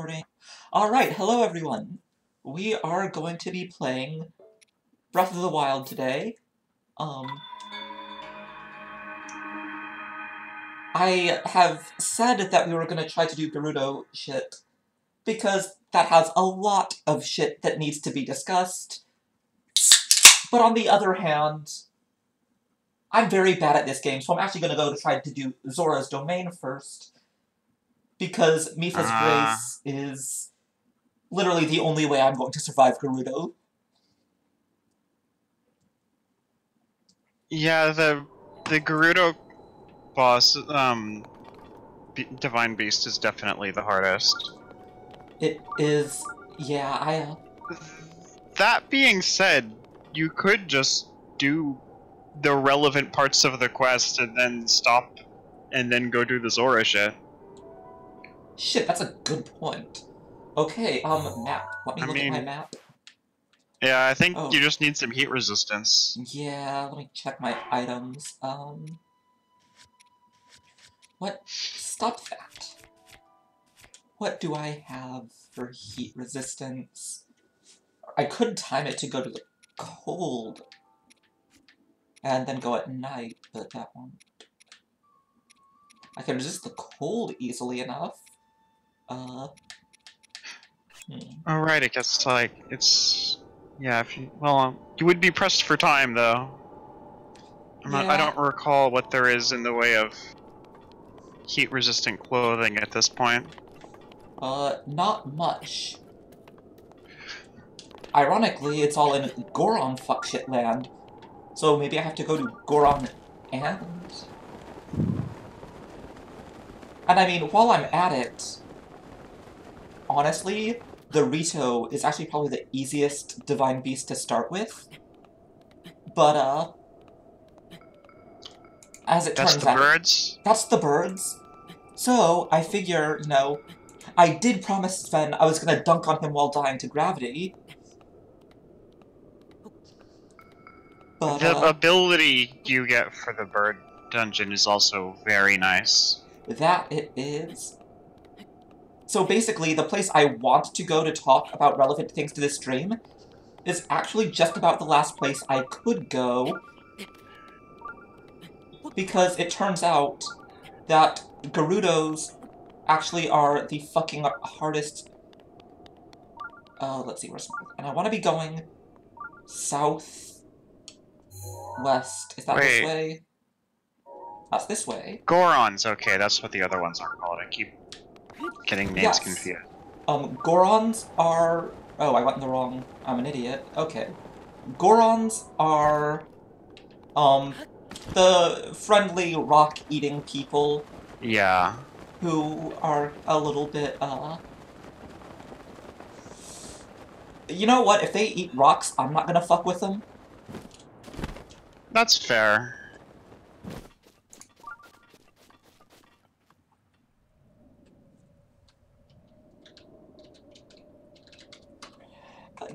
Recording. Alright, hello everyone. We are going to be playing Breath of the Wild today. I have said that we were going to try to do Gerudo shit, because that has a lot of shit that needs to be discussed. But on the other hand, I'm very bad at this game, so I'm actually going to go to try to do Zora's Domain first, because Mipha's Grace is literally the only way I'm going to survive Gerudo. Yeah, the Gerudo boss, Divine Beast is definitely the hardest. It is, yeah, That being said, you could just do the relevant parts of the quest and then stop and then go do the Zora shit. Shit, that's a good point. Okay, map. Let me look at my map. Yeah, I think Oh. you just need some heat resistance. Yeah, let me check my items. What? Stop that. What do I have for heat resistance? I could time it to go to the cold. And then go at night, but that won't. I can resist the cold easily enough. Alright, I guess, like, it's... Yeah, if you... Well, you would be pressed for time, though. I don't recall what there is in the way of heat-resistant clothing at this point. Not much. Ironically, it's all in Goron fuckshit land. So maybe I have to go to Goron and... And I mean, while I'm at it, honestly, the Rito is actually probably the easiest Divine Beast to start with. But, as it turns out... That's the birds? That's the birds. So, I figure, you know, I did promise Sven I was gonna dunk on him while dying to gravity. But, the ability you get for the bird dungeon is also very nice. That it is. So basically, the place I want to go to talk about relevant things to this stream is actually just about the last place I could go, because it turns out that Gerudos actually are the fucking hardest... let's see, where's... And I want to be going south... west. Is that this way? That's this way. Goron's okay, that's what the other ones are called. I keep getting names confused. Gorons are... Oh, I went in the wrong... I'm an idiot. Okay. Gorons are... the friendly rock-eating people. Yeah. Who are a little bit, You know what? If they eat rocks, I'm not gonna fuck with them. That's fair.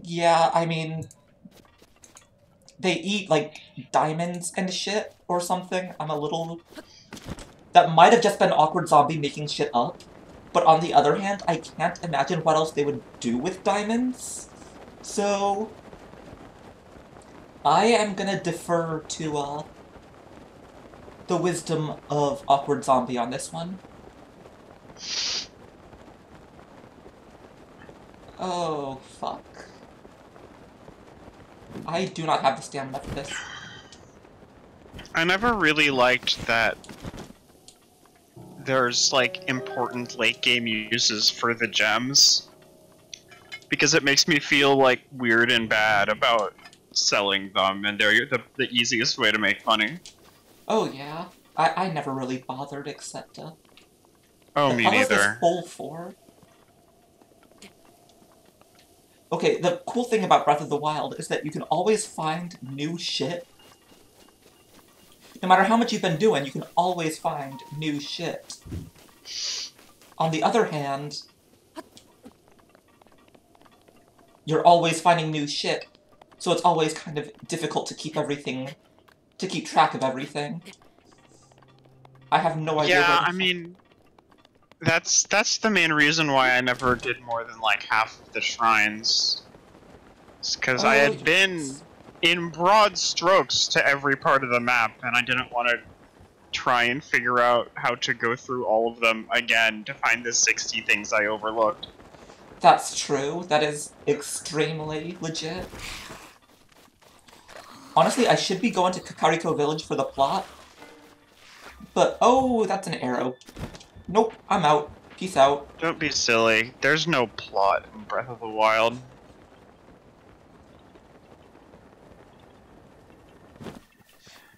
Yeah, I mean... They eat, like, diamonds and shit, or something. I'm a little... That might have just been Awkward Zombie making shit up. But on the other hand, I can't imagine what else they would do with diamonds. So... I am gonna defer to, the wisdom of Awkward Zombie on this one. Oh, fuck. I do not have the stamina for this. I never really liked that there's, like, important late-game uses for the gems. Because it makes me feel, like, weird and bad about selling them, and they're the easiest way to make money. Oh, yeah. I never really bothered, except, Oh, me neither. What was this hole for? Okay, the cool thing about Breath of the Wild is that you can always find new shit. No matter how much you've been doing, you can always find new shit. On the other hand, you're always finding new shit, so it's always kind of difficult to keep track of everything. I have no idea. Yeah, I mean, That's the main reason why I never did more than like half of the shrines. It's because I had been in broad strokes to every part of the map, and I didn't want to try and figure out how to go through all of them again to find the 60 things I overlooked. That's true. That is extremely legit. Honestly, I should be going to Kakariko Village for the plot. But, oh, that's an arrow. Nope, I'm out. Peace out. Don't be silly. There's no plot in Breath of the Wild.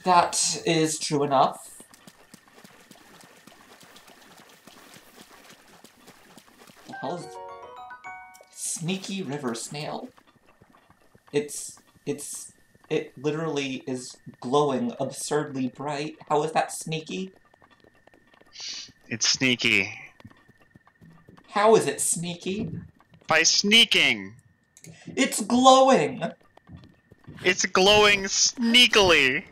That is true enough. What the hell is this? Sneaky river snail. It literally is glowing absurdly bright. How is that sneaky? It's sneaky. How is it sneaky? By sneaking! It's glowing! It's glowing sneakily!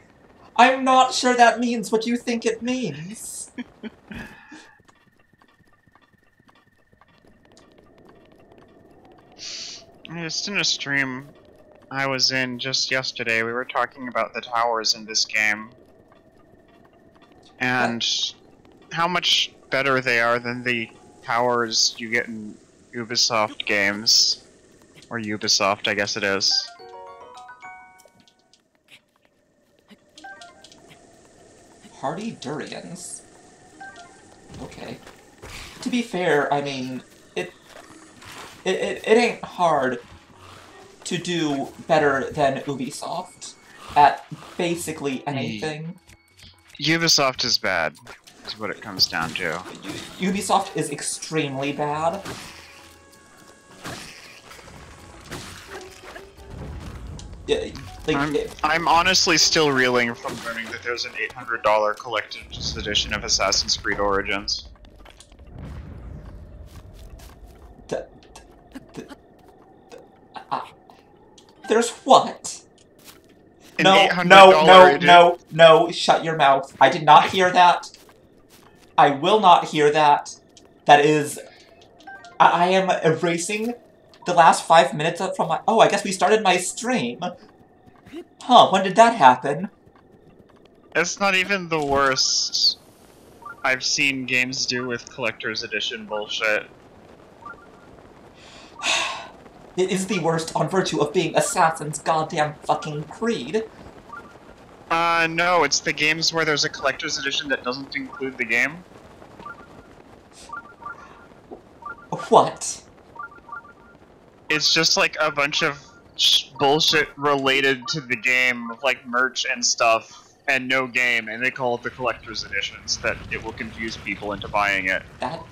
I'm not sure that means what you think it means. Just in a stream I was in just yesterday, we were talking about the towers in this game. And how much better they are than the towers you get in Ubisoft games. Or Ubisoft, I guess it is. Hardy durians. Okay. To be fair, I mean, it ain't hard to do better than Ubisoft at basically anything. Ubisoft is bad, is what it comes down to. Ubisoft is extremely bad. Yeah, like, I'm honestly still reeling from learning that there's an $800 collector's edition of Assassin's Creed Origins. There's what? An No, $800 no, shut your mouth. I did not hear that. I will not hear that. That is... I am erasing the last 5 minutes up from my... Oh, I guess we started my stream. Huh, when did that happen? It's not even the worst I've seen games do with collector's edition bullshit. It is the worst on virtue of being Assassin's goddamn fucking Creed. No, it's the games where there's a collector's edition that doesn't include the game. What? It's just like a bunch of bullshit related to the game, like merch and stuff, and no game, and they call it the collector's editions, that it will confuse people into buying it. That...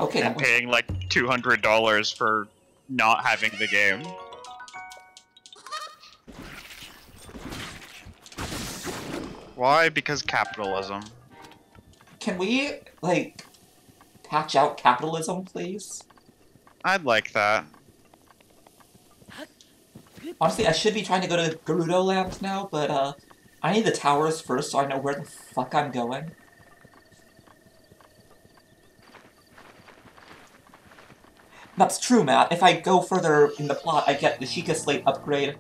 Okay, and paying like $200 for not having the game. Why? Because capitalism. Can we, like, patch out capitalism, please? I'd like that. Honestly, I should be trying to go to Gerudo Land now, but, I need the towers first so I know where the fuck I'm going. That's true, Matt. If I go further in the plot, I get the Sheikah Slate upgrade.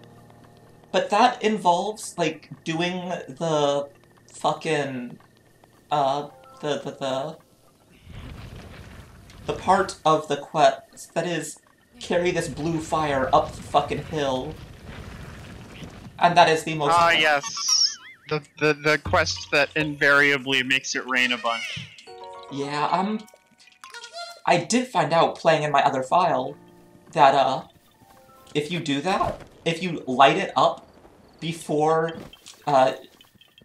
But that involves, like, doing the fucking, the part of the quest that is carry this blue fire up the fucking hill. And that is the most... Ah, yes. The quest that invariably makes it rain a bunch. Yeah, I did find out, playing in my other file, that, if you do that, if you light it up before,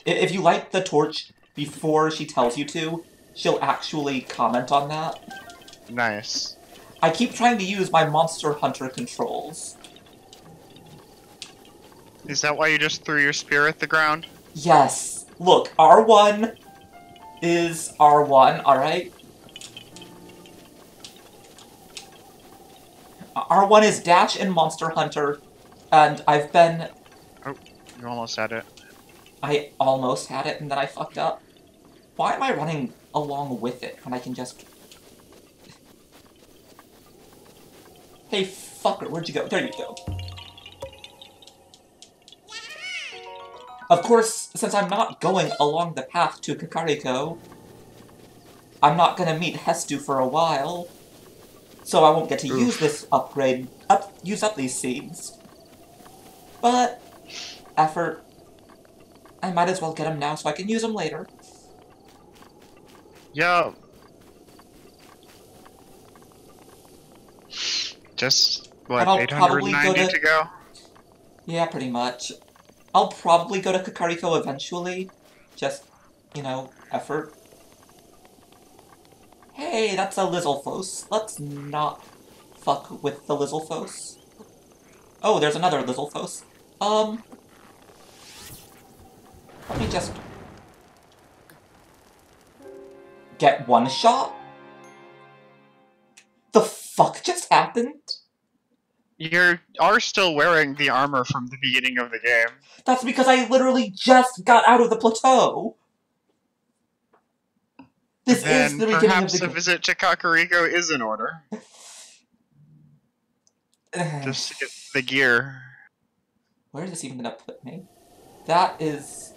if you light the torch before she tells you to, she'll actually comment on that. Nice. I keep trying to use my Monster Hunter controls. Is that why you just threw your spear at the ground? Yes. Look, R1 is R1, alright? R1 is dash in Monster Hunter, and I've been... Oh, you almost had it. I almost had it, and then I fucked up. Why am I running along with it when I can just... Hey, fucker, where'd you go? There you go. Of course, since I'm not going along the path to Kakariko, I'm not gonna meet Hestu for a while, so I won't get to use this upgrade, use up these seeds. But, effort. I might as well get them now so I can use them later. Yeah. Just, what, 890 to go? Yeah, pretty much. I'll probably go to Kakariko eventually. Just, you know, effort. Hey, that's a Lizalfos. Let's not fuck with the Lizalfos. Oh, there's another Lizalfos. Let me just... get one shot? The fuck just happened? You are still wearing the armor from the beginning of the game. That's because I literally just got out of the plateau! This is the beginning of the game. Perhaps a visit to Kakariko is in order. Just to get the gear. Where is this even gonna put me? That is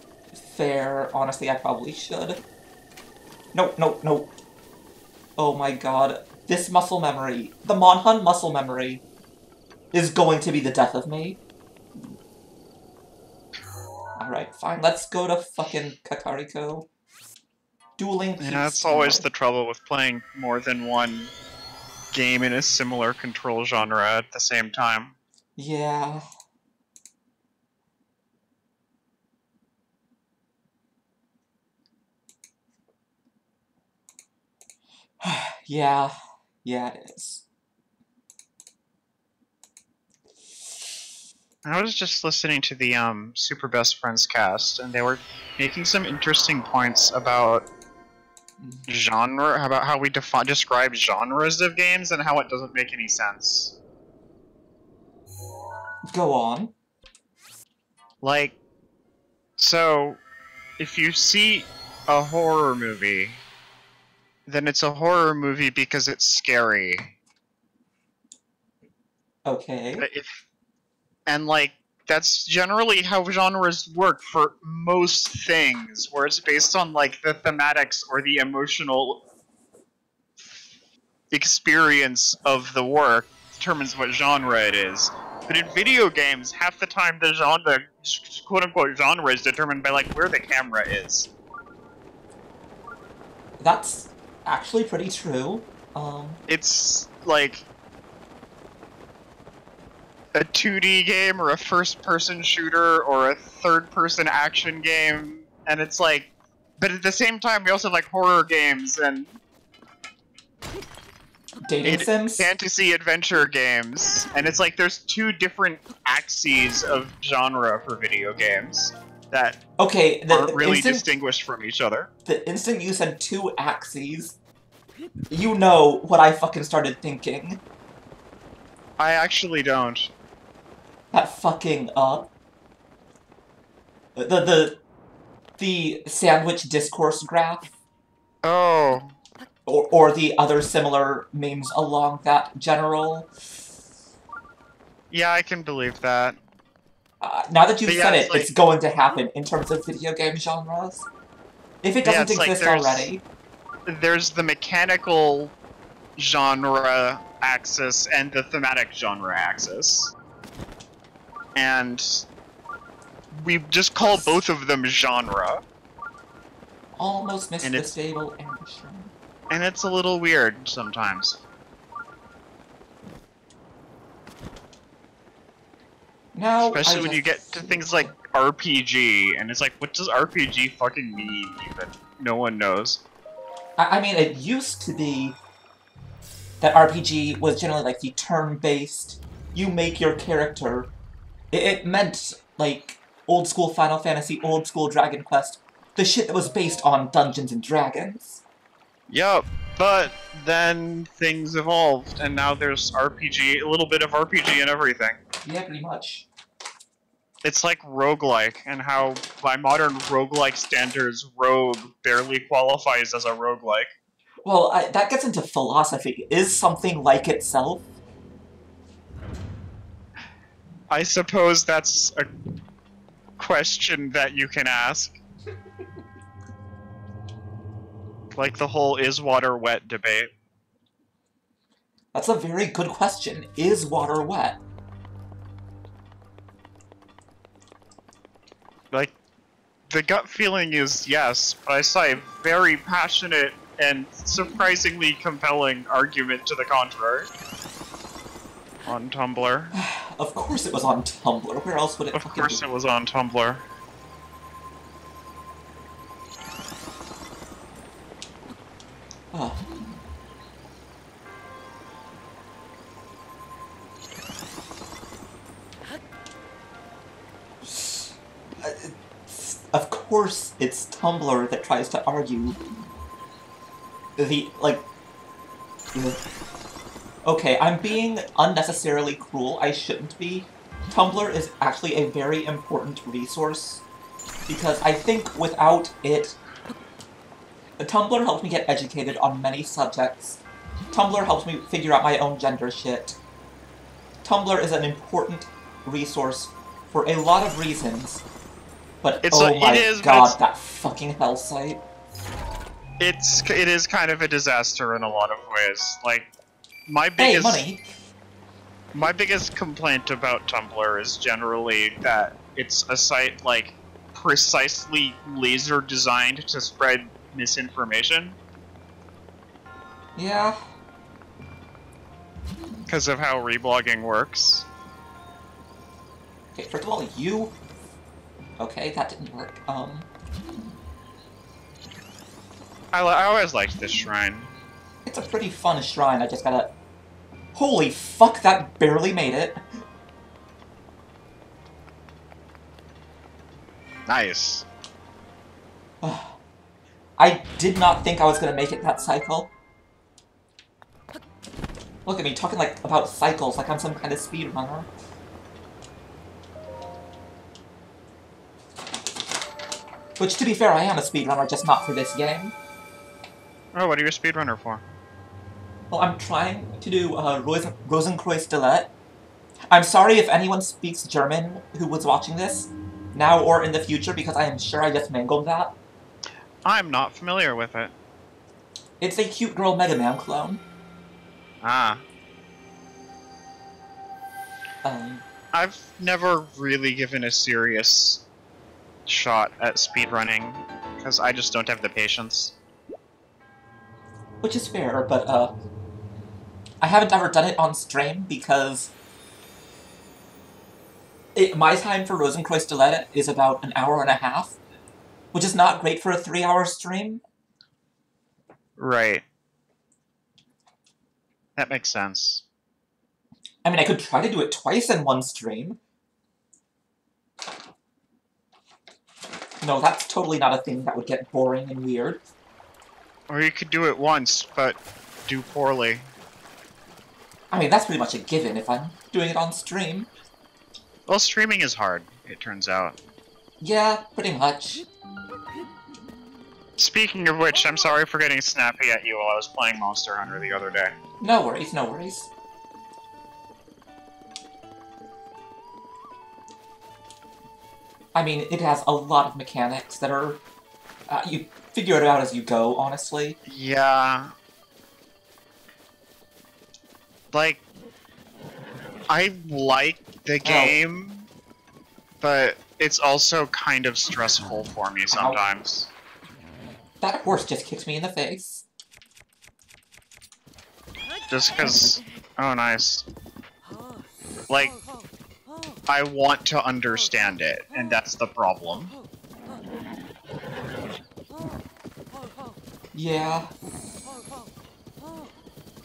fair. Honestly, I probably should. No, no, no. Oh my god. This muscle memory, the Monhun muscle memory, is going to be the death of me. Alright, fine. Let's go to fucking Kakariko. Dueling Peaks. Yeah, that's always the trouble with playing more than one game in a similar control genre at the same time. Yeah. Yeah. Yeah, it is. I was just listening to the Super Best Friends cast, and they were making some interesting points about genre, about how we describe genres of games, and how it doesn't make any sense. Go on. Like, so, if you see a horror movie, then it's a horror movie because it's scary. Okay. And, like, that's generally how genres work for most things, where it's based on, like, the thematics or the emotional experience of the work determines what genre it is. But in video games, half the time the quote-unquote genre is determined by, like, where the camera is. That's actually pretty true. It's, like... a 2D game, or a first-person shooter, or a third-person action game, and it's like... But at the same time, we also have, like, horror games, and... dating sims? Fantasy adventure games, and it's like there's two different axes of genre for video games that aren't really distinguished from each other. The instant you said two axes, you know what I fucking started thinking. I actually don't. That fucking, the sandwich discourse graph. Oh. Or the other similar memes along that general. Yeah, I can believe that. Now that you've said it, it's going to happen in terms of video game genres. If it doesn't exist already. There's the mechanical genre axis and the thematic genre axis. And we just call both of them genre. Almost missed the stable ambition. And it's a little weird sometimes. Now, especially when you get to things like RPG, and it's like, what does RPG fucking mean, even? No one knows. I mean, it used to be that RPG was generally like the turn-based, you make your character. It meant, like, old school Final Fantasy, old school Dragon Quest, the shit that was based on Dungeons and Dragons. Yup, but then things evolved, and now there's RPG, a little bit of RPG and everything. Yeah, pretty much. It's like roguelike, and how, by modern roguelike standards, Rogue barely qualifies as a roguelike. Well, that gets into philosophy. Is something like itself? I suppose that's a question that you can ask. Like the whole is water wet debate. That's a very good question. Is water wet? Like, the gut feeling is yes, but I saw a very passionate and surprisingly compelling argument to the contrary on Tumblr. Of course it was on Tumblr. Where else would it Of fucking course be? it was on Tumblr. Oh. Of course it's Tumblr that tries to argue the, like... Okay, I'm being unnecessarily cruel. I shouldn't be. Tumblr is actually a very important resource, because I think without it... Tumblr helped me get educated on many subjects. Tumblr helps me figure out my own gender shit. Tumblr is an important resource for a lot of reasons, but oh my god, that fucking hell site. It is kind of a disaster in a lot of ways. Like, my biggest complaint about Tumblr is generally that it's a site, like, precisely laser designed to spread misinformation. Yeah. Because of how reblogging works. Okay, first of all, you... Okay, that didn't work. I always liked this shrine. It's a pretty fun shrine, I just gotta... Holy fuck, that barely made it! Nice. I did not think I was gonna make it that cycle. Look at me, talking like about cycles, like I'm some kind of speedrunner. Which, to be fair, I am a speedrunner, just not for this game. Oh, what are you a speedrunner for? Well, I'm trying to do Rosenkreuz Delete. I'm sorry if anyone speaks German who was watching this, now or in the future, because I am sure I just mangled that. I'm not familiar with it. It's a cute girl Mega Man clone. Ah. I've never really given a serious shot at speedrunning, because I just don't have the patience. Which is fair, but, I haven't ever done it on stream, because my time for Rosenkreuz Delete is about an hour and a half, which is not great for a 3-hour stream. Right. That makes sense. I mean, I could try to do it twice in one stream. No, that's totally not a thing that would get boring and weird. Or you could do it once, but do poorly. I mean, that's pretty much a given if I'm doing it on stream. Well, streaming is hard, it turns out. Yeah, pretty much. Speaking of which, I'm sorry for getting snappy at you while I was playing Monster Hunter the other day. No worries, no worries. I mean, it has a lot of mechanics that are... you figure it out as you go, honestly. Yeah. Like, I like the game, but it's also kind of stressful for me sometimes. That horse just kicked me in the face. Just because... Oh, nice. Like, I want to understand it, and that's the problem. Yeah.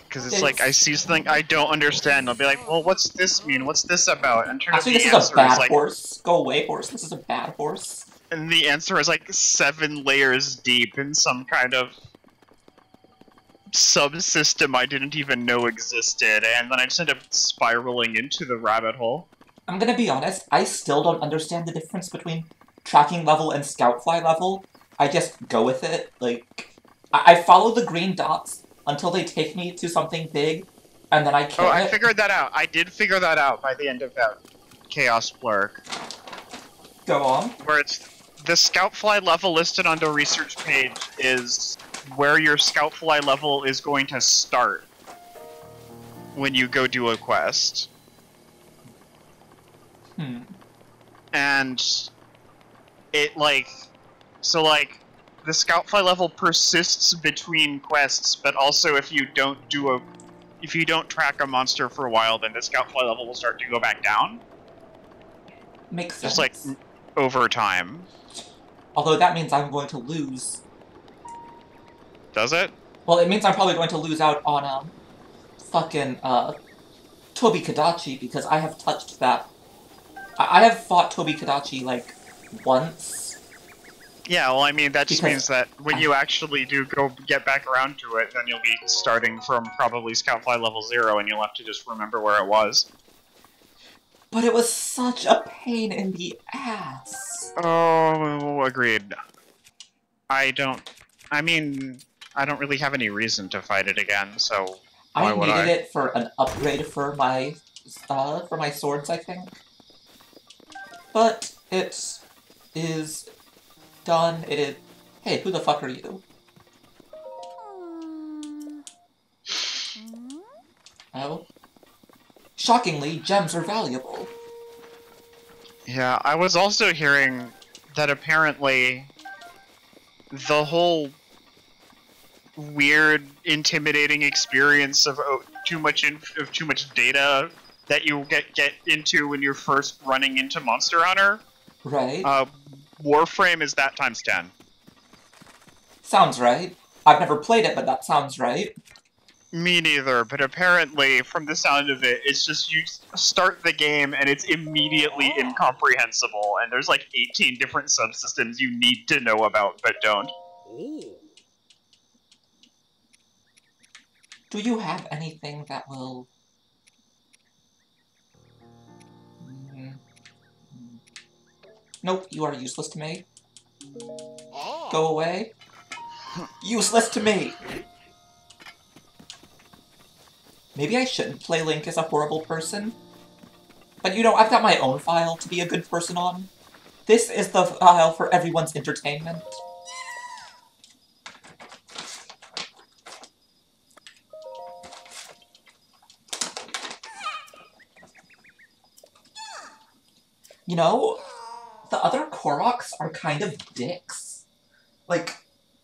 Because it's like, I see something I don't understand, and I'll be like, well, what's this mean? What's this about? And actually, this is a bad horse. Go away, horse. This is a bad horse. And the answer is like 7 layers deep in some kind of subsystem I didn't even know existed, and then I just end up spiraling into the rabbit hole. I'm gonna be honest, I still don't understand the difference between tracking level and scout fly level. I just go with it. Like, I follow the green dots until they take me to something big, and then I kill Oh, it. I figured that out. I did figure that out by the end of that Chaos Blurk. Go on. Where it's the scout fly level listed on the research page is where your scout fly level is going to start when you go do a quest. And it the scout fly level persists between quests, but also if you don't track a monster for a while, then the scout fly level will start to go back down. Makes sense. Just like over time. Although that means I'm going to lose. Does it? Well, it means I'm probably going to lose out on, fucking, Tobi Kadachi, because I have touched that. I have fought Tobi Kadachi, like, once. Yeah, well, I mean, that just means that when you actually do go get back around to it, then you'll be starting from probably Scout Fly level 0, and you'll have to just remember where it was. But it was such a pain in the ass. Oh, agreed. I don't really have any reason to fight it again, so why would I? I needed it for an upgrade for my swords, I think. But it is done. It is... Hey, who the fuck are you? Oh? Shockingly, gems are valuable. Yeah, I was also hearing that apparently the whole weird, intimidating experience of too much data that you get into when you're first running into Monster Hunter. Right. Warframe is that times 10. Sounds right. I've never played it, but that sounds right. Me neither, but apparently, from the sound of it, it's just you start the game and it's immediately incomprehensible, and there's like 18 different subsystems you need to know about, but don't. Do you have anything that will... Nope, you are useless to me. Go away. Useless to me! Maybe I shouldn't play Link as a horrible person. But you know, I've got my own file to be a good person on. This is the file for everyone's entertainment. You know, the other Koroks are kind of dicks. Like,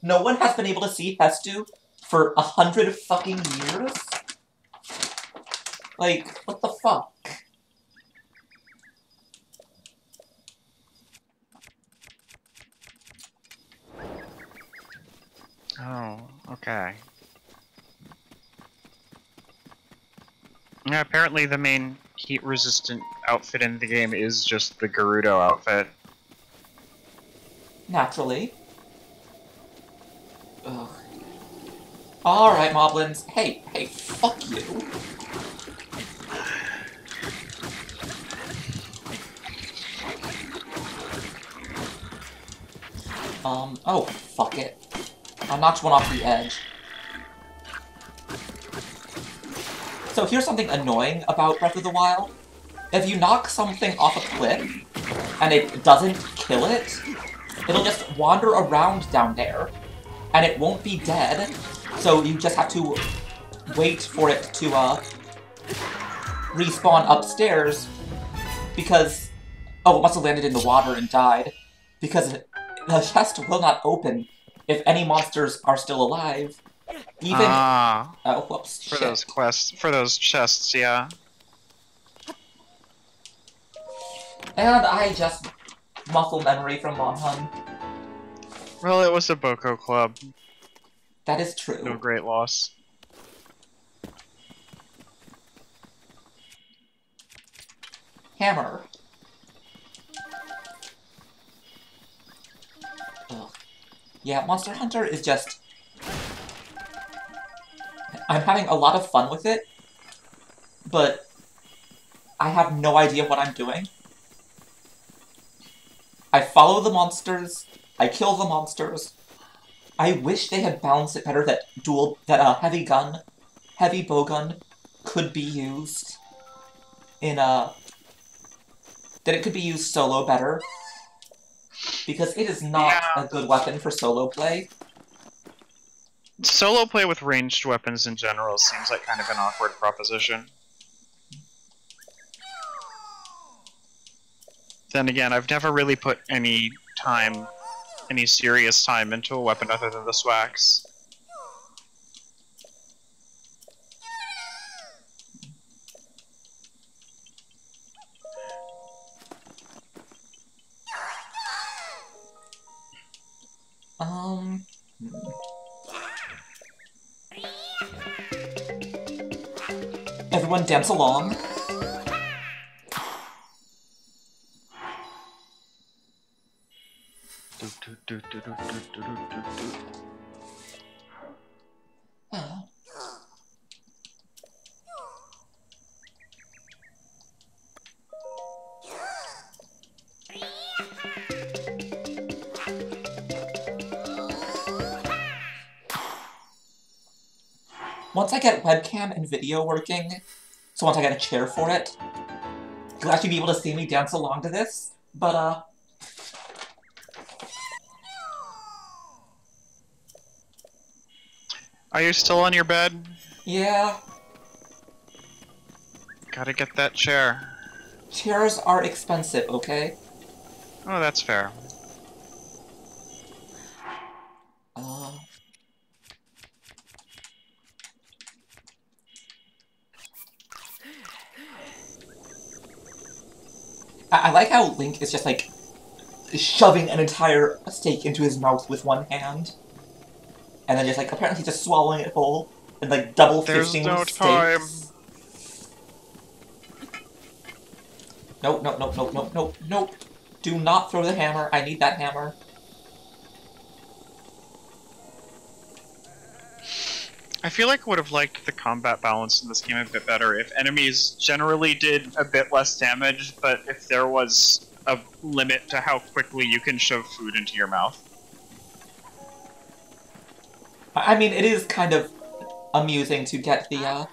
no one has been able to see Festu for 100 fucking years? Like, what the fuck? Oh, okay. Yeah, apparently the main heat-resistant outfit in the game is just the Gerudo outfit. Naturally. Ugh. Alright, Moblins. Hey, fuck you. Oh, fuck it. I knocked one off the edge. So here's something annoying about Breath of the Wild. If you knock something off a cliff, and it doesn't kill it, it'll just wander around down there, and it won't be dead, so you just have to wait for it to, respawn upstairs, because... Oh, it must have landed in the water and died. Because the chest will not open if any monsters are still alive. Even... Oh, whoops, for shit. those quests, for those chests, yeah. And I just... muscle memory from Monhun. Well, it was a Boko Club. That is true. No great loss. Hammer. Ugh. Yeah, Monster Hunter is just... I'm having a lot of fun with it, but I have no idea what I'm doing. I follow the monsters, I kill the monsters. I wish they had balanced it better that a heavy bowgun could be used in that it could be used solo better. Because it is not a good weapon for solo play. Solo play with ranged weapons in general seems like kind of an awkward proposition. Then again, I've never really put any serious time into a weapon other than the swags. Everyone dance along. Once I get webcam and video working, so once I get a chair for it, you'll actually be able to see me dance along to this, but, Are you still on your bed? Yeah. Gotta get that chair. Chairs are expensive, okay? Oh, that's fair. I like how Link is just, like, shoving an entire steak into his mouth with one hand. And then just, like, apparently just swallowing it whole. And, like, double fisting steaks. Nope, nope, nope, nope, nope, nope, nope. Do not throw the hammer. I need that hammer. I feel like I would have liked the combat balance in this game a bit better if enemies generally did a bit less damage, but if there was a limit to how quickly you can shove food into your mouth. I mean, it is kind of amusing to get the,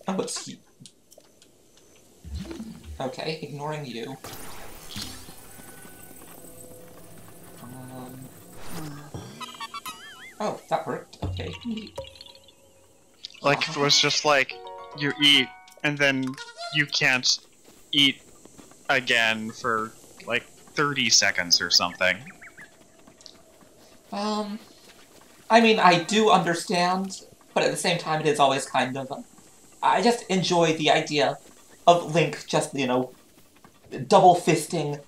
Oh, it's you. Okay, ignoring you. Oh, that worked. Okay. Like, if it was just like, you eat, and then you can't eat again for, like, 30 seconds or something. I mean, I do understand, but at the same time it is always kind of... I just enjoy the idea of Link just, you know, double fisting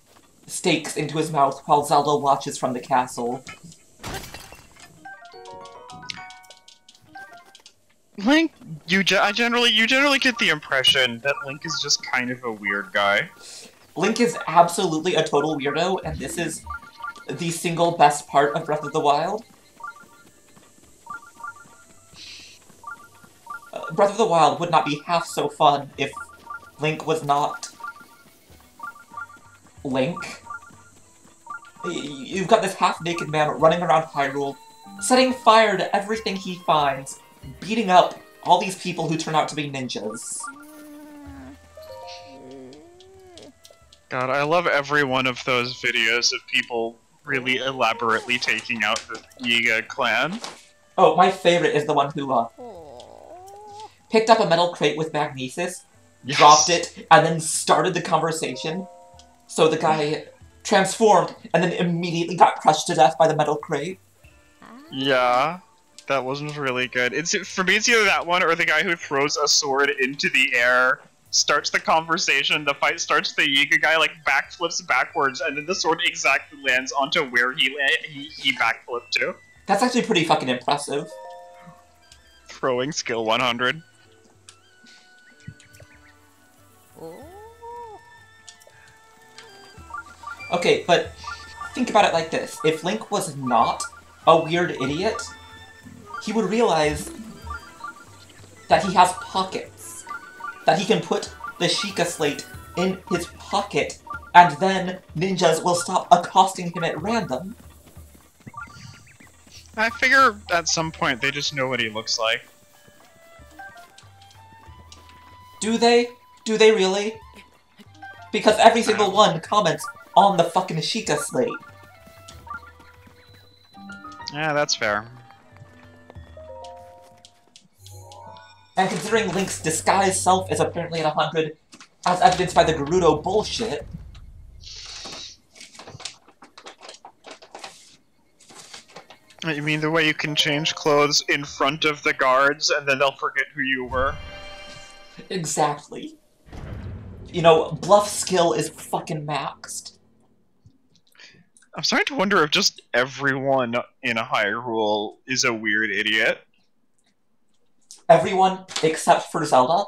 steaks into his mouth while Zelda watches from the castle. Link, you generally get the impression that Link is just kind of a weird guy. Link is absolutely a total weirdo, and this is the single best part of Breath of the Wild. Breath of the Wild would not be half so fun if Link was not... Link. You've got this half-naked man running around Hyrule, setting fire to everything he finds, beating up all these people who turn out to be ninjas. God, I love every one of those videos of people really elaborately taking out the Yiga clan. Oh, my favorite is the one who, picked up a metal crate with magnesis, Yes. dropped it, and then started the conversation. So the guy transformed, and then immediately got crushed to death by the metal crate. Yeah, that wasn't really good. For me, it's either that one or the guy who throws a sword into the air, starts the conversation, the fight starts, the Yiga guy, like, backflips backwards, and then the sword exactly lands onto where he backflipped to. That's actually pretty fucking impressive. Throwing skill 100. Okay, but think about it like this. If Link was not a weird idiot, he would realize that he has pockets. That he can put the Sheikah slate in his pocket, and then ninjas will stop accosting him at random. I figure at some point they just know what he looks like. Do they? Do they really? Because every single one comments on the fucking Sheikah slate. Yeah, that's fair. And considering Link's disguised self is apparently at 100, as evidenced by the Gerudo bullshit... You mean the way you can change clothes in front of the guards and then they'll forget who you were? Exactly. You know, bluff skill is fucking maxed. I'm starting to wonder if just everyone in a Hyrule is a weird idiot. Everyone except for Zelda.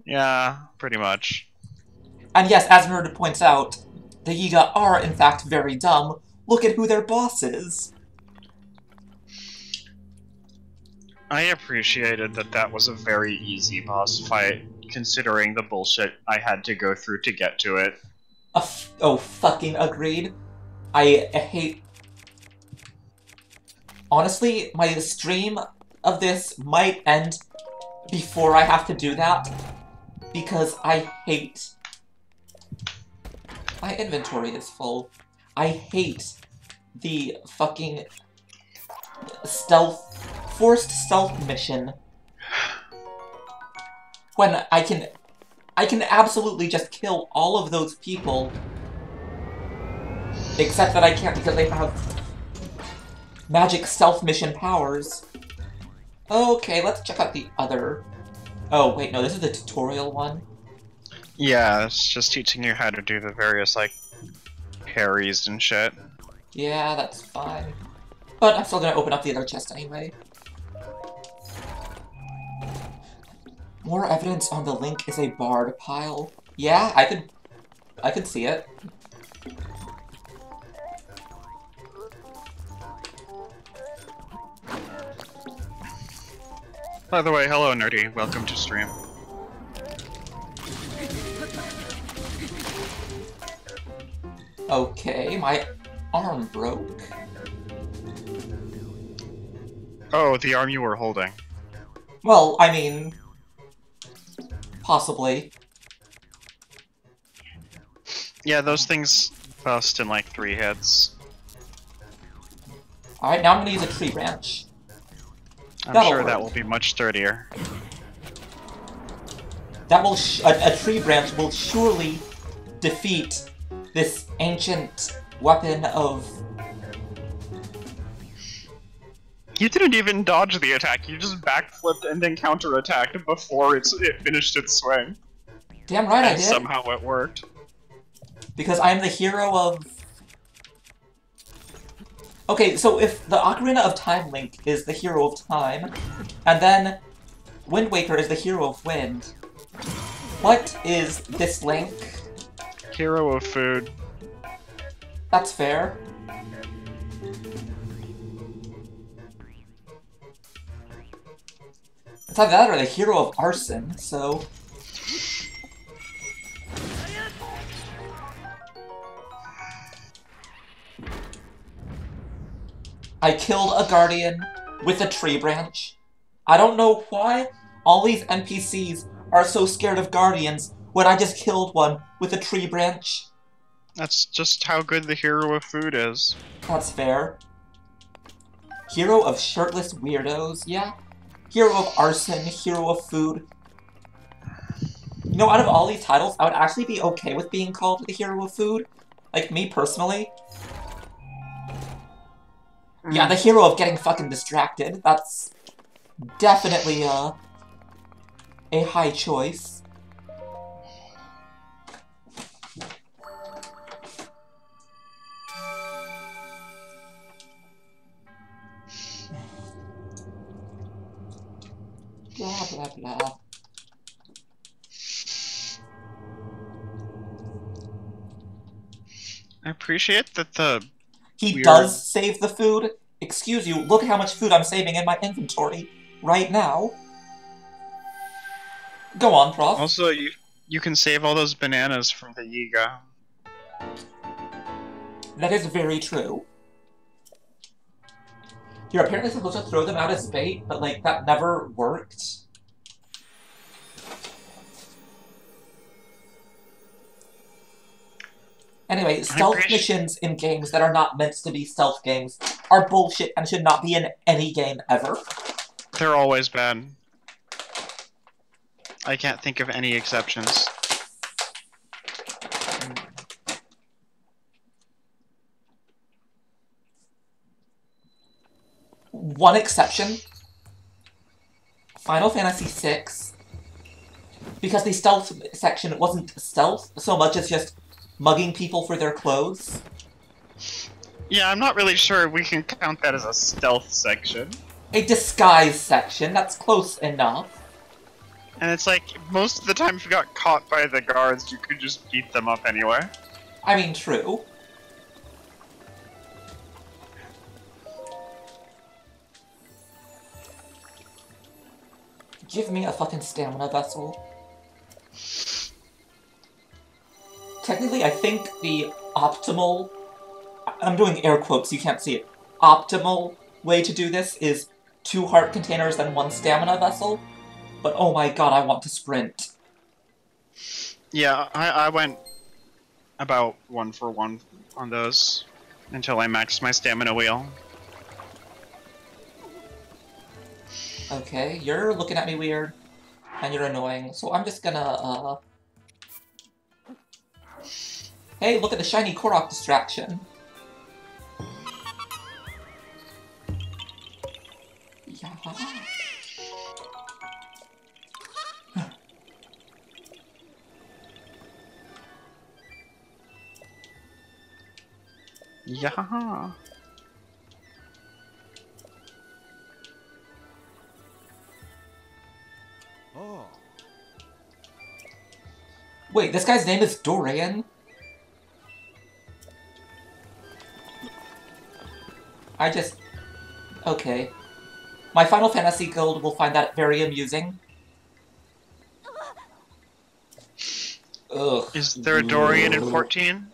Yeah, pretty much. And yes, as Nerd points out, the Yiga are in fact very dumb. Look at who their boss is. I appreciated that that was a very easy boss fight, considering the bullshit I had to go through to get to it. Oh, fucking agreed. I hate... Honestly, my stream of this might end before I have to do that, because I hate... My inventory is full. I hate the fucking forced stealth mission when I can absolutely just kill all of those people, except that I can't because they have magic stealth mission powers. Okay, let's check out the other... Oh, wait, no, this is the tutorial one. Yeah, it's just teaching you how to do the various, like, parries and shit. Yeah, that's fine. But I'm still gonna open up the other chest anyway. More evidence on the Link is a bard pile. Yeah, I could see it. By the way, hello Nerdy, welcome to stream. Okay, my arm broke. Oh, the arm you were holding. Well, I mean... Possibly. Yeah, those things bust in like 3 hits. Alright, now I'm gonna use a tree branch. I'm That'll sure work. that will be much sturdier. That will a tree branch will surely defeat this ancient weapon of... You didn't even dodge the attack, you just backflipped and then counterattacked before it finished its swing. Damn right I And did. somehow it worked. Because I am the hero of... Okay, so if the Ocarina of Time Link is the hero of time, and then Wind Waker is the hero of wind, what is this Link? Hero of food. That's fair. It's either that or the hero of arson, so... I killed a guardian with a tree branch. I don't know why all these NPCs are so scared of guardians when I just killed one with a tree branch. That's just how good the hero of food is. That's fair. Hero of shirtless weirdos, yeah. Hero of arson, hero of food. You know, out of all these titles, I would actually be okay with being called the hero of food. Like, me personally. Yeah, the hero of getting fucking distracted. That's definitely a high choice. Blah, blah, blah. I appreciate that the He weird... does save the food. Excuse you, look how much food I'm saving in my inventory right now. Go on, Prof. Also, you can save all those bananas from the Yiga. That is very true. You're apparently supposed to throw them out as bait, but, like, that never worked. Anyway, stealth missions in games that are not meant to be stealth games are bullshit and should not be in any game ever. They're always bad. I can't think of any exceptions. One exception. Final Fantasy VI. Because the stealth section wasn't stealth so much as just mugging people for their clothes. Yeah, I'm not really sure we can count that as a stealth section. A disguise section, that's close enough. And it's like, most of the time if you got caught by the guards, you could just beat them up anyway. I mean, true. Give me a fucking stamina vessel. Technically, I think the optimal... I'm doing air quotes, you can't see it. Optimal way to do this is 2 heart containers and 1 stamina vessel. But oh my god, I want to sprint. Yeah, I went about 1 for 1 on those until I maxed my stamina wheel. Okay, you're looking at me weird, and you're annoying, so I'm just gonna, Hey, look at the shiny Korok distraction. Yeah. Yeah. Oh. Wait, this guy's name is Dorian? Okay. My Final Fantasy guild will find that very amusing. Ugh. Is there a Dorian in 14?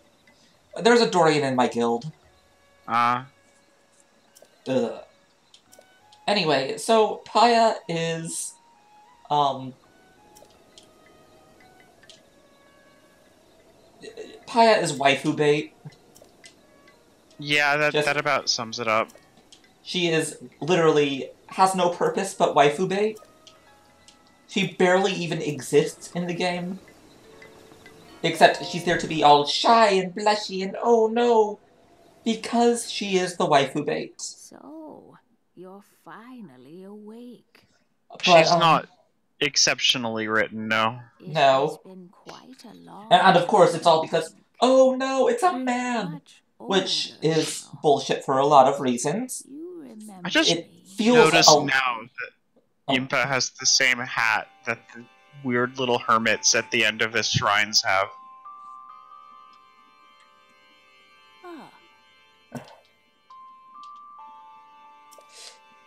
There's a Dorian in my guild. Ah. Ugh. Anyway, so Paya is, Paya is waifu bait. Yeah, that about sums it up. She is literally has no purpose but waifu bait. She barely even exists in the game. Except she's there to be all shy and blushy and oh no, because she is the waifu bait. So, you're finally awake. But, She's not exceptionally written, no. No. It's been quite a long and of course it's all because, oh no, it's a You're man! much Which older is now. bullshit for a lot of reasons. You remember I just It me. feels Notice a- now that Impa has the same hat that the weird little hermits at the end of his shrines have. Ah,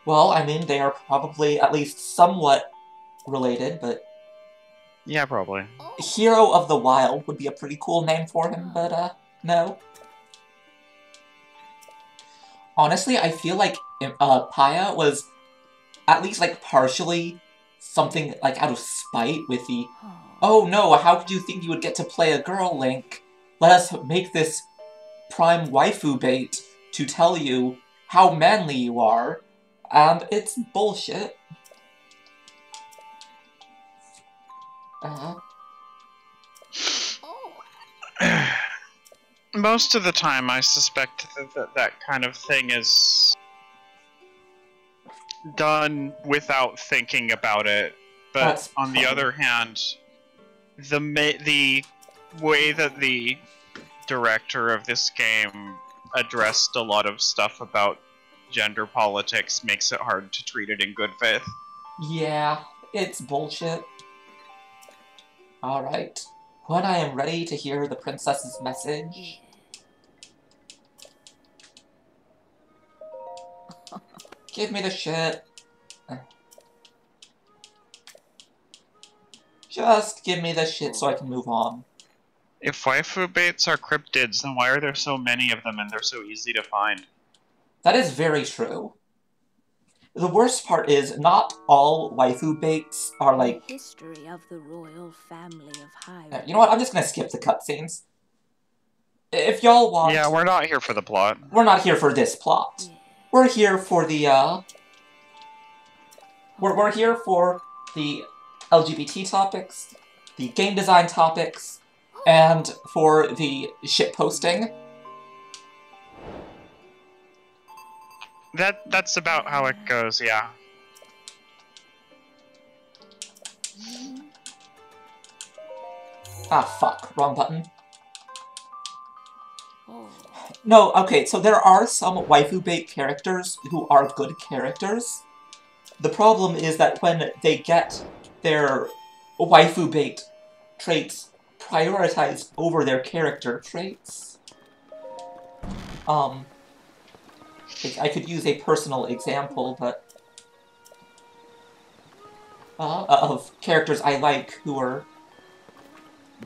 Well, I mean, they are probably at least somewhat related, but Yeah, probably. Hero of the Wild would be a pretty cool name for him, but, no. Honestly, I feel like Paya was at least, like, partially something, like, out of spite with the, oh no, how could you think you would get to play a girl, Link? Let us make this prime waifu bait to tell you how manly you are. And it's bullshit. Most of the time, I suspect that kind of thing is done without thinking about it. But That's on the other hand, the way that the director of this game addressed a lot of stuff about gender politics makes it hard to treat it in good faith. Yeah, it's bullshit. Alright. When I am ready to hear the princess's message... Give me the shit. Just give me the shit so I can move on. If waifu baits are cryptids, then why are there so many of them and they're so easy to find? That is very true. The worst part is, not all waifu baits are like... History of the royal family of Hyrule. You know what, I'm just gonna skip the cutscenes. If y'all want... Yeah, we're not here for the plot. We're not here for this plot. Yeah. We're here for the, We're here for the LGBT topics, the game design topics, and for the shitposting. That's about how it goes, yeah. Ah, fuck. Wrong button. Oh. No, okay, so there are some waifu bait characters who are good characters. The problem is that when they get their waifu bait traits prioritized over their character traits. I could use a personal example, but... of characters I like who are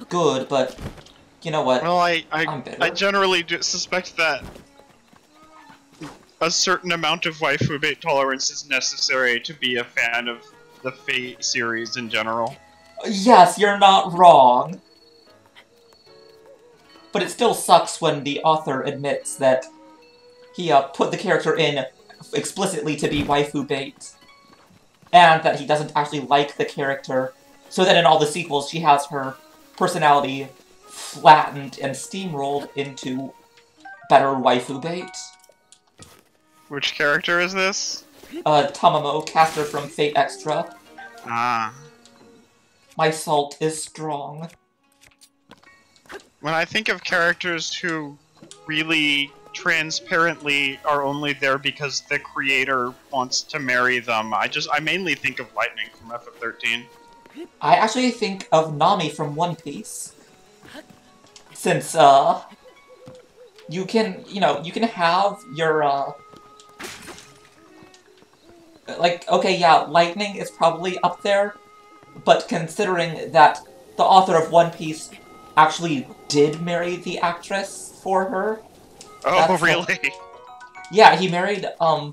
good, but you know what? Well, I'm bitter. I generally suspect that a certain amount of waifu bait tolerance is necessary to be a fan of the Fate series in general. Yes, you're not wrong. But it still sucks when the author admits that he put the character in explicitly to be waifu bait, and that he doesn't actually like the character, so that in all the sequels she has her personality flattened and steamrolled into better waifu bait. Which character is this? Tamamo, caster from Fate Extra. Ah. My salt is strong. When I think of characters who really transparently are only there because the creator wants to marry them, I mainly think of Lightning from FF13. I actually think of Nami from One Piece. Since, you can have your, like, okay, yeah, Lightning is probably up there, but considering that the author of One Piece actually did marry the actress for her... Oh, really? Yeah, he married, I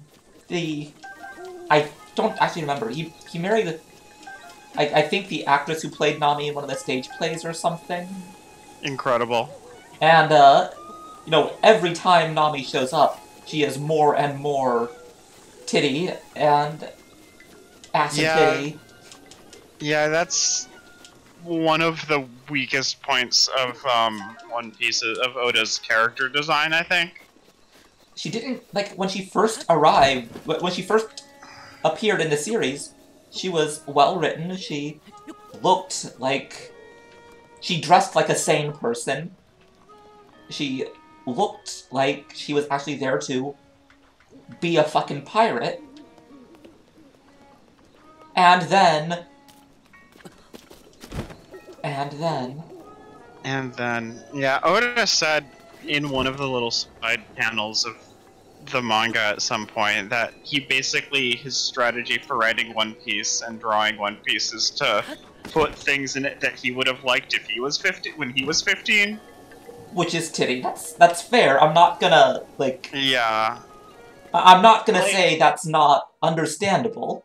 don't actually remember. He married, I think the actress who played Nami in one of the stage plays or something. Incredible. And, you know, every time Nami shows up, she is more and more titty and acid titty. Yeah, that's one of the weakest points of One Piece of Oda's character design, I think. She didn't, like, when she first arrived, when she first appeared in the series, she was well-written, she looked like... She dressed like a sane person. She looked like she was actually there to be a fucking pirate. And then... Yeah, Oda said in one of the little side panels of the manga at some point that his strategy for writing One Piece and drawing One Piece is to put things in it that he would have liked if he was 15, when he was 15. Which is titty. That's fair. I'm not gonna, like... Yeah. I'm not gonna say that's not understandable.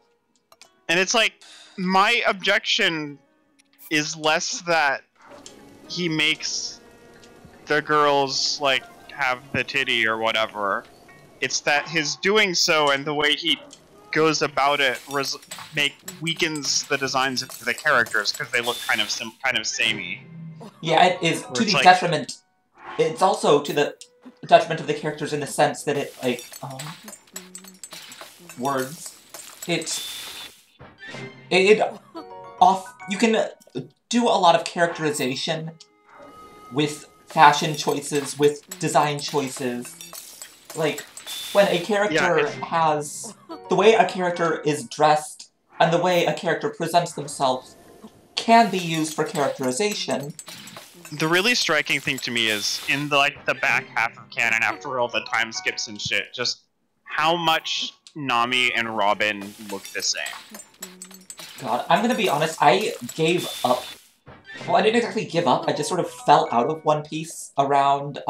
And it's like, my objection is less that he makes the girls, like, have the titty or whatever. It's that his doing so and the way he goes about it weakens the designs of the characters because they look kind of samey. Yeah, it is to the detriment. It's also to the detriment of the characters in the sense that it, like, words. You can do a lot of characterization with fashion choices, with design choices. Like, when a character has... The way a character is dressed and the way a character presents themselves can be used for characterization. The really striking thing to me is, in the back half of canon, after all the time skips and shit, just how much Nami and Robin look the same. God, I'm gonna be honest, I gave up. Well, I didn't exactly give up, I just sort of fell out of One Piece around,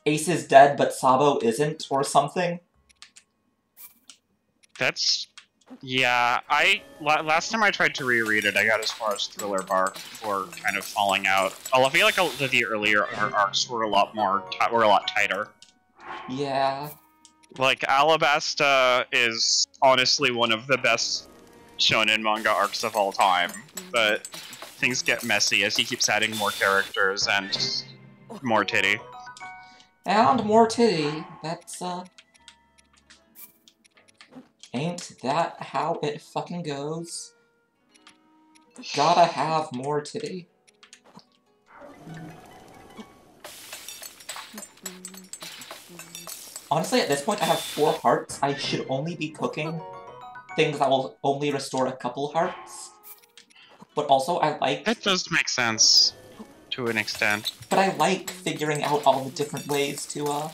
Ace is dead, but Sabo isn't, or something. That's... Yeah, last time I tried to reread it, I got as far as Thriller Bark before kind of falling out. I feel like the earlier arcs were a lot tighter. Yeah. Like, Alabasta is honestly one of the best shonen manga arcs of all time, but things get messy as he keeps adding more characters and more titty. And more titty. That's, ain't that how it fucking goes? Gotta have more titty. Honestly, at this point, I have 4 hearts. I should only be cooking things that will only restore a couple hearts. But also, I like... That does make sense, to an extent. But I like figuring out all the different ways to,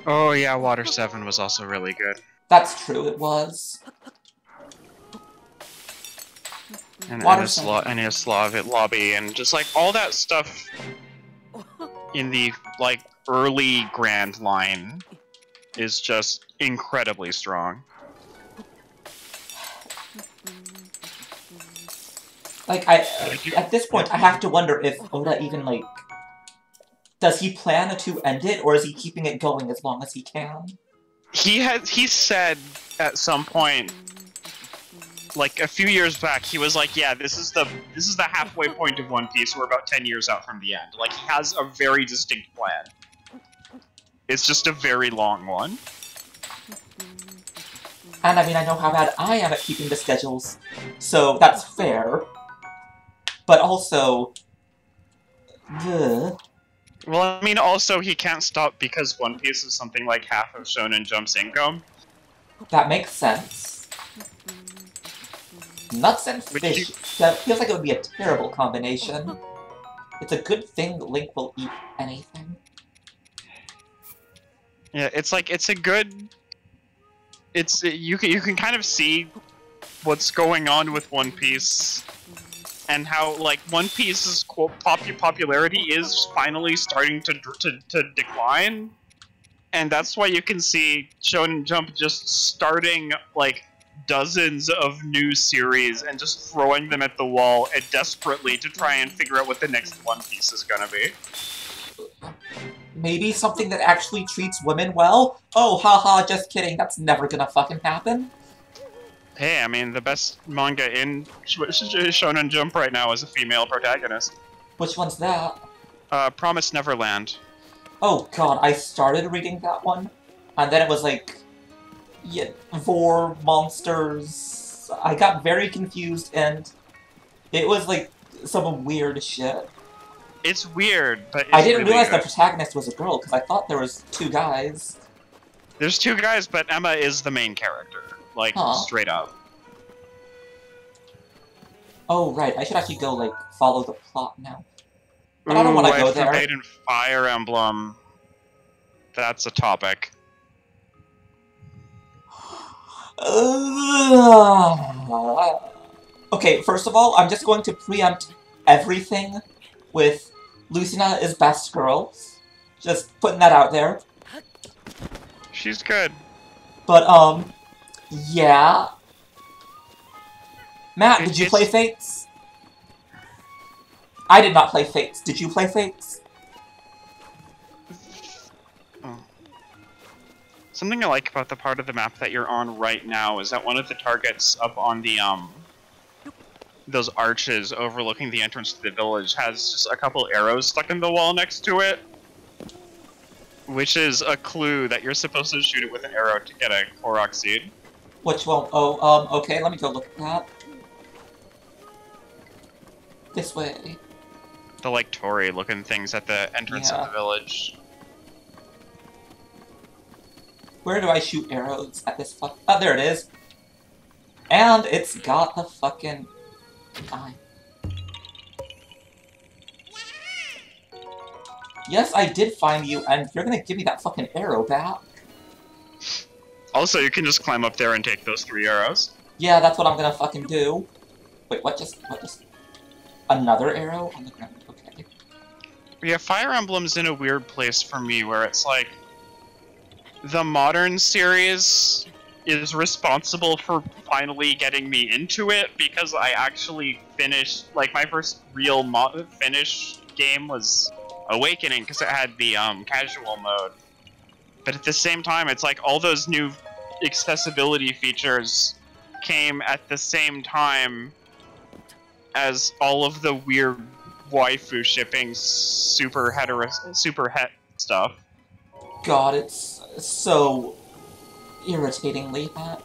Oh yeah, Water 7 was also really good. That's true, it was. And Enislav lobby, and just like all that stuff in the like early Grand Line is just incredibly strong. Like, at this point, I have to wonder if Oda even, like... Does he plan to end it, or is he keeping it going as long as he can? He said at some point, like a few years back, he was like, yeah, this is the halfway point of One Piece, we're about 10 years out from the end. Like, he has a very distinct plan. It's just a very long one. And I mean, I know how bad I am at keeping the schedules, so that's fair. But also... Ugh. Well, I mean, also, he can't stop because One Piece is something like half of Shonen Jump's income. That makes sense. Nuts and fish. That feels like it would be a terrible combination. It's a good thing Link will eat anything. Yeah, it's like, it's a good... you can kind of see what's going on with One Piece, and how, like, One Piece's popularity is finally starting to decline, and that's why you can see Shonen Jump just starting, like, dozens of new series and just throwing them at the wall and desperately to try and figure out what the next One Piece is gonna be. Maybe something that actually treats women well? Oh, haha, just kidding, that's never gonna fucking happen. Hey, I mean, the best manga in Shonen Jump right now is a female protagonist. Which one's that? Promised Neverland. Oh god, I started reading that one, and then it was like... Yeah, vor monsters... I got very confused, and... It was like, some weird shit. It's weird, but it's I didn't really realize good. the protagonist was a girl, because I thought there was 2 guys. There's 2 guys, but Emma is the main character. Like, straight up. Oh, right, I should actually go, like, follow the plot now. But I don't want to go there. Forbidden Fire Emblem. That's a topic. Okay, first of all, I'm just going to preempt everything with Lucina is best girls. Just putting that out there. She's good. But, yeah. Matt, did you play Fates? I did not play Fates. Did you play Fates? Oh. Something I like about the part of the map that you're on right now is that one of the targets up on the, those arches overlooking the entrance to the village has just a couple arrows stuck in the wall next to it. Which is a clue that you're supposed to shoot it with an arrow to get a Korok seed. Which one? Oh, okay, let me go look at that. This way. The, like, Torii-looking things at the entrance of the village. Where do I shoot arrows at this fuck? Oh, there it is. And it's got the fucking eye. Yes, I did find you, and you're gonna give me that fucking arrow back. Also, you can just climb up there and take those 3 arrows. Yeah, that's what I'm gonna fucking do. Wait, what just... Another arrow on the ground, okay. Yeah, Fire Emblem's in a weird place for me, where it's like... The modern series is responsible for finally getting me into it, because I actually finished... Like, my first real finish game was Awakening, because it had the, casual mode. But at the same time, it's like all those new accessibility features came at the same time as all of the weird waifu shipping super het stuff. God, it's so irritatingly bad.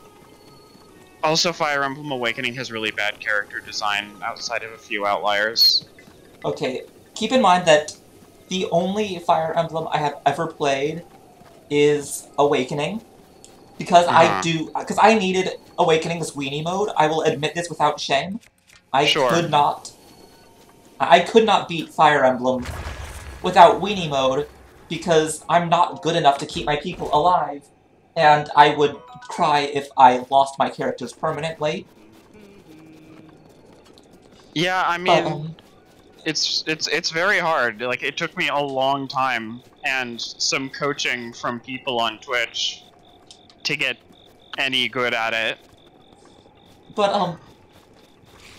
Also, Fire Emblem Awakening has really bad character design outside of a few outliers. Okay, keep in mind that the only Fire Emblem I have ever played is Awakening. Because because I needed Awakening's weenie mode. I will admit this without shame. I could not beat Fire Emblem without weenie mode because I'm not good enough to keep my people alive, and I would cry if I lost my characters permanently. Yeah, I mean, it's very hard. Like, it took me a long time and some coaching from people on Twitch to get any good at it. But,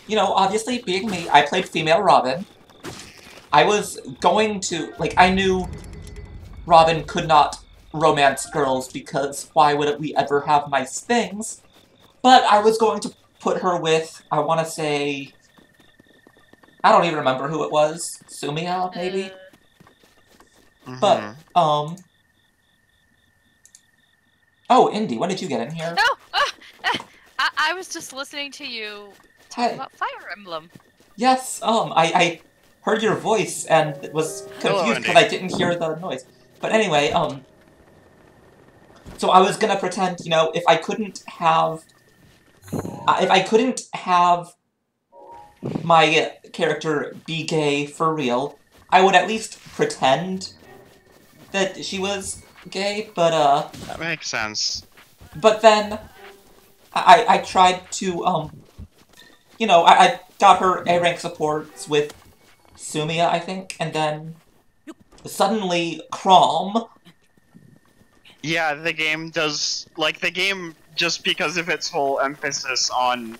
you know, obviously, being me, I played female Robin. I was going to, like, I knew Robin could not romance girls because why would we ever have nice things? But I was going to put her with, I want to say, I don't even remember who it was. Sumiya, maybe? But, oh, Indy, when did you get in here? No! I was just listening to you talk about Fire Emblem. Yes, I heard your voice and was confused because I didn't hear the noise. But anyway, so I was gonna pretend, you know, if I couldn't have my character be gay for real, I would at least pretend that she was gay, but, That makes sense. But then, I tried to, you know, I got her A-rank supports with Sumiya, I think, and then suddenly Chrom. Yeah, the game does, like, the game, just because of its whole emphasis on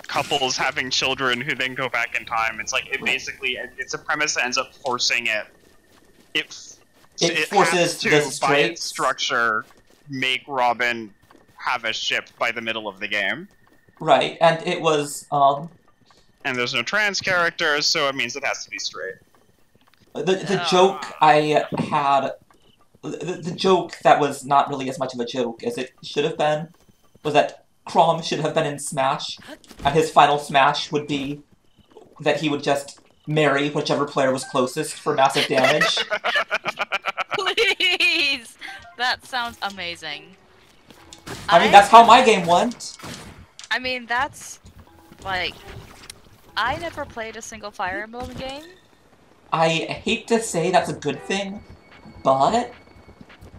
couples having children who then go back in time, it's like, it basically, it's a premise that ends up forcing it. It forces to, the by its structure, make Robin have a ship by the middle of the game. Right, and it was, And there's no trans characters, so it means it has to be straight. The joke I had... The joke that was not really as much of a joke as it should have been was that Chrom should have been in Smash, and his final Smash would be that he would just marry whichever player was closest for massive damage. Please! That sounds amazing. I mean, that's how my game went. I mean, that's... like... I never played a single Fire Emblem game. I hate to say that's a good thing, but...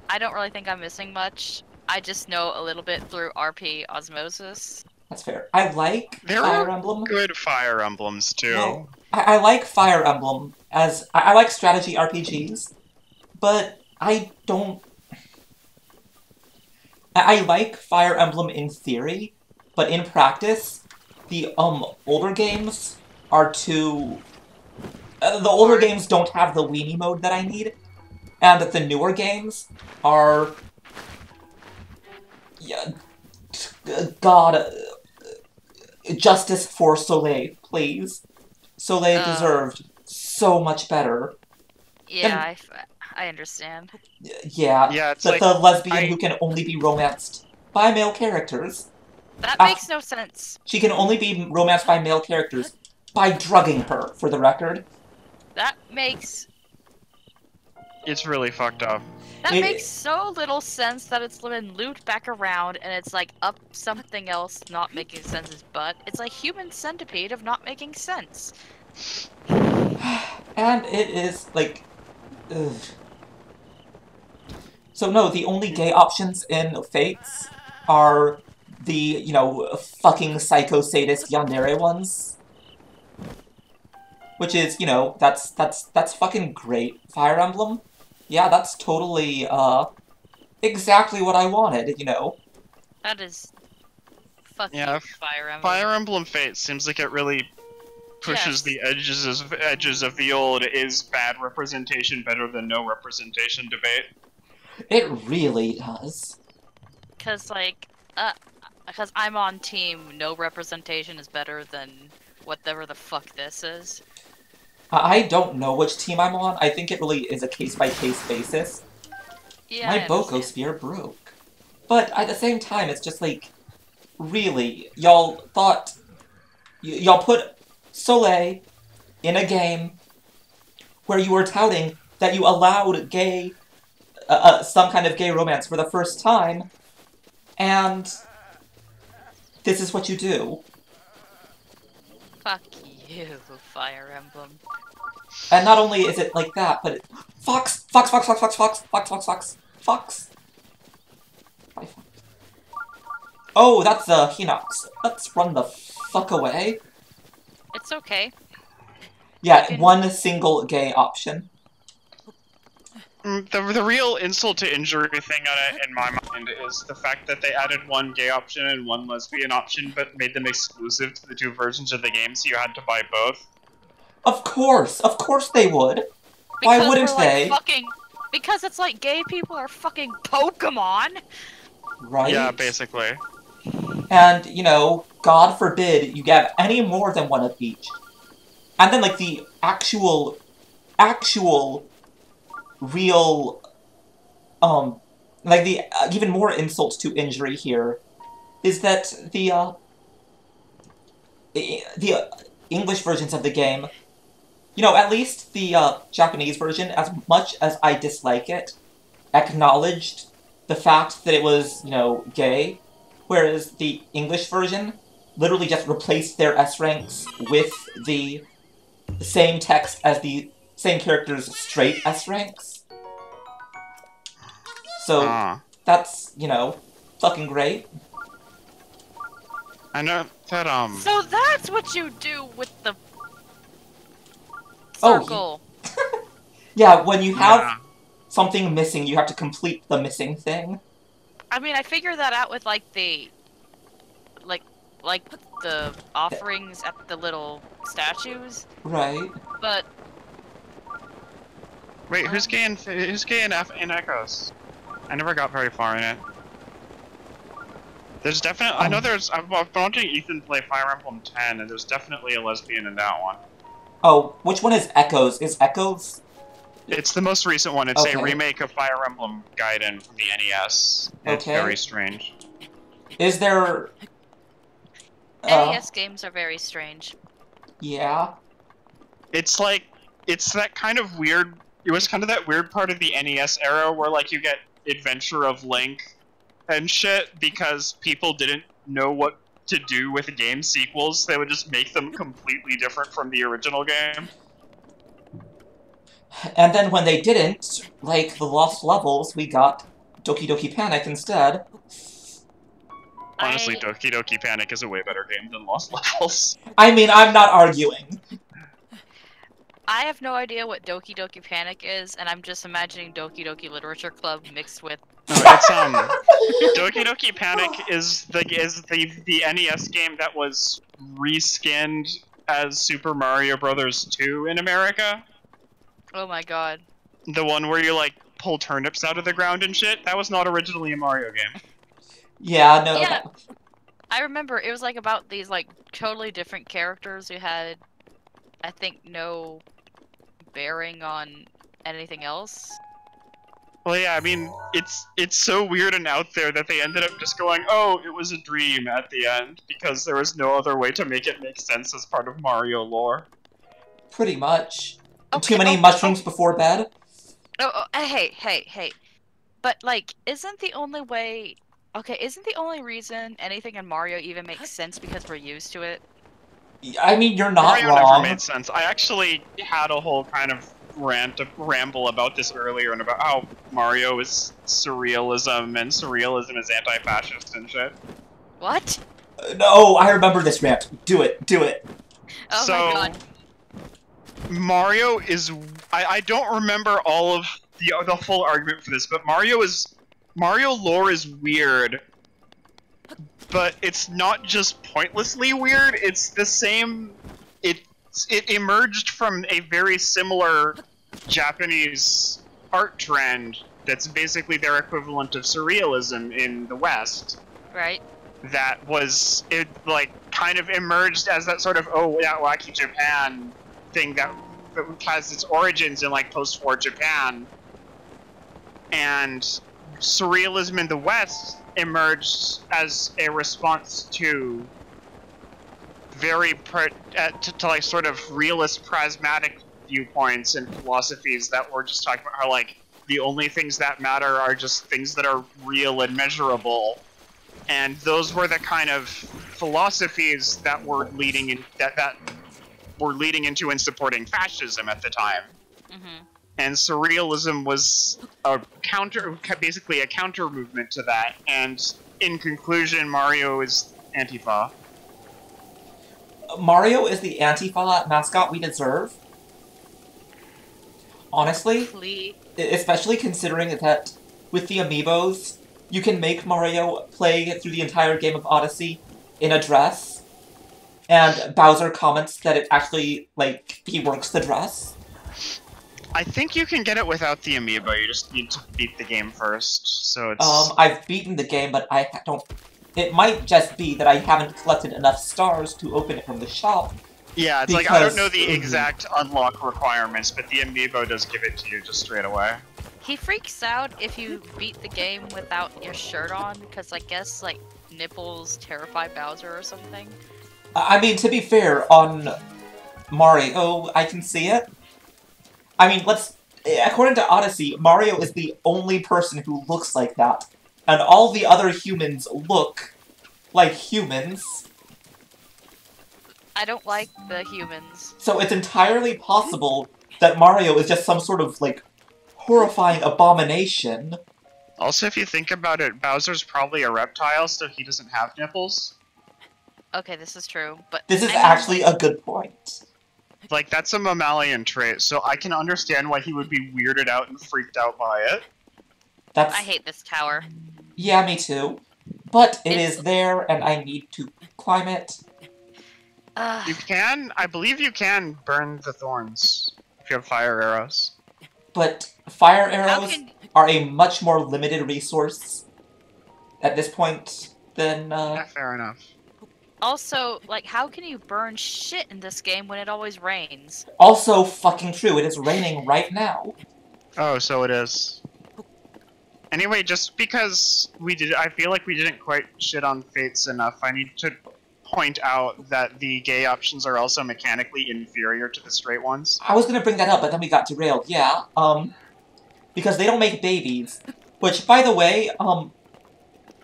I don't really think I'm missing much. I just know a little bit through RP osmosis. That's fair. I like Fire Emblem. There are good Fire Emblems, too. No, I like Fire Emblem as... I like strategy RPGs, but I don't... I like Fire Emblem in theory, but in practice, the, older games are too... the older games don't have the weenie mode that I need, and the newer games are... Yeah... God... Justice for Soleil, please. Soleil deserved so much better. Yeah, I understand. Yeah, it's like, the lesbian who can only be romanced by male characters. That makes no sense. She can only be romanced by male characters by drugging her, for the record. That makes... It's really fucked up. That makes so little sense that it's been looped back around and it's like up something else not making sense but it's a human centipede of not making sense. And it is, like... Ugh. So no, the only gay options in Fates are the, you know, fucking psycho sadist yandere ones. Which is, you know, that's fucking great. Fire Emblem? Yeah, that's totally, exactly what I wanted, you know. That is fucking Yeah, Fire Emblem. Fire Emblem Fate seems like it really pushes the edges of the old is bad representation better than no representation debate. It really does. Because, like, because I'm on team, no representation is better than whatever the fuck this is. I don't know which team I'm on. I think it really is a case-by-case basis. Yeah, My Bocosphere broke. But at the same time, it's just like, really, y'all thought... Y'all put Soleil in a game where you were touting that you allowed gay... some kind of gay romance for the first time, and this is what you do. Fuck you, Fire Emblem. And not only is it like that, but Fox! Fox, Fox, Fox, Fox, Fox, Fox, Fox, Fox, Fox! Bye, Fox. Oh, that's Hinox. Let's run the fuck away. It's okay. Yeah, one single gay option. The real insult to injury thing on it, in my mind, is the fact that they added one gay option and one lesbian option, but made them exclusive to the two versions of the game, so you had to buy both. Of course they would. Why wouldn't they? Because it's like gay people are fucking Pokemon! Right? Yeah, basically. And, you know, God forbid you get any more than one of each. And then, like, the actual real, like, the even more insult to injury here is that the English versions of the game, you know, at least the Japanese version, as much as I dislike it, acknowledged the fact that it was, you know, gay, whereas the English version literally just replaced their S ranks with the same text as the same character's straight S ranks. So, that's, you know, fucking great. I know that, So that's what you do with the circle. Oh, yeah, when you have something missing, you have to complete the missing thing. I mean, I figured that out with, like, the... Like the offerings at the little statues. Right. But... Wait, who's gay in Echoes? I never got very far in it. There's definitely... I know there's... I've been watching Ethan play Fire Emblem 10, and there's definitely a lesbian in that one. Oh, which one is Echoes? Is Echoes? It's the most recent one. It's okay. a remake of Fire Emblem Gaiden from the NES. It's very strange. Is there... NES games are very strange. Yeah. It's like... It's that kind of weird... It was kind of that weird part of the NES era where, like, you get Adventure of Link and shit because people didn't know what to do with game sequels. They would just make them completely different from the original game. And then when they didn't, like the Lost Levels, we got Doki Doki Panic instead. Honestly, Doki Doki Panic is a way better game than Lost Levels. I mean, I'm not arguing. I have no idea what Doki Doki Panic is, and I'm just imagining Doki Doki Literature Club mixed with... It's, Doki Doki Panic is the NES game that was reskinned as Super Mario Bros. 2 in America. Oh my god. The one where you, like, pull turnips out of the ground and shit? That was not originally a Mario game. Yeah, no. Yeah. I remember, it was, like, about these, like, totally different characters who had, I think, no bearing on anything else. Well, yeah, I mean, it's so weird and out there that they ended up just going, oh, it was a dream at the end, because there was no other way to make it make sense as part of Mario lore. Pretty much. Okay, Too many mushrooms before bed? Hey. But, like, isn't the only reason anything in Mario even makes sense because we're used to it? I mean, you're not Mario wrong. never made sense. I actually had a whole kind of ramble about this earlier and about how Mario is surrealism and surrealism is anti-fascist and shit. What? No, I remember this rant. Do it. Do it. Oh So, my god. Mario is... I don't remember all of the full argument for this, but Mario lore is weird, but it's not just pointlessly weird, it's the same... It emerged from a very similar Japanese art trend that's basically their equivalent of surrealism in the West. Right. That was, it like, kind of emerged as that sort of, oh, yeah, wacky Japan thing that has its origins in, like, post-war Japan. And surrealism in the West emerged as a response to to like sort of realist pragmatic viewpoints and philosophies that were just talking about how like the only things that matter are just things that are real and measurable, and those were the kind of philosophies that were leading into and supporting fascism at the time. Mm-hmm. And surrealism was basically a counter movement to that, and in conclusion, Mario is Antifa. Mario is the Antifa mascot we deserve. Honestly, Please. especially considering that with the amiibos, you can make Mario play through the entire game of Odyssey in a dress, and Bowser comments that it actually, like, he works the dress. I think you can get it without the amiibo, you just need to beat the game first, so it's... I've beaten the game, but I don't... It might just be that I haven't collected enough stars to open it from the shop. Yeah, it's like, I don't know the exact unlock requirements, but the amiibo does give it to you just straight away. He freaks out if you beat the game without your shirt on, because I guess, like, nipples terrify Bowser or something. I mean, to be fair, on Mario, I can see it. I mean, according to Odyssey, Mario is the only person who looks like that. And all the other humans look like humans. I don't like the humans. So it's entirely possible that Mario is just some sort of, like, horrifying abomination. Also, if you think about it, Bowser's probably a reptile, so he doesn't have nipples. Okay, this is true, but... This is actually a good point. Like, that's a mammalian trait, so I can understand why he would be weirded out and freaked out by it. That's... I hate this tower. Yeah, me too. But it is there, and I need to climb it. You can? I believe you can burn the thorns if you have fire arrows. But fire arrows are a much more limited resource at this point than, Yeah, fair enough. Also, like, how can you burn shit in this game when it always rains? Also fucking true, it is raining right now. Oh, so it is. Anyway, just because I feel like we didn't quite shit on Fates enough, I need to point out that the gay options are also mechanically inferior to the straight ones. I was gonna bring that up, but then we got derailed, yeah. Because they don't make babies. Which, by the way,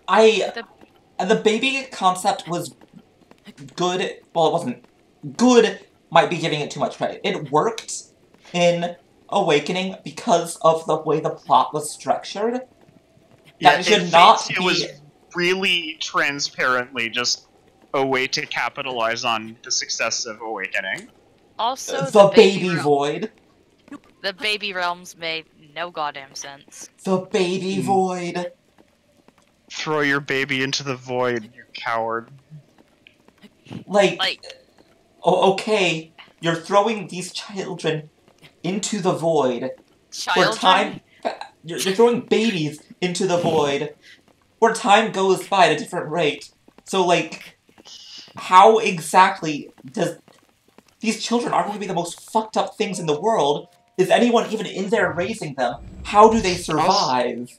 the baby concept was good. Well, it wasn't good, might be giving it too much credit. It worked in Awakening because of the way the plot was structured. That should not be... It was really transparently just a way to capitalize on the success of Awakening. Also, the baby void. The baby realms made no goddamn sense. The baby void. Throw your baby into the void, you coward. Like, oh, okay, you're throwing these children into the void. Children? You're throwing babies into the void, where time goes by at a different rate. So, like, how exactly does... These children are going to be the most fucked up things in the world. Is anyone even in there raising them? How do they survive?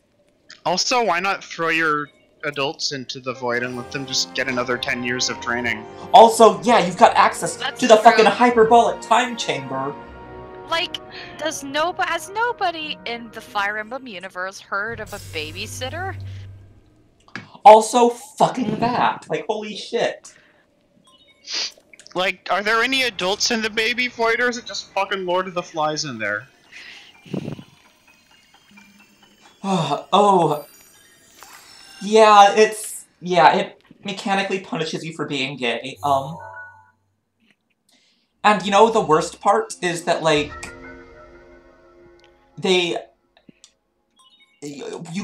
Also, why not throw your adults into the void and let them just get another 10 years of training? Also, yeah, you've got access to the fucking true. hyperbolic time chamber. Like, has nobody in the Fire Emblem universe heard of a babysitter? Also, fucking that. Like, holy shit. Like, are there any adults in the baby void, or is it just fucking Lord of the Flies in there? Oh. Yeah, it mechanically punishes you for being gay. And you know, the worst part is that, like, you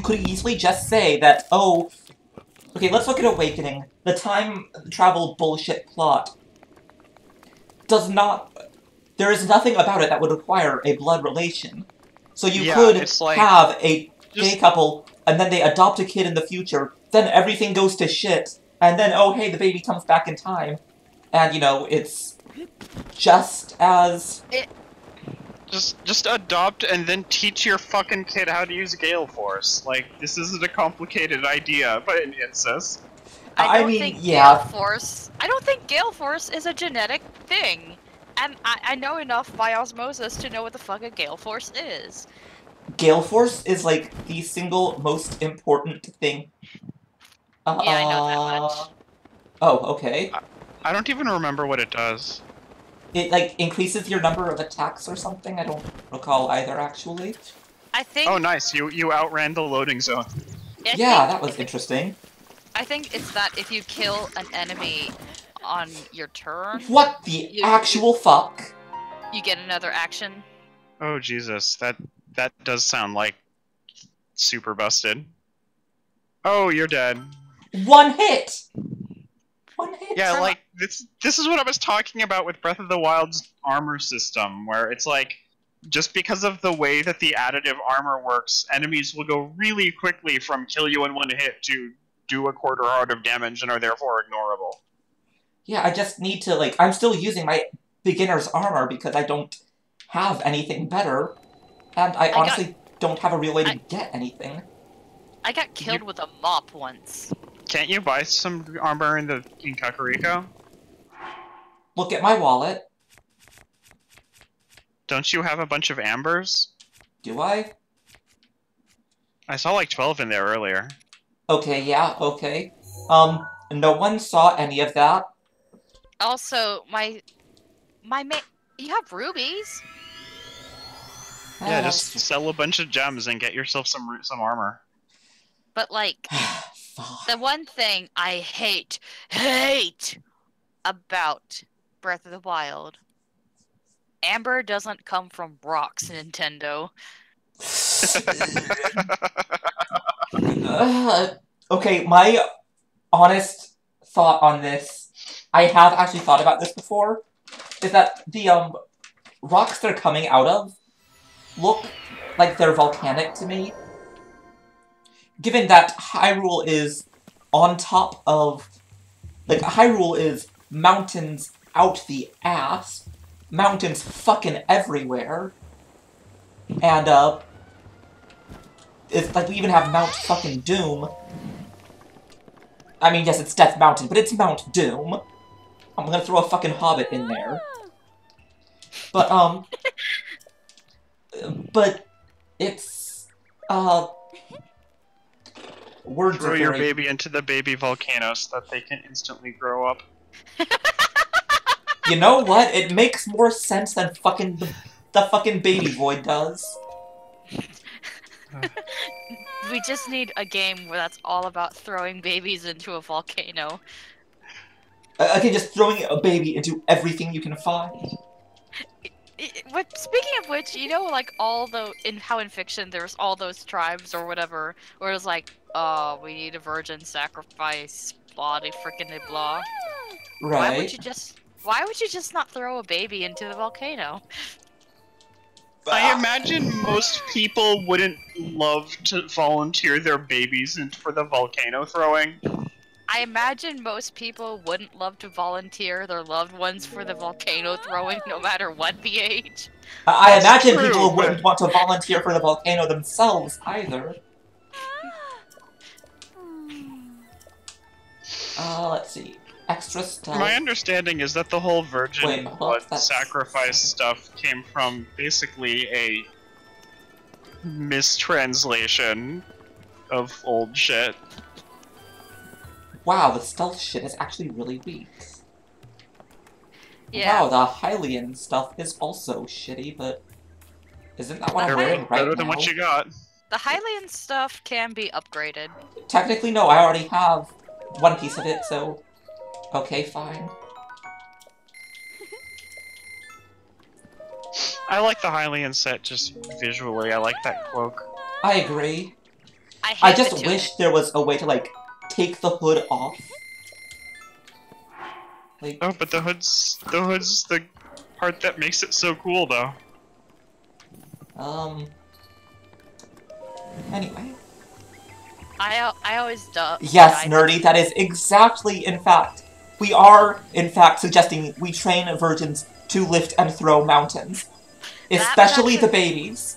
could easily just say that, oh, okay, let's look at Awakening. The time travel bullshit plot does not... There is nothing about it that would require a blood relation. So you could have a gay couple, and then they adopt a kid in the future, then everything goes to shit, and then, oh hey, the baby comes back in time. And, you know, it's just as... Just adopt and then teach your fucking kid how to use Gale Force. Like, this isn't a complicated idea, but it insists. I don't think Gale Force is a genetic thing. And I know enough by osmosis to know what the fuck a Gale Force is. Gale Force is, like, the single most important thing. Yeah, I know that much. Oh, okay. I don't even remember what it does. It, like, increases your number of attacks or something? I don't recall either, actually. I think... Oh, nice. You outran the loading zone. Yeah, that was interesting. I think it's that if you kill an enemy on your turn... What the actual fuck? You get another action. Oh, Jesus. That does sound like super busted. Oh, you're dead. One hit! One hit! Yeah, like, this is what I was talking about with Breath of the Wild's armor system, where it's like, just because of the way that the additive armor works, enemies will go really quickly from kill you in one hit to do a quarter heart of damage and are therefore ignorable. Yeah, I just need to, like, I'm still using my beginner's armor because I don't have anything better, and I honestly don't have a real way to get anything. I got killed with a mop once. Can't you buy some armor in Kakariko? Look at my wallet. Don't you have a bunch of ambers? Do I? I saw like 12 in there earlier. Okay, yeah, okay. No one saw any of that. Also, you have rubies? Yeah, just sell a bunch of gems and get yourself some armor. But, like, the one thing I hate about Breath of the Wild, amber doesn't come from rocks, Nintendo. Okay, my honest thought on this, I have actually thought about this before, is that the, rocks they're coming out of look like they're volcanic to me. Given that Hyrule is on top of... Like, Hyrule is mountains out the ass, mountains fucking everywhere, and, it's like we even have Mount fucking Doom. I mean, yes, it's Death Mountain, but it's Mount Doom. I'm gonna throw a fucking Hobbit in there. But, but it's, words Throw are your very... baby into the baby volcano so that they can instantly grow up. You know what? It makes more sense than fucking the fucking baby void does. We just need a game where that's all about throwing babies into a volcano. Okay, just throwing a baby into everything you can find. Speaking of which, you know, like how in fiction there's all those tribes or whatever, where it's like, oh, we need a virgin sacrifice, blah de frickin' de blah. Right. Why would you just not throw a baby into the volcano? I imagine most people wouldn't love to volunteer their babies for the volcano throwing. I imagine most people wouldn't love to volunteer their loved ones for the volcano throwing, no matter what the age. I imagine people wouldn't want to volunteer for the volcano themselves, either. Let's see. Extra stuff. My understanding is that the whole virgin blood sacrifice stuff came from basically a mistranslation of old shit. Wow, the stealth shit is actually really weak. Yeah. Wow, the Hylian stuff is also shitty, but... Isn't that what I'm wearing right Better now? than what you got. The Hylian stuff can be upgraded. Technically, no, I already have one piece of it, so... Okay, fine. I like the Hylian set just visually. I like that cloak. I agree. I just the wish tunic. there was a way to, like, take the hood off. Like, Oh, but the hood's the part that makes it so cool, though. Anyway. I always dub. Yes, nerdy, that is exactly, in fact, we are, in fact, suggesting we train virgins to lift and throw mountains. Especially the babies.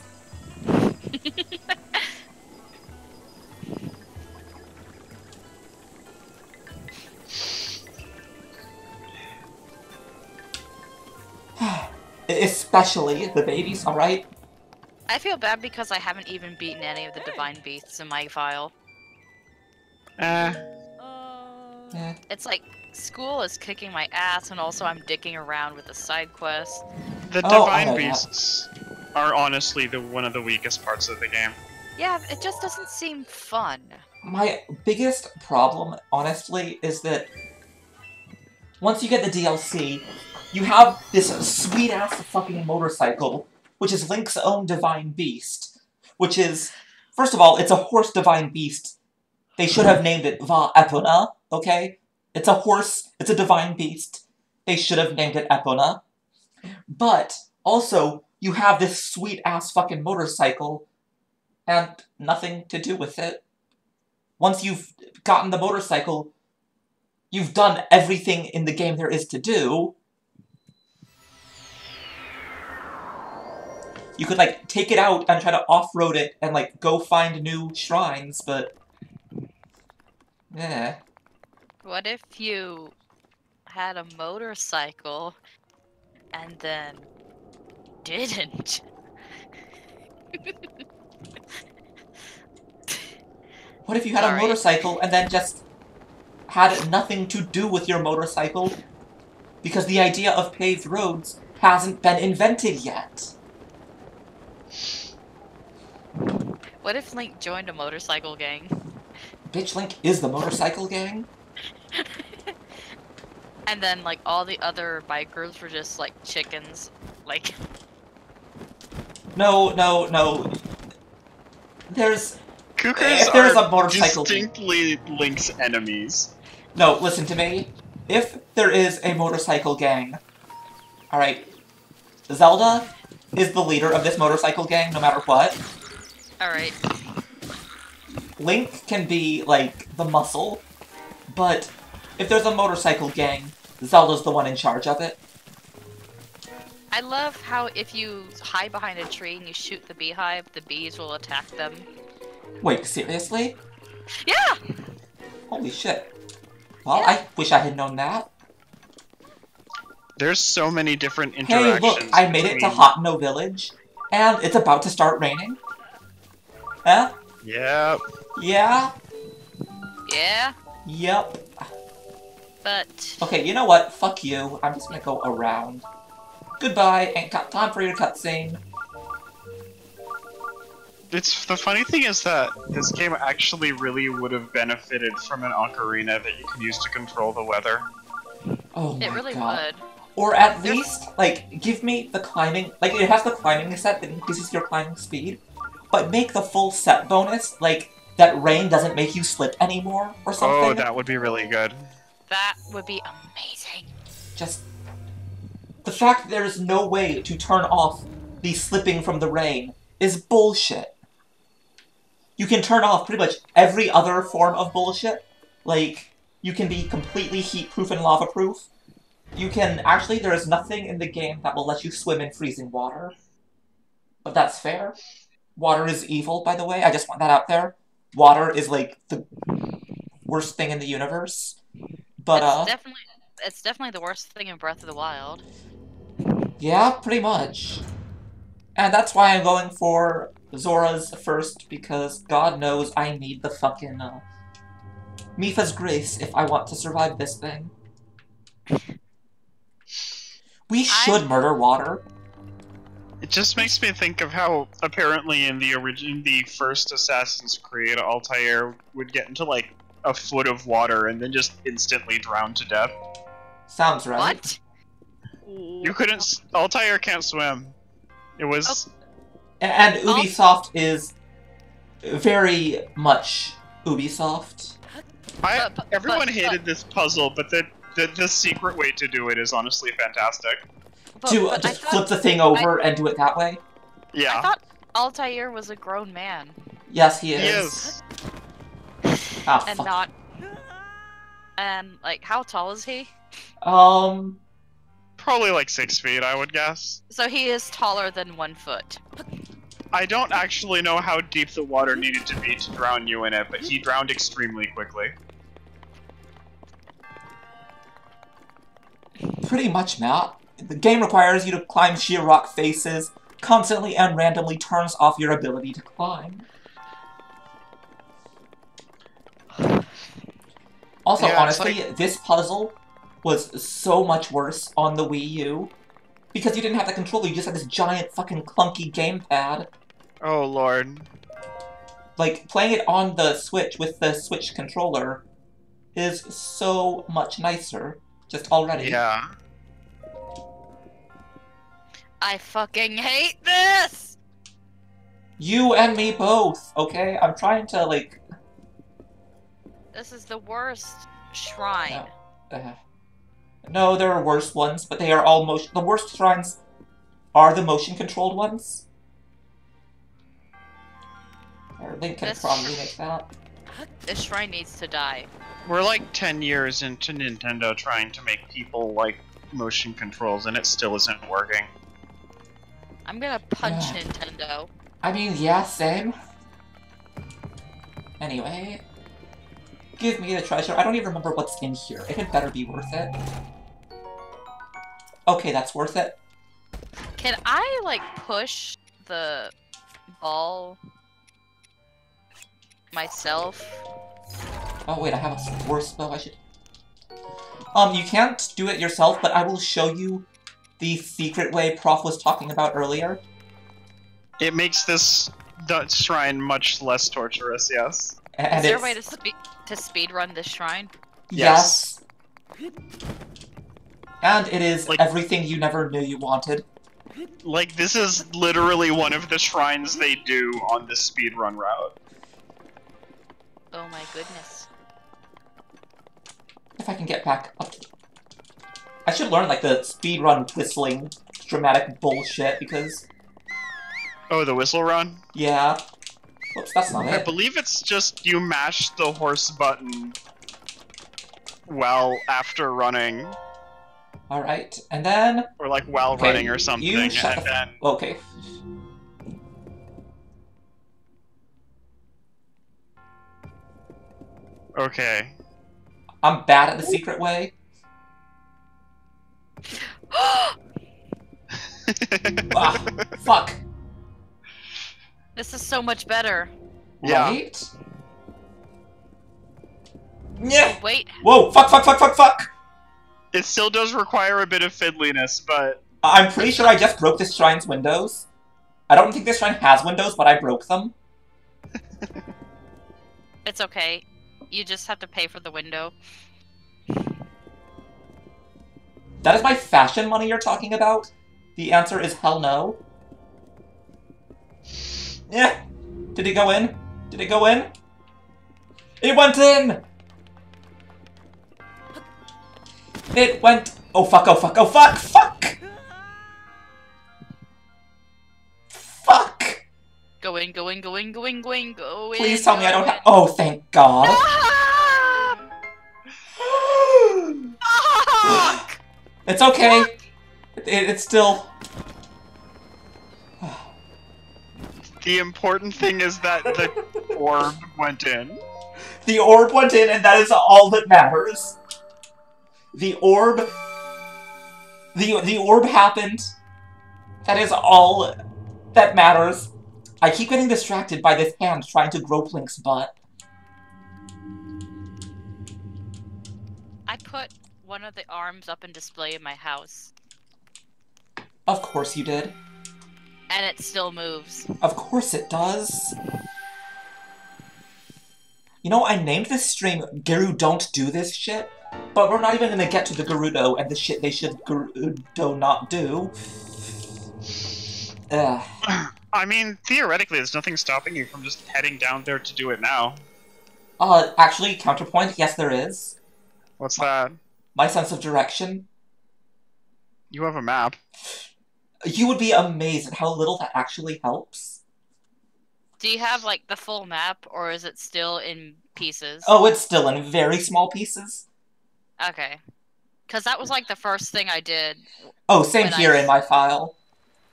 Especially the babies, alright? I feel bad because I haven't even beaten any of the divine beasts in my file. Yeah. It's like, school is kicking my ass, and also I'm dicking around with the side quest. The divine beasts are honestly one of the weakest parts of the game. Yeah, it just doesn't seem fun. My biggest problem, honestly, is that once you get the DLC, you have this sweet-ass fucking motorcycle, which is Link's own divine beast, which is, first of all, it's a horse divine beast. They should have named it Va Epona, okay? It's a horse, it's a divine beast. They should have named it Epona. But, also, you have this sweet-ass fucking motorcycle, and nothing to do with it. Once you've gotten the motorcycle, you've done everything in the game there is to do. You could, like, take it out and try to off-road it and, like, go find new shrines, but... eh. What if you had a motorcycle and then didn't? What if you had a motorcycle and then just had nothing to do with your motorcycle because the idea of paved roads hasn't been invented yet? What if Link joined a motorcycle gang? Bitch, Link is the motorcycle gang? And then, like, all the other bikers were just, like, chickens. Like... No. There's... Cougars if there's are a motorcycle distinctly Link's enemies. No, listen to me. If there is a motorcycle gang... Alright. Zelda is the leader of this motorcycle gang, no matter what. Alright. Link can be, like, the muscle, but if there's a motorcycle gang, Zelda's the one in charge of it. I love how if you hide behind a tree and you shoot the beehive, the bees will attack them. Wait, seriously? Yeah! Holy shit. Well, Yeah. I wish I had known that. There's so many different interactions. Hey, look, I made it to Hotno Village, and it's about to start raining. Huh? Yep. Yeah? Yeah, Yep. but... Okay, you know what? Fuck you. I'm just gonna go around. Goodbye, ain't got time for your cutscene. The funny thing is that this game actually really would have benefited from an ocarina that you can use to control the weather. Oh my It really god. would. Or at least, like, give me the climbing... Like, it has the climbing set that increases your climbing speed, but make the full set bonus, like, that rain doesn't make you slip anymore, or something. Oh, that would be really good. That would be amazing. Just... The fact that there's no way to turn off the slipping from the rain is bullshit. You can turn off pretty much every other form of bullshit. Like, you can be completely heat-proof and lava-proof. You can... Actually, there is nothing in the game that will let you swim in freezing water. But that's fair. Water is evil, by the way. I just want that out there. Water is, like, the worst thing in the universe. But, It's definitely the worst thing in Breath of the Wild. yeah, pretty much. And that's why I'm going for Zora's first, because God knows I need the fucking, Mipha's grace if I want to survive this thing. We should murder water. It just makes me think of how apparently in the first Assassin's Creed, Altair would get into like a foot of water and then just instantly drown to death. Sounds right. What? You couldn't. Altair can't swim. It was. And Ubisoft is very much Ubisoft. Everyone hated this puzzle, but the secret way to do it is honestly fantastic. To just flip the thing over and do it that way? Yeah. I thought Altair was a grown man. Yes, he is. He is. Ah, And fuck. not... And, like, how tall is he? Probably like 6 feet, I would guess. So he is taller than 1 foot. I don't actually know how deep the water needed to be to drown you in it, but he drowned extremely quickly. Pretty much, Matt. The game requires you to climb sheer rock faces, constantly and randomly turns off your ability to climb. Also, Yeah, honestly, this puzzle was so much worse on the Wii U. Because you didn't have the controller, you just had this giant fucking clunky gamepad. Oh lord. Like, playing it on the Switch with the Switch controller is so much nicer, just already. Yeah. I fucking hate this! You and me both, okay? I'm trying to, like... This is the worst shrine. No, there are worse ones, but they are all motion... The worst shrines are the motion-controlled ones. Or Link can probably make that. This shrine needs to die. We're like 10 years into Nintendo trying to make people like motion controls, and it still isn't working. I'm gonna punch Nintendo. I mean, yeah, same. Anyway... Give me the treasure. I don't even remember what's in here. It had better be worth it. Okay, that's worth it. Can I, like, push the ball myself? Oh wait, I have a worse spell. I should... You can't do it yourself, but I will show you the secret way Prof was talking about earlier. It makes this shrine much less torturous, yes. Is there a way to speedrun this shrine? Yes. And it is like, everything you never knew you wanted. Like, this is literally one of the shrines they do on the speedrun route. Oh my goodness. If I can get back up to... I should learn, like, the speedrun whistling dramatic bullshit, because... Oh, the whistle run? Yeah. Whoops, that's not it. I believe it's just you mash the horse button while after running. Alright, and then... Or like while running or something, you shut and then... Okay. Okay. I'm bad at the secret way. Ah, fuck. This is so much better. Yeah. Right? Yeah. Wait. Whoa, fuck. It still does require a bit of fiddliness, but... I'm pretty sure I just broke this shrine's windows. I don't think this shrine has windows, but I broke them. It's okay. You just have to pay for the window. That is my fashion money you're talking about? The answer is hell no. Yeah. Did it go in? Did it go in? It went in! It went... Oh fuck. Fuck! Go in. Please tell me I don't have... Oh, thank God. Fuck! It's okay. It's still... The important thing is that the orb went in. The orb went in, and that is all that matters. The orb happened. That is all that matters. I keep getting distracted by this hand trying to grope Link's butt. I put one of the arms up in display in my house. Of course you did. And it still moves. Of course it does. You know, I named this stream Gerudon't do this shit, but we're not even gonna get to the Gerudo and the shit they should Gerudo not do. Ugh. I mean, theoretically, there's nothing stopping you from just heading down there to do it now. Actually, counterpoint, yes there is. What's that? My sense of direction. You have a map. You would be amazed at how little that actually helps. Do you have, like, the full map, or is it still in pieces? Oh, it's still in very small pieces. Okay. Because that was, like, the first thing I did. Oh, same here in my file.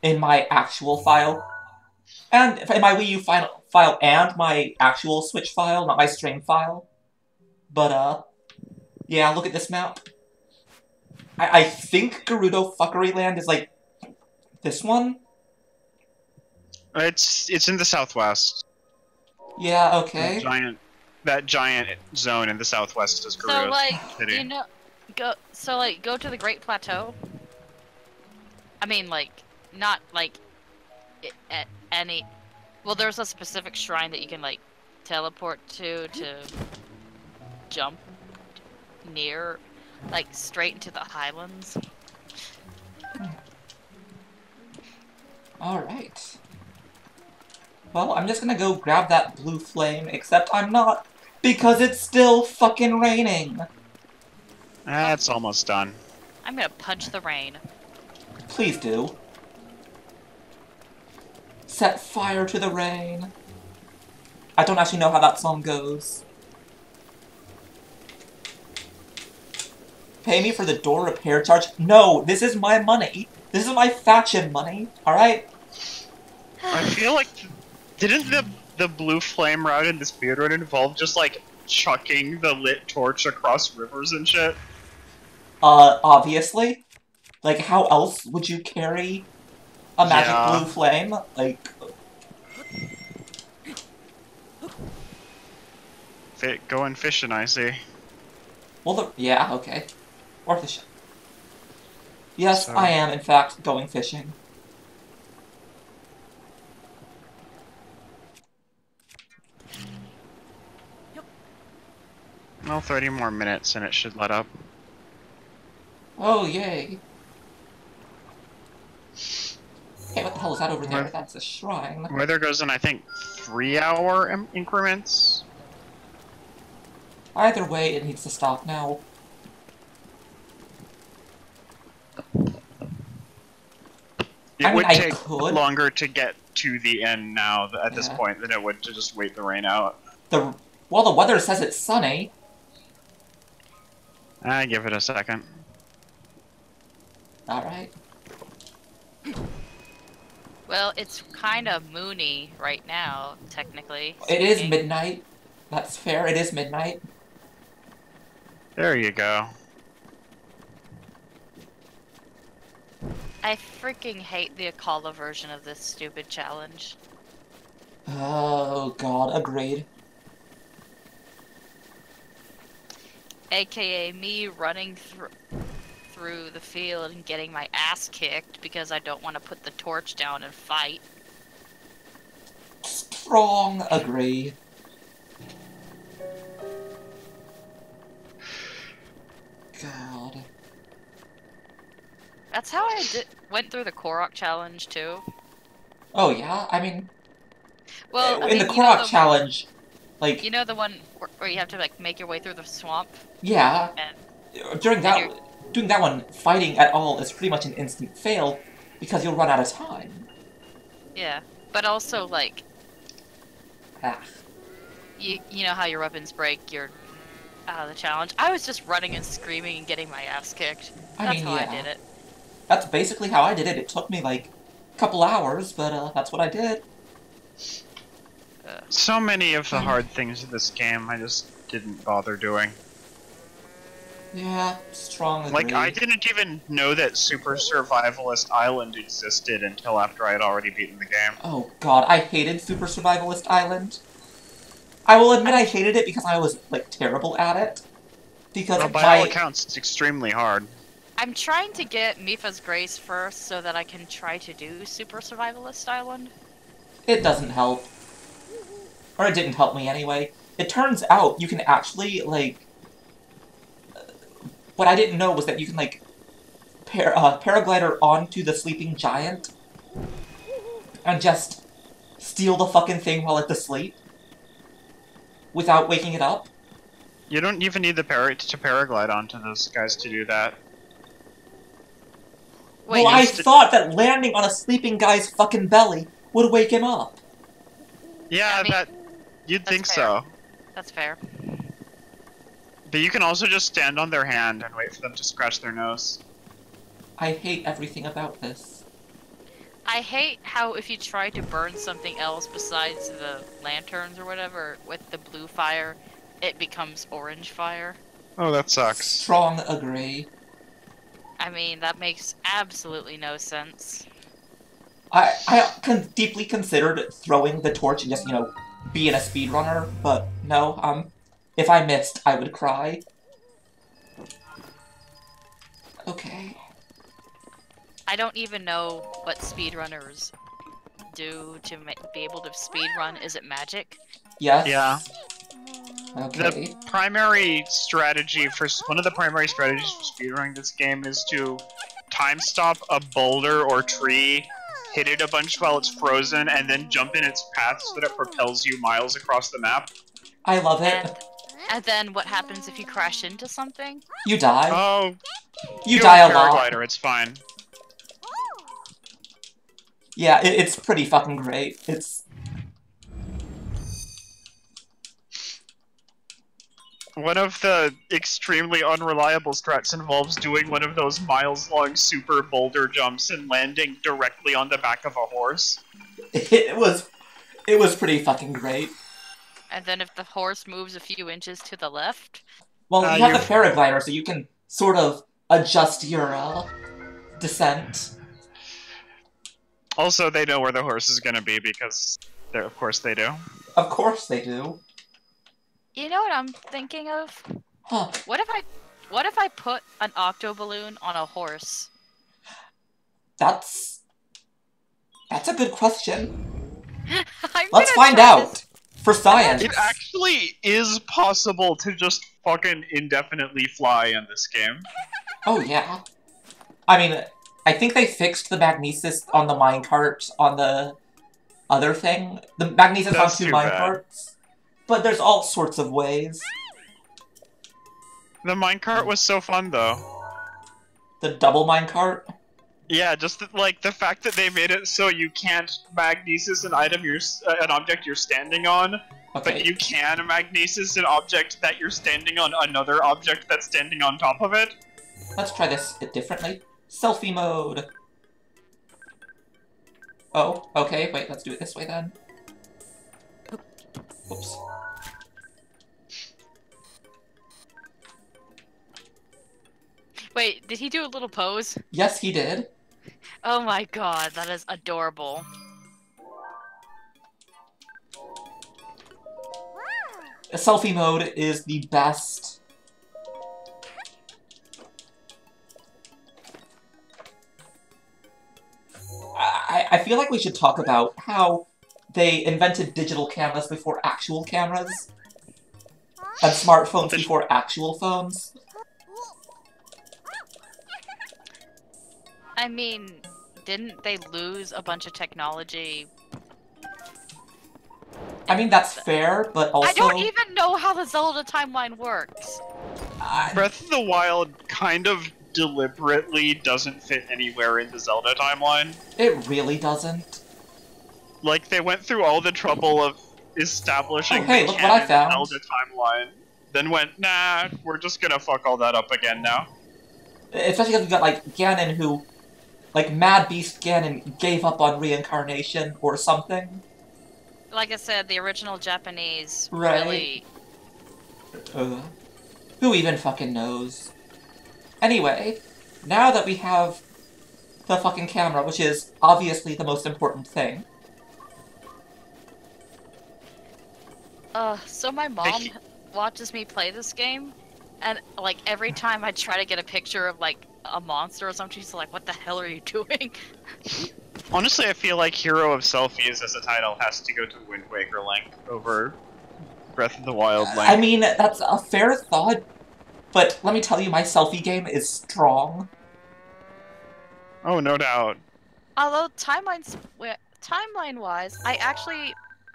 In my actual file. And in my Wii U file and my actual Switch file, not my stream file. But, yeah, look at this map. I think Gerudo Fuckery Land is, like, this one? It's in the southwest. Yeah, okay. That giant zone in the southwest is Gerudo. So, like, City. you know, go to the Great Plateau. I mean, like, not, like, at any... Well, there's a specific shrine that you can, like, teleport to jump near, like, straight into the highlands. Alright. Well, I'm just gonna go grab that blue flame, except I'm not, because it's still fucking raining. It's almost done. I'm gonna punch the rain. Please do. Set fire to the rain. I don't actually know how that song goes. Pay me for the door repair charge? No, this is my money. This is my faction money, alright? I feel like... Didn't the blue flame route in this speedrun involve just, like, chucking the lit torch across rivers and shit? Obviously. Like, how else would you carry a magic blue flame? Like... Going fishing, I see. Well, yeah, okay. Or fishing. Yes, So... I am, in fact, going fishing. Well, 30 more minutes and it should let up. Oh, yay. Okay, what the hell is that over there? That's a shrine. Weather goes in, I think, 3-hour increments? Either way, it needs to stop now. It would take longer to get to the end now at this point than it would to just wait the rain out. Well, the weather says it's sunny. Give it a second. Alright. Well, it's kind of moony right now, technically. It is midnight. That's fair, it is midnight. There you go. I freaking hate the Akala version of this stupid challenge. Oh god, agreed. AKA me running through the field and getting my ass kicked because I don't want to put the torch down and fight. Strong agree. God. That's how I went through the Korok challenge too. Oh yeah? I mean... Well, in the Korok challenge, like... You know the one where you have to, like, make your way through the swamp? Yeah. And doing that one, fighting at all is pretty much an instant fail, because you'll run out of time. Yeah. But also, like... Ah. You know how your weapons break, you're out of the challenge. I was just running and screaming and getting my ass kicked. That's how I did it. That's basically how I did it. It took me, like, a couple hours, but, that's what I did. So many of the hard things in this game I just didn't bother doing. Yeah, strong agree. Like, I didn't even know that Super Survivalist Island existed until after I had already beaten the game. Oh god, I hated Super Survivalist Island. I will admit I hated it because I was, like, terrible at it. Because well, by all accounts, it's extremely hard. I'm trying to get Mifa's Grace first so that I can try to do Super Survivalist Island. It doesn't help. Or it didn't help me anyway. It turns out you can actually, like... What I didn't know was that you can, like, paraglider onto the sleeping giant and just steal the fucking thing while it's asleep without waking it up. You don't even need the to paraglide onto those guys to do that. Wait, well, I thought that landing on a sleeping guy's fucking belly would wake him up. Yeah, I mean, you'd think fair. so. That's fair. But you can also just stand on their hand and wait for them to scratch their nose. I hate everything about this. I hate how if you try to burn something else besides the lanterns or whatever with the blue fire, it becomes orange fire. Oh, that sucks. Strong agree. I mean, that makes absolutely no sense. I deeply considered throwing the torch and just, you know, being a speedrunner, but no, if I missed, I would cry. Okay. I don't even know what speedrunners do to be able to speedrun. Is it magic? Yes? Yeah. Okay. The primary strategy for one of the primary strategies for speedrunning this game is to time stop a boulder or tree, hit it a bunch while it's frozen, and then jump in its path so that it propels you miles across the map. I love it. And then what happens if you crash into something? You die. Oh, you die a paraglider, lot. it's fine. Yeah, it's pretty fucking great. It's... One of the extremely unreliable strats involves doing one of those miles-long super boulder jumps and landing directly on the back of a horse. It was pretty fucking great. And then if the horse moves a few inches to the left? Well, you have the paraglider, so you can sort of adjust your, descent. Also, they know where the horse is gonna be because, of course they do. Of course they do. You know what I'm thinking of? Huh. What if I put an octo balloon on a horse? That's a good question. I'm Let's gonna find try out. this. For science. It actually is possible to just fucking indefinitely fly in this game. Oh, yeah. I mean, I think they fixed the magnesis on the minecart on the other thing. The magnesis That's on two too bad. minecarts. But there's all sorts of ways. The minecart was so fun, though. The double minecart? Yeah, just like the fact that they made it so you can't magnesis an item an object you're standing on, Okay. but you can magnesis an object that you're standing on another object that's standing on top of it. Let's try this a bit differently. Selfie mode. Oh, okay, wait, let's do it this way then. Oops. Wait, did he do a little pose? Yes, he did. Oh my god, that is adorable. Selfie mode is the best. I feel like we should talk about how they invented digital cameras before actual cameras. And smartphones before actual phones. I mean, didn't they lose a bunch of technology? I mean, that's fair, but also... I don't even know how the Zelda timeline works. Breath of the Wild kind of deliberately doesn't fit anywhere in the Zelda timeline. It really doesn't. Like, they went through all the trouble of establishing Oh, hey, the look what I canon found. Zelda timeline, then went, nah, we're just gonna fuck all that up again now. Especially because we got, like, Ganon who... Like, Mad Beast Ganon gave up on reincarnation or something. Like I said, the original Japanese Right. really... Who even fucking knows? Anyway, now that we have the fucking camera, which is obviously the most important thing. So my mom watches me play this game, and, like, every time I try to get a picture of, like, a monster or something. She's like, what the hell are you doing? Honestly, I feel like Hero of Selfies as a title has to go to Wind Waker Link over Breath of the Wild Link. I mean, that's a fair thought, but let me tell you, my selfie game is strong. Oh, no doubt. Although timeline-wise, I actually,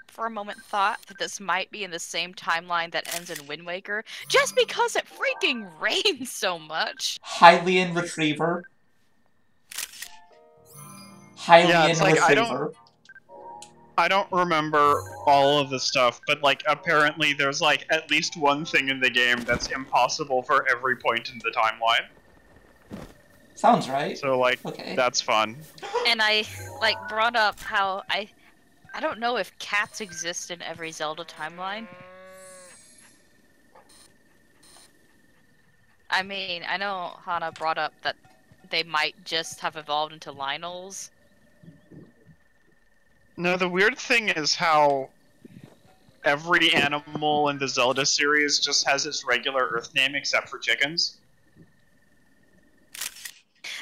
for a moment, thought that this might be in the same timeline that ends in Wind Waker, just because it freaking rains so much. Hylian Retriever. Hylian Retriever. I don't remember all of the stuff, but like apparently there's like at least one thing in the game that's impossible for every point in the timeline. Sounds right. So like, okay. That's fun. And I like brought up how I don't know if cats exist in every Zelda timeline. I mean, I know Hana brought up that they might just have evolved into Lionels. No, the weird thing is how every animal in the Zelda series just has its regular Earth name except for chickens.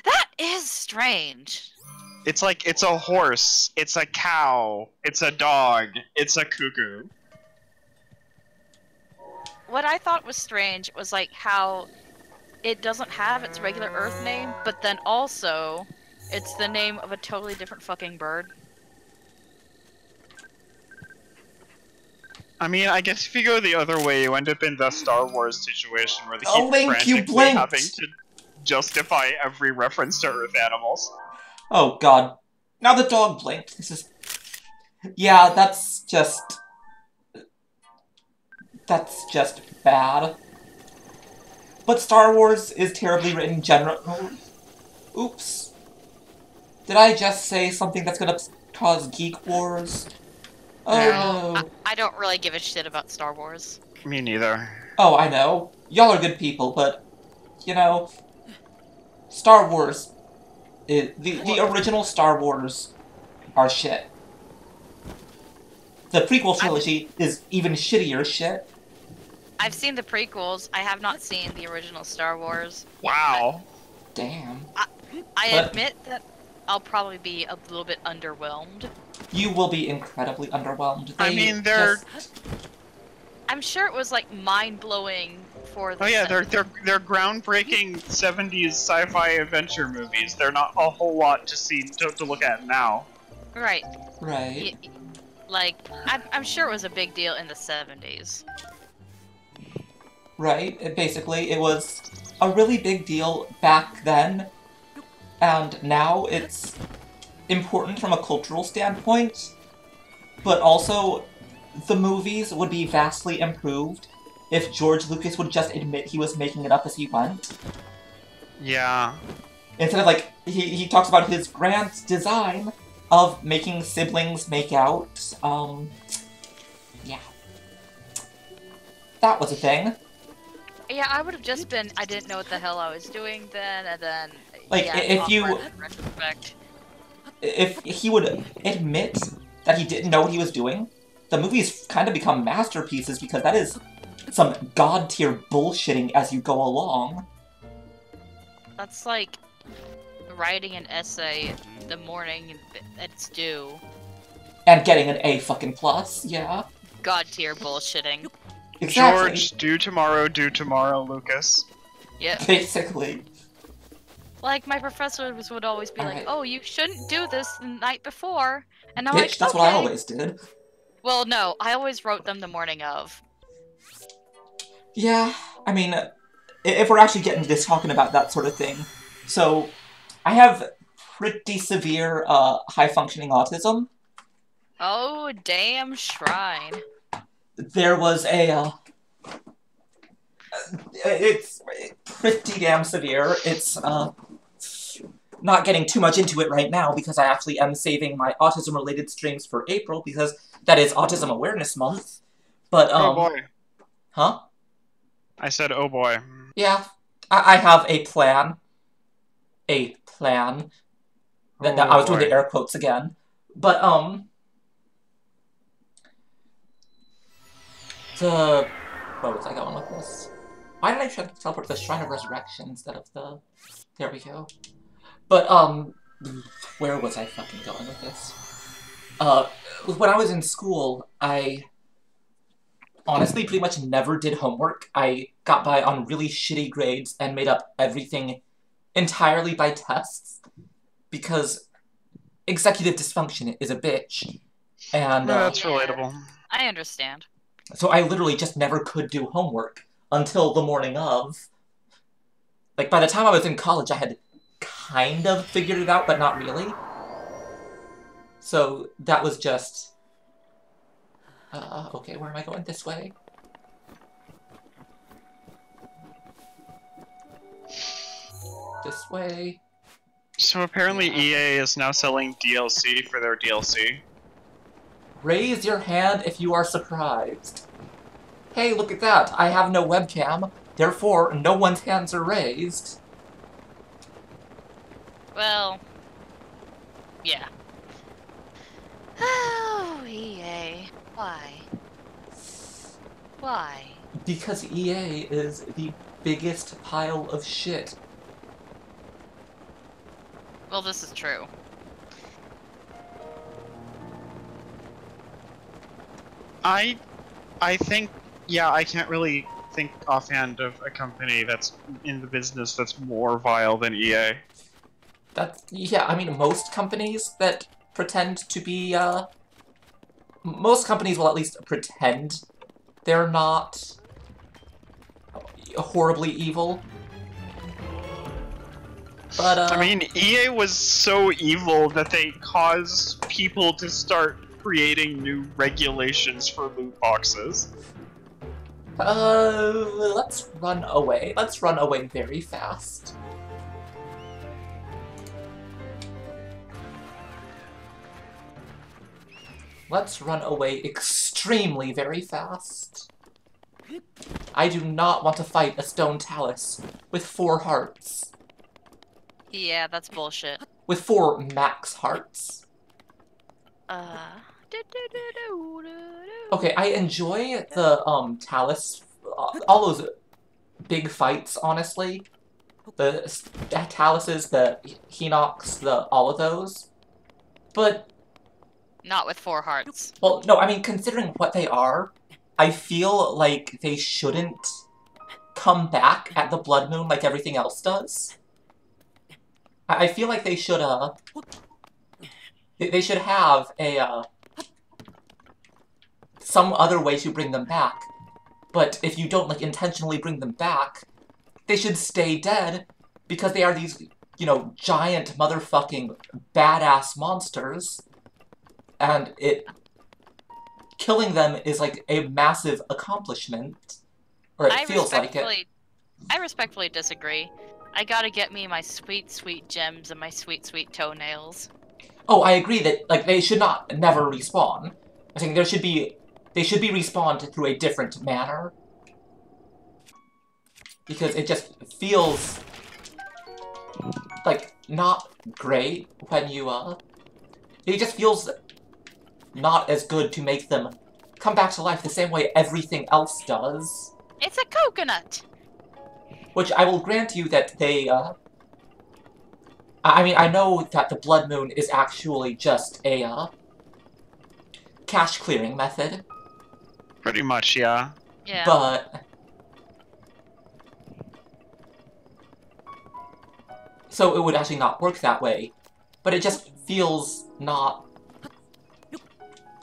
That is strange. It's like, it's a horse, it's a cow, it's a dog, it's a cuckoo. What I thought was strange was like how it doesn't have its regular Earth name, but then also it's the name of a totally different fucking bird. I mean, I guess if you go the other way, you end up in the Star Wars situation where they keep Link, you frantically blinked! having to justify every reference to Earth animals. Oh god. Now the dog blinked. This is... Yeah, that's just bad. But Star Wars is terribly written in general. Oops. Did I just say something that's gonna cause geek wars? Oh no. I don't really give a shit about Star Wars. Me neither. Oh, I know. Y'all are good people, but, you know, Star Wars, the original Star Wars are shit. The prequel trilogy is even shittier shit. I've seen the prequels. I have not seen the original Star Wars. Wow. Damn. I admit that I'll probably be a little bit underwhelmed. You will be incredibly underwhelmed. I mean, I'm sure it was like mind-blowing for the... Oh yeah, they're groundbreaking 70s sci-fi adventure movies. They're not a whole lot to look at now. Right. Right. Like, I'm sure it was a big deal in the 70s. Right. Basically, it was a really big deal back then, and now it's important from a cultural standpoint, but also the movies would be vastly improved if George Lucas would just admit he was making it up as he went. Yeah. Instead of, like, he talks about his grand design of making siblings make out. Yeah. That was a thing. Yeah, I would have just been, I didn't know what the hell I was doing then, and then... Like, yeah, if you... in retrospect. If he would admit that he didn't know what he was doing, the movies kind of become masterpieces because that is some god-tier bullshitting as you go along. That's like writing an essay the morning it's due. And getting an A fucking plus, yeah. God tier bullshitting. Exactly. George, do tomorrow, Lucas. Yep. Basically. Like, my professors would always be like, Alright. oh, you shouldn't do this the night before. And I'm Bitch, like, that's okay. what I always did. Well, no, I always wrote them the morning of. Yeah, I mean, if we're actually getting to this, talking about that sort of thing. So, I have pretty severe, high-functioning autism. Oh, damn shrine. There was a, it's pretty damn severe. It's, not getting too much into it right now because I actually am saving my autism-related streams for April because that is Autism Awareness Month. But, Oh boy. Huh? I said, oh boy. Yeah, I have a plan. A plan. Oh, I was doing boy. the air quotes again. But, what was I going with this? Why did I try to teleport to the Shrine of Resurrection instead of the... There we go. But, where was I fucking going with this? When I was in school, I honestly pretty much never did homework. I got by on really shitty grades and made up everything entirely by tests, because executive dysfunction is a bitch. And, that's relatable. I understand. So I literally just never could do homework until the morning of. Like, by the time I was in college, I had kind of figured it out, but not really. So that was just... okay, where am I going? This way? This way? So apparently EA is now selling DLC for their DLC. Raise your hand if you are surprised. Hey, look at that! I have no webcam, therefore no one's hands are raised. Well, yeah. Oh, EA. Why? Why? Because EA is the biggest pile of shit. Well, this is true. I think, yeah, I can't really think offhand of a company that's in the business that's more vile than EA. Yeah, I mean, most companies that pretend to be, most companies will at least pretend they're not horribly evil. But, I mean, EA was so evil that they caused people to start creating new regulations for loot boxes. Let's run away. Let's run away very fast. Let's run away extremely very fast. I do not want to fight a stone talus with 4 hearts. Yeah, that's bullshit. With 4 max hearts. Okay, I enjoy the, talus, all those big fights, honestly. The taluses, the Hinox, all of those. But... Not with 4 hearts. Well, no, I mean, considering what they are, I feel like they shouldn't come back at the Blood Moon like everything else does. I feel like they should, they should have a, some other way to bring them back. But if you don't, like, intentionally bring them back, they should stay dead, because they are these, you know, giant motherfucking badass monsters. And killing them is, like, a massive accomplishment. Or it feels like it. I respectfully disagree. I gotta get me my sweet, sweet gems and my sweet, sweet toenails. Oh, I agree that, like, they should never respawn. I think they should be respawned through a different manner. Because it just feels, like, not great when you, it just feels not as good to make them come back to life the same way everything else does. It's a coconut! Which I will grant you that they, I mean, I know that the Blood Moon is actually just a, cache clearing method. Pretty much, yeah. Yeah. But... So it would actually not work that way. But it just feels not...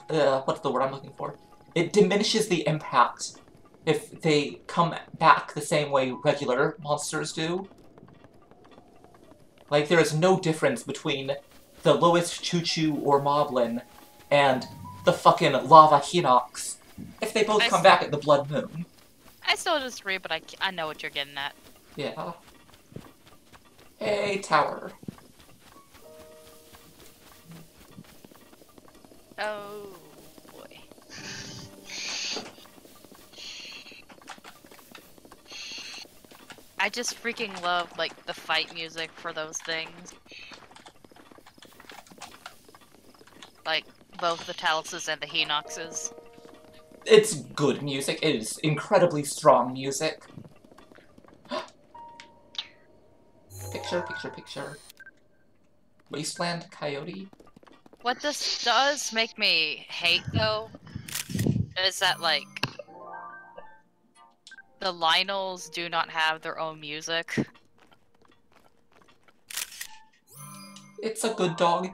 what's the word I'm looking for? It diminishes the impact if they come back the same way regular monsters do. Like, there is no difference between the lowest Choo-Choo or Moblin and the fucking Lava Hinox if they both come back at the Blood Moon. I still disagree, but I know what you're getting at. Yeah. Hey, tower. Oh, boy. I just freaking love, like, the fight music for those things. Like, both the Taluses and the Hinoxes. It's good music. It is incredibly strong music. Picture. Wasteland Coyote? What this does make me hate, though, is that, like, the Lionels do not have their own music. It's a good dog.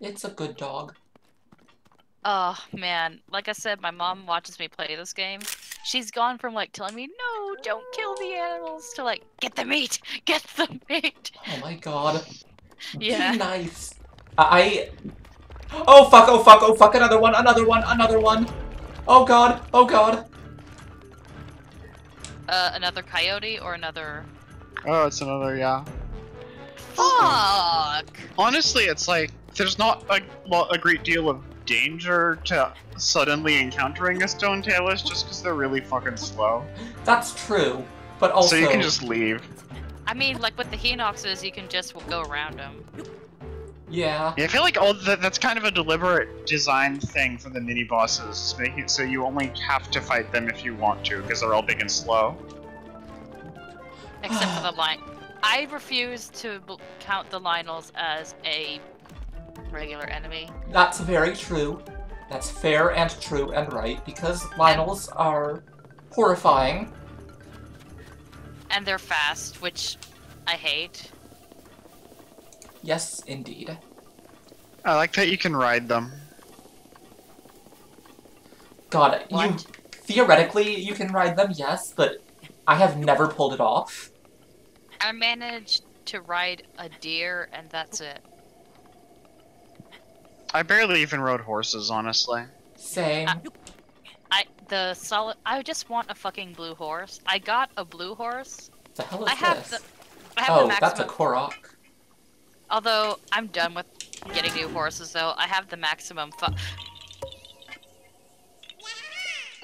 It's a good dog. Oh, man. Like I said, my mom watches me play this game. She's gone from, like, telling me, no, don't kill the animals, to, like, get the meat! Get the meat! Oh my god. Yeah. Be nice. Oh fuck, another one. Oh god. Another coyote or another... Oh, it's another, yeah. Fuck! Honestly, it's like, there's not a great deal of danger to suddenly encountering a stone tailus just because they're really fucking slow. That's true, but also... So you can just leave. I mean, like with the Henoxes, you can just go around them. Yeah. Yeah, I feel like that's kind of a deliberate design thing for the mini-bosses, making it so you only have to fight them if you want to, because they're all big and slow. Except for the line. I refuse to count the Lionels as a regular enemy. That's very true. That's fair and true and right, because Lionels are horrifying. And they're fast, which I hate. Yes, indeed. I like that you can ride them. God, What? theoretically, you can ride them, yes, but I have never pulled it off. I managed to ride a deer, and that's it. I barely even rode horses, honestly. Same. I just want a fucking blue horse. I got a blue horse. The hell is I have this? I have the Oh, maximum. that's a Korok. Although I'm done with getting new horses, though, I have the maximum.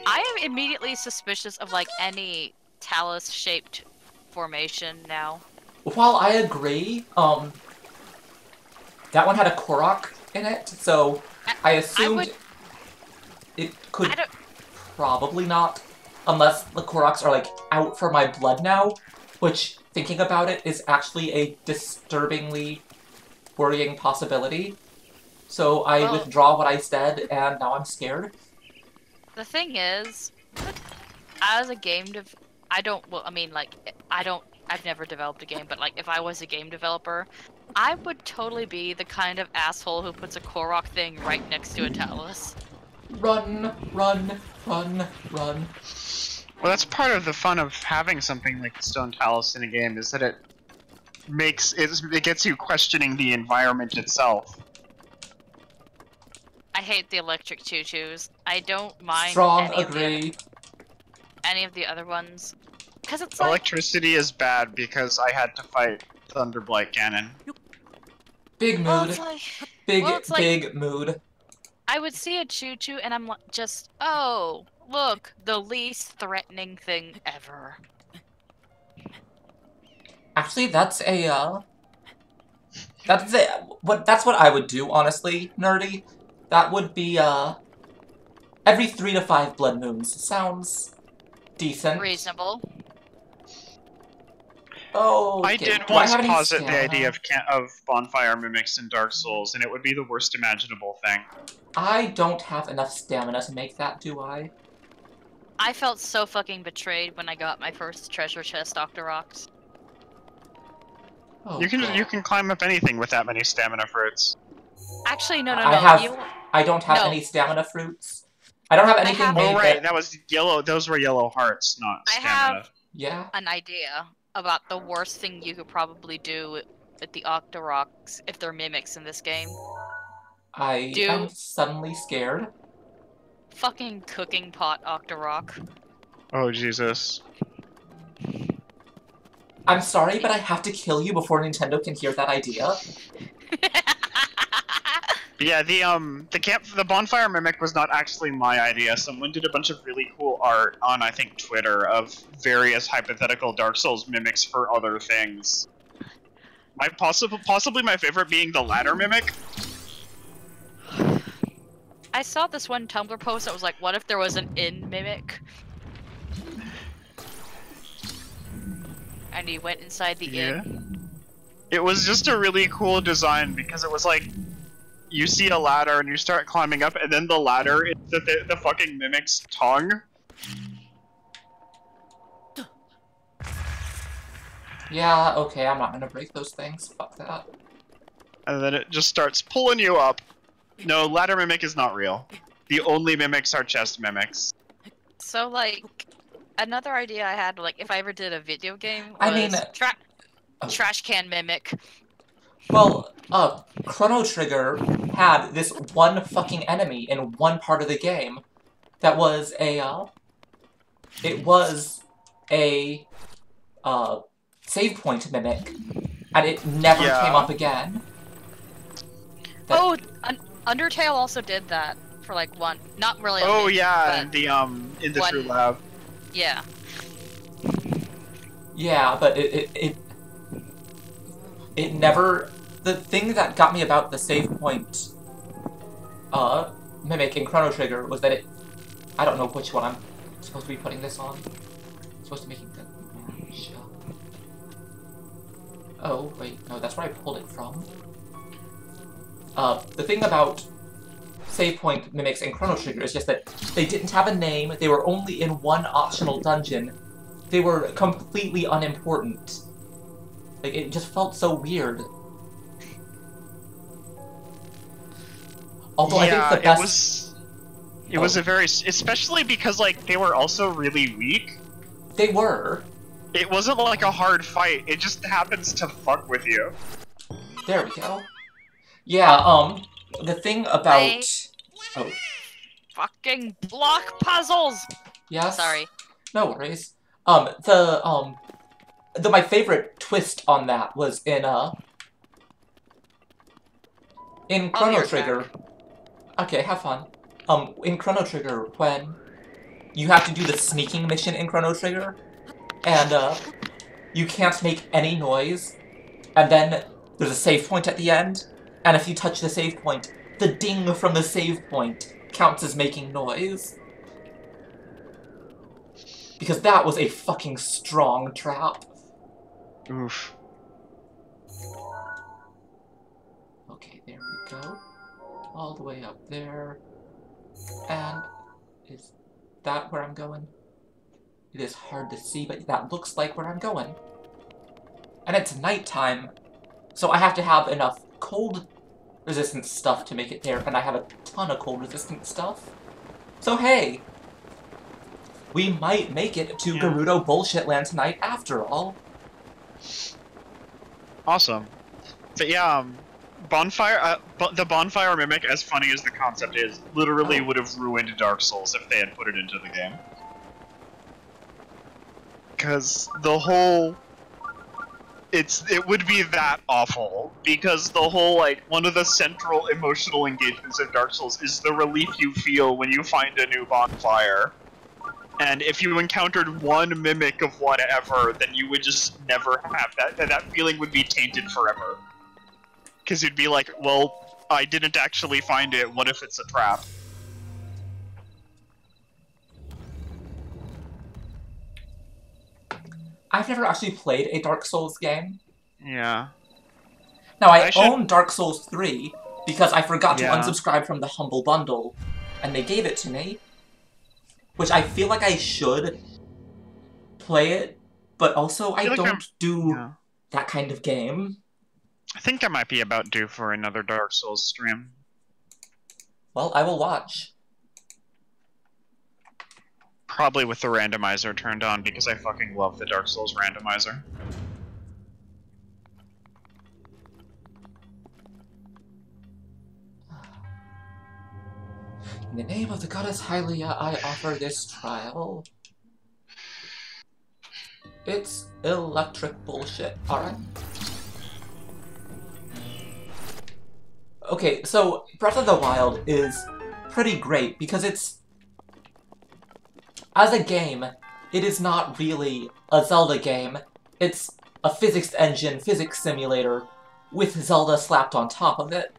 I am immediately suspicious of like any talus-shaped formation now. While I agree, that one had a Korok in it, so I assumed it could probably not, unless the Koroks are like out for my blood now, which, thinking about it, is actually a disturbingly worrying possibility. So I withdraw what I said, and now I'm scared. The thing is, as a I've never developed a game, but like if I was a game developer, I would totally be the kind of asshole who puts a Korok thing right next to a talus. Run. Well, that's part of the fun of having something like the Stone Talus in a game, is that it gets you questioning the environment itself. I hate the electric choo-choos. I don't mind Agree. any of the other ones. Because it's like... Electricity is bad because I had to fight Thunderblight Ganon. Big mood. Well, it's like, big mood. I would see a choo-choo and I'm just, oh, look, the least threatening thing ever. Actually, that's what I would do, honestly, nerdy. That would be, every 3 to 5 blood moons. Sounds decent. Reasonable. Oh, I did once posit the idea of bonfire mimics in Dark Souls, and it would be the worst imaginable thing. I don't have enough stamina to make that, do I? I felt so fucking betrayed when I got my first treasure chest Octoroks. Oh, you can climb up anything with that many stamina fruits. Actually, no. I don't have any stamina fruits. I don't have anything made. Oh right, that was yellow. Those were yellow hearts, not stamina. I have an idea about the worst thing you could probably do with the Octoroks if they're mimics in this game. I'm suddenly scared. Fucking cooking pot Octorok. Oh Jesus. I'm sorry, but I have to kill you before Nintendo can hear that idea. Yeah, the bonfire mimic was not actually my idea. Someone did a bunch of really cool art on, I think, Twitter of various hypothetical Dark Souls mimics for other things. Possibly my favorite being the ladder mimic. I saw this one Tumblr post that was like, what if there was an inn mimic? and you went inside the inn. It was just a really cool design because it was like, you see a ladder and you start climbing up, and then the ladder is the fucking mimic's tongue. Yeah, okay, I'm not gonna break those things. Fuck that. And then it just starts pulling you up. No, ladder mimic is not real. The only mimics are chest mimics. So, like, another idea I had, like, if I ever did a video game was I mean... trash can mimic. Well, Chrono Trigger had this one fucking enemy in one part of the game that was a, it was a, save point mimic, and it never came up again. Oh, Undertale also did that for, like, one, not really. Oh, yeah, the, Industry Lab. Yeah. Yeah, but it never... The thing that got me about the save point, mimic in Chrono Trigger was that it... I don't know which one I'm supposed to be putting this on. I'm supposed to be making the match. Oh, wait, no, that's where I pulled it from. The thing about save point mimics in Chrono Trigger is just that they didn't have a name, they were only in one optional dungeon, they were completely unimportant. Like, it just felt so weird. Although I think the best... It was a very... Especially because, like, they were also really weak. They were. It wasn't like a hard fight, it just happens to fuck with you. There we go. Yeah, the thing about... Oh. Fucking block puzzles! Yes? Sorry. No worries. My favorite twist on that was in Chrono Trigger. Okay, have fun. In Chrono Trigger, when you have to do the sneaking mission in Chrono Trigger, and, you can't make any noise, and then there's a save point at the end, and if you touch the save point, the ding from the save point counts as making noise. Because that was a fucking strong trap. Oof. Okay, there we go. All the way up there. And is that where I'm going? It is hard to see, but that looks like where I'm going. And it's nighttime, so I have to have enough cold resistant stuff to make it there, and I have a ton of cold resistant stuff. So hey! We might make it to Gerudo Bullshit Land tonight after all. Awesome. But yeah, Bonfire, the Bonfire Mimic, as funny as the concept is, literally would have ruined Dark Souls if they had put it into the game. Because the whole... It would be that awful, because the whole, like, one of the central emotional engagements of Dark Souls is the relief you feel when you find a new bonfire. And if you encountered one mimic of whatever, then you would just never have that, and that feeling would be tainted forever. Because you'd be like, well, I didn't actually find it, what if it's a trap? I've never actually played a Dark Souls game. Yeah. Now, I own Dark Souls 3, because I forgot to unsubscribe from the Humble Bundle, and they gave it to me. Which I feel like I should play it, but also I don't do that kind of game. I think I might be about due for another Dark Souls stream. Well, I will watch. Probably with the randomizer turned on, because I fucking love the Dark Souls randomizer. In the name of the goddess Hylia, I offer this trial. It's electric bullshit. Alright. Okay, so Breath of the Wild is pretty great because it's... As a game, it is not really a Zelda game. It's a physics engine, physics simulator, with Zelda slapped on top of it.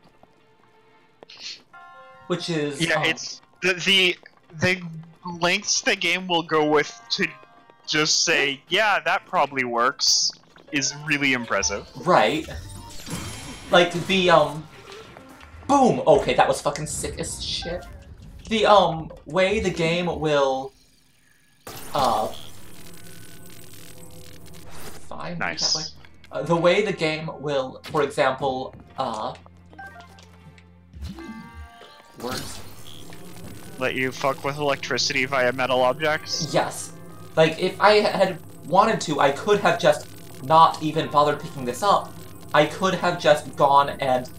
Which is... Yeah, it's... The lengths the game will go with to just say, yeah, that probably works, is really impressive. Right. Like, the, boom! Okay, that was fucking sick as shit. The, way the game will, fine. Nice. The way the game will, for example, words. Let you fuck with electricity via metal objects? Yes. Like, if I had wanted to, I could have just not even bothered picking this up. I could have just gone and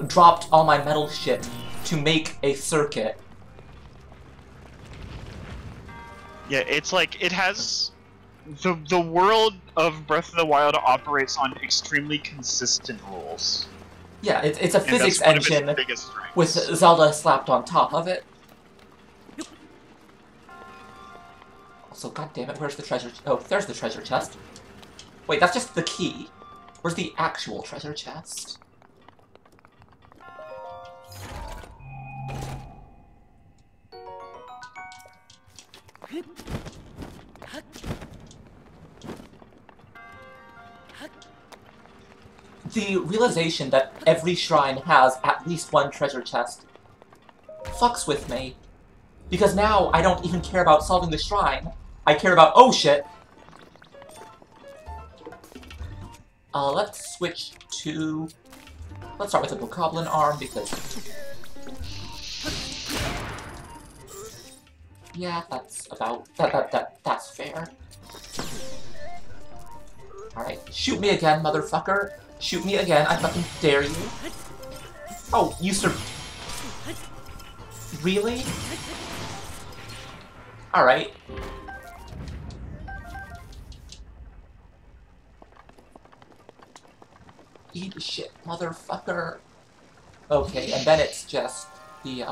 dropped all my metal shit to make a circuit. Yeah, it's like, it has... The world of Breath of the Wild operates on extremely consistent rules. Yeah, it's a And physics that's one of its engine biggest strengths. with Zelda slapped on top of it. Also, goddammit, where's the treasure? Oh, there's the treasure chest. Wait, that's just the key. Where's the actual treasure chest? The realization that every shrine has at least one treasure chest fucks with me. Because now I don't even care about solving the shrine. I care about, oh shit! Let's switch to... Let's start with the Bokoblin arm, because... Yeah, that's about... That's fair. Alright, shoot me again, motherfucker! Shoot me again, I fucking dare you! Oh, you Really? Alright. Eat shit, motherfucker. Okay, and then it's just the,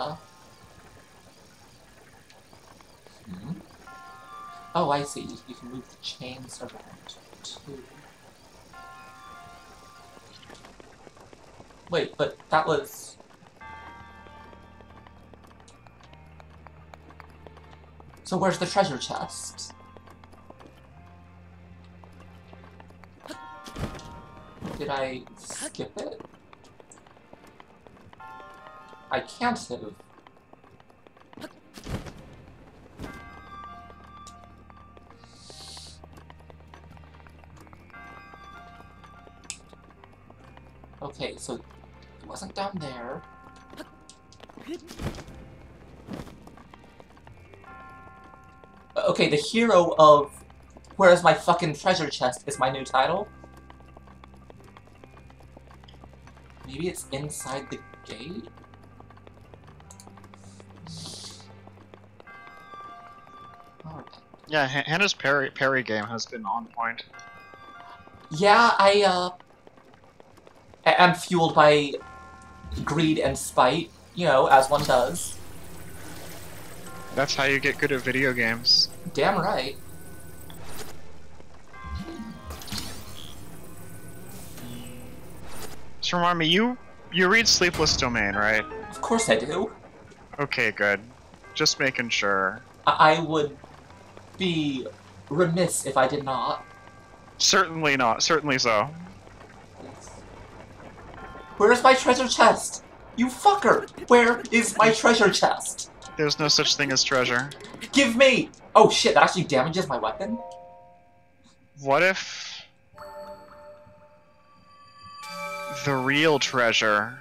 Oh, I see. You can move the chains around, too. Wait, but that was... So where's the treasure chest? Did I skip it? I can't have. Okay, so it wasn't down there. Okay, the hero of Where's My Fucking Treasure Chest is my new title. Maybe it's inside the gate? Alright. Yeah, Hannah's parry game has been on point. Yeah, I am fueled by greed and spite, you know, as one does. That's how you get good at video games. Damn right. Just remind me, you read Sleepless Domain, right? Of course I do. Okay, good. Just making sure. I would be remiss if I did not. Certainly not. Certainly so. Yes. Where's my treasure chest? You fucker! Where is my treasure chest? There's no such thing as treasure. Give me! Oh shit, that actually damages my weapon? What if... the real treasure...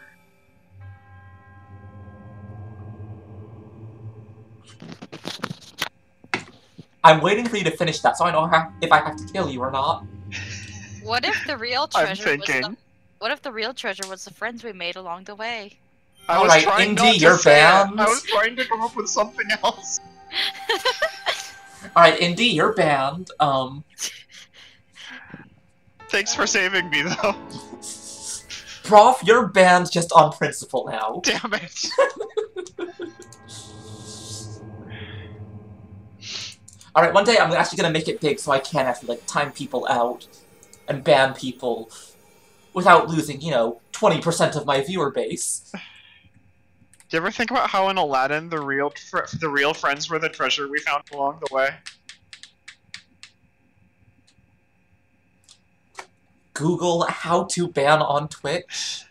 I'm waiting for you to finish that so I know if I have to kill you or not. What if the real I'm treasure thinking. What if the real treasure was the friends we made along the way? Alright, Indy, you're banned. I was trying to come up with something else. Alright, Indy, you're banned. Thanks for saving me, though. Prof, you're banned just on principle now. Damn it. Alright, one day I'm actually gonna make it big so I can actually, like, time people out and ban people without losing, you know, 20% of my viewer base. Do you ever think about how in Aladdin the real friends were the treasure we found along the way? Google how to ban on Twitch?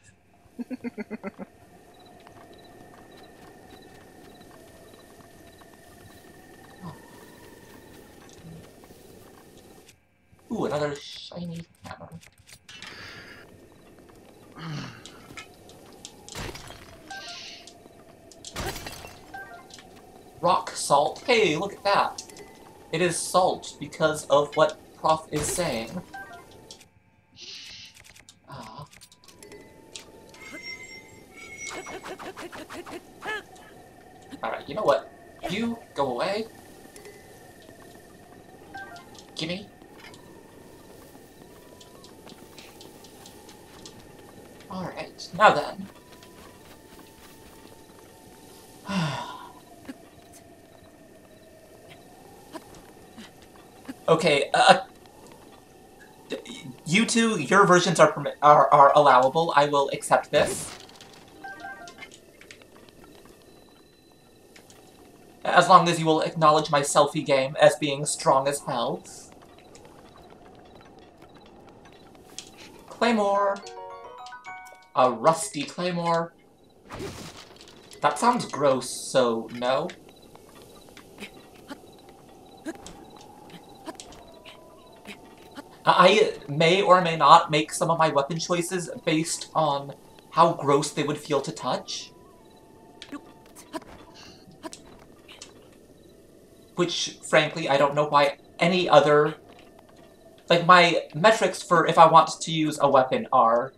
Ooh, another shiny hammer. Rock salt. Hey, look at that. It is salt because of what Prof is saying. Ah. Alright, you know what? You go away. Gimme. Alright, now then. Okay, you two, your versions are allowable. I will accept this. As long as you will acknowledge my selfie game as being strong as hell. Claymore. A rusty claymore. That sounds gross, so no. I may or may not make some of my weapon choices based on how gross they would feel to touch. Which, frankly, I don't know why any other... Like, my metrics for if I want to use a weapon are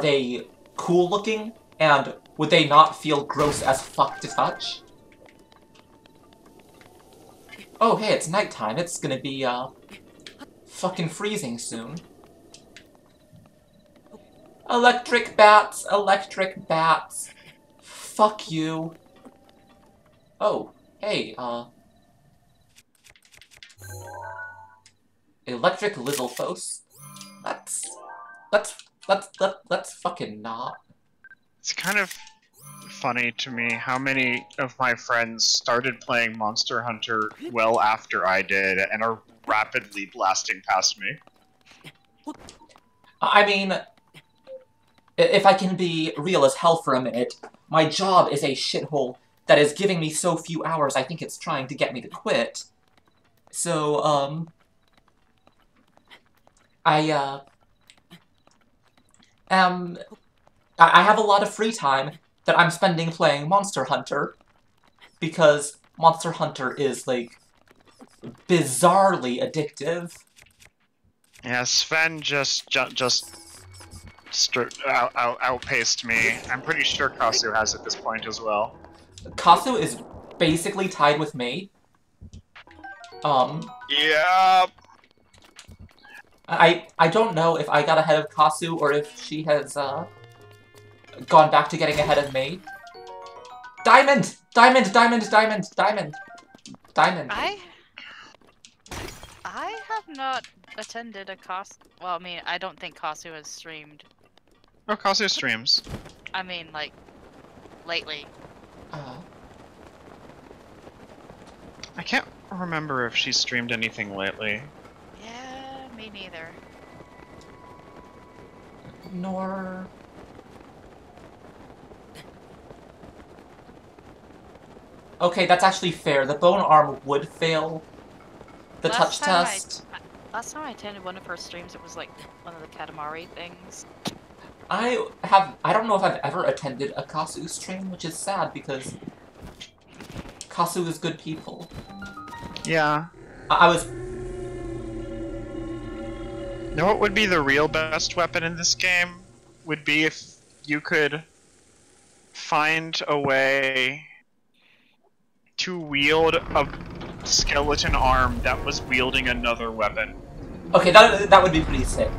they cool looking, and would they not feel gross as fuck to touch? Oh, hey, it's nighttime. It's gonna be, fucking freezing soon. Electric bats, electric bats. Fuck you. Oh, hey, Electric Lizzlephos. Let's fucking not. It's kind of funny to me how many of my friends started playing Monster Hunter well after I did and are rapidly blasting past me. I mean, if I can be real as hell for a minute, my job is a shithole that is giving me so few hours I think it's trying to get me to quit. So, I have a lot of free time that I'm spending playing Monster Hunter, because Monster Hunter is, like, bizarrely addictive. Yeah, Sven just outpaced me. I'm pretty sure Kasu has at this point as well. Kasu is basically tied with me. Yeah. I don't know if I got ahead of Kasu or if she has gone back to getting ahead of me. Diamond! Diamond! Diamond! Diamond! Diamond! Diamond! I have not attended a Kasu. Well, I mean, I don't think Kasu has streamed. Oh, Kasu streams. I mean, like, lately. I can't remember if she streamed anything lately. Yeah, me neither. Nor... Okay, that's actually fair. The bone arm would fail the touch test. Last time I attended one of her streams, it was like one of the Katamari things. I don't know if I've ever attended a Kasu stream, which is sad because Kasu is good people. Yeah. I was... You know what would be the real best weapon in this game? Would be if you could find a way to wield a skeleton arm that was wielding another weapon. Okay, that would be pretty sick.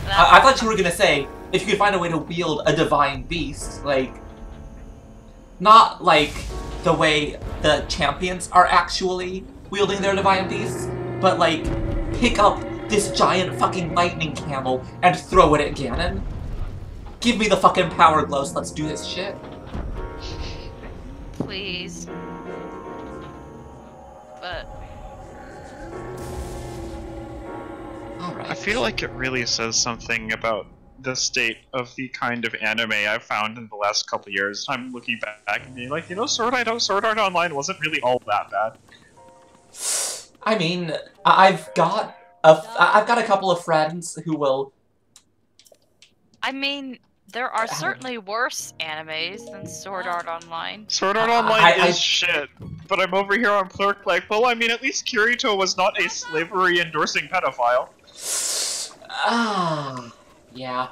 I thought you were gonna say, if you could find a way to wield a divine beast, like... Not like the way the champions are actually wielding their divine beasts, but like, pick up this giant fucking lightning camel and throw it at Ganon. Give me the fucking power gloves, let's do this shit. Please. But... Alright. I feel like it really says something about the state of the kind of anime I've found in the last couple of years. I'm looking back and being like, you know, Sword Art Online wasn't really all that bad. I mean, I've got a couple of friends who will. I mean, there are certainly worse animes than Sword Art Online. Sword Art Online is shit, but I'm over here on Plurk like, well, I mean, at least Kirito was not a slavery-endorsing pedophile. Yeah.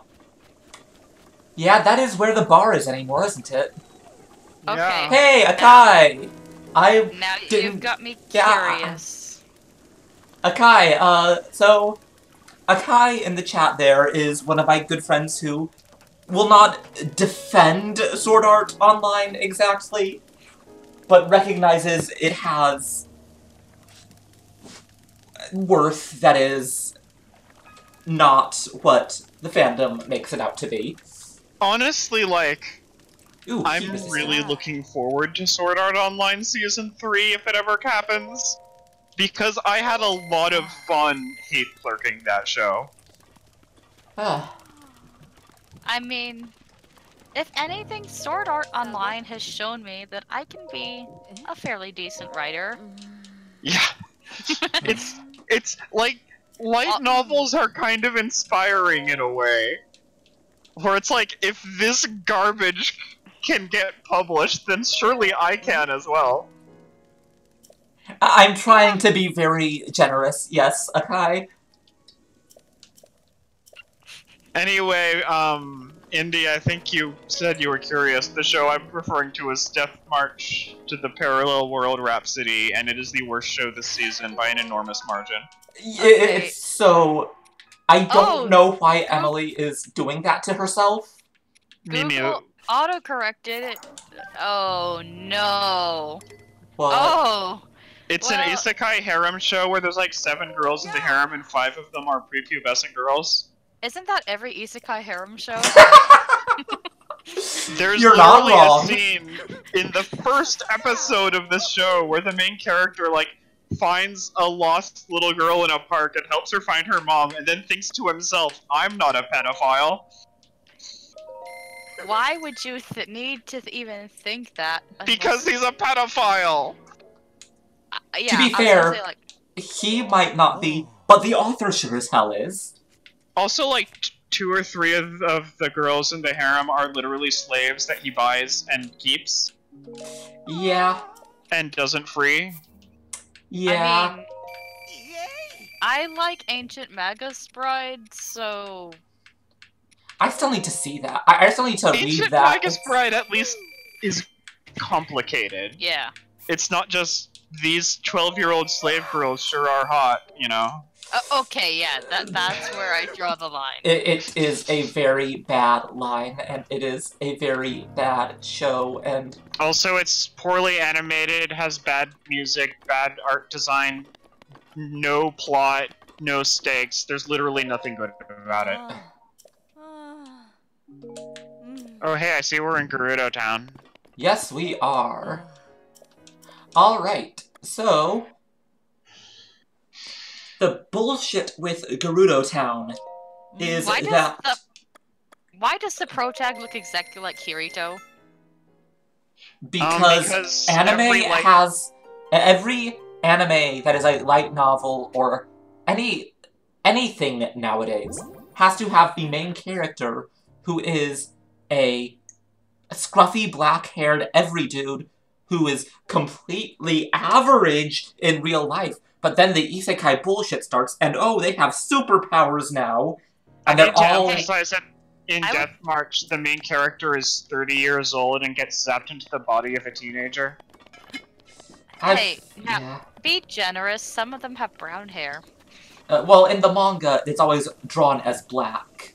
Yeah, that is where the bar is anymore, isn't it? Okay. Yeah. Hey, Akai! Now you've got me curious. Akai, so... Akai in the chat there is one of my good friends who will not defend Sword Art Online exactly, but recognizes it has worth that is not what the fandom makes it out to be. Honestly, like, Ooh, I'm really looking forward to Sword Art Online Season 3 if it ever happens, because I had a lot of fun hate clerking that show. I mean, if anything, Sword Art Online has shown me that I can be a fairly decent writer. Yeah. It's like, light novels are kind of inspiring in a way. Where it's like, if this garbage can get published, then surely I can as well. I'm trying to be very generous, yes, Akai. Anyway, Indy, I think you said you were curious. The show I'm referring to is Death March to the Parallel World Rhapsody, and it is the worst show this season by an enormous margin. It's so... I don't know why Emily is doing that to herself. Google auto-corrected it. Oh, no. What? Oh! It's an isekai harem show where there's like 7 girls in the harem and 5 of them are prepubescent girls. Isn't that every isekai harem show? There's You're not literally wrong. a scene in the first episode of this show where the main character, like, finds a lost little girl in a park and helps her find her mom, and then thinks to himself, I'm not a pedophile. Why would you need to even think that? Because he's a pedophile! Yeah, to be fair, he might not be, but the author sure as hell is. Also, like, 2 or 3 of the girls in the harem are literally slaves that he buys and keeps. Yeah. And doesn't free. Yeah. I mean, I like Ancient Magus Bride, so... I still need to see that. I still need to read that. Ancient Magus Bride at least is complicated. Yeah. It's not just, these 12-year-old slave girls sure are hot, you know? Okay, yeah, that's where I draw the line. It is a very bad line, and it is a very bad show, and... Also, it's poorly animated, has bad music, bad art design, no plot, no stakes. There's literally nothing good about it. Oh, hey, I see we're in Gerudo Town. Yes, we are. Alright, so... The bullshit with Gerudo Town is why does the pro tag look exactly like Kirito? Because anime has... Every anime that is a light novel or anything nowadays has to have the main character who is a scruffy black-haired every dude who is completely average in real life. But then the isekai bullshit starts, and oh, they have superpowers now. And I need to emphasize that in Death March, the main character is 30 years old and gets zapped into the body of a teenager. Hey, now, be generous. Some of them have brown hair. Well, in the manga, it's always drawn as black.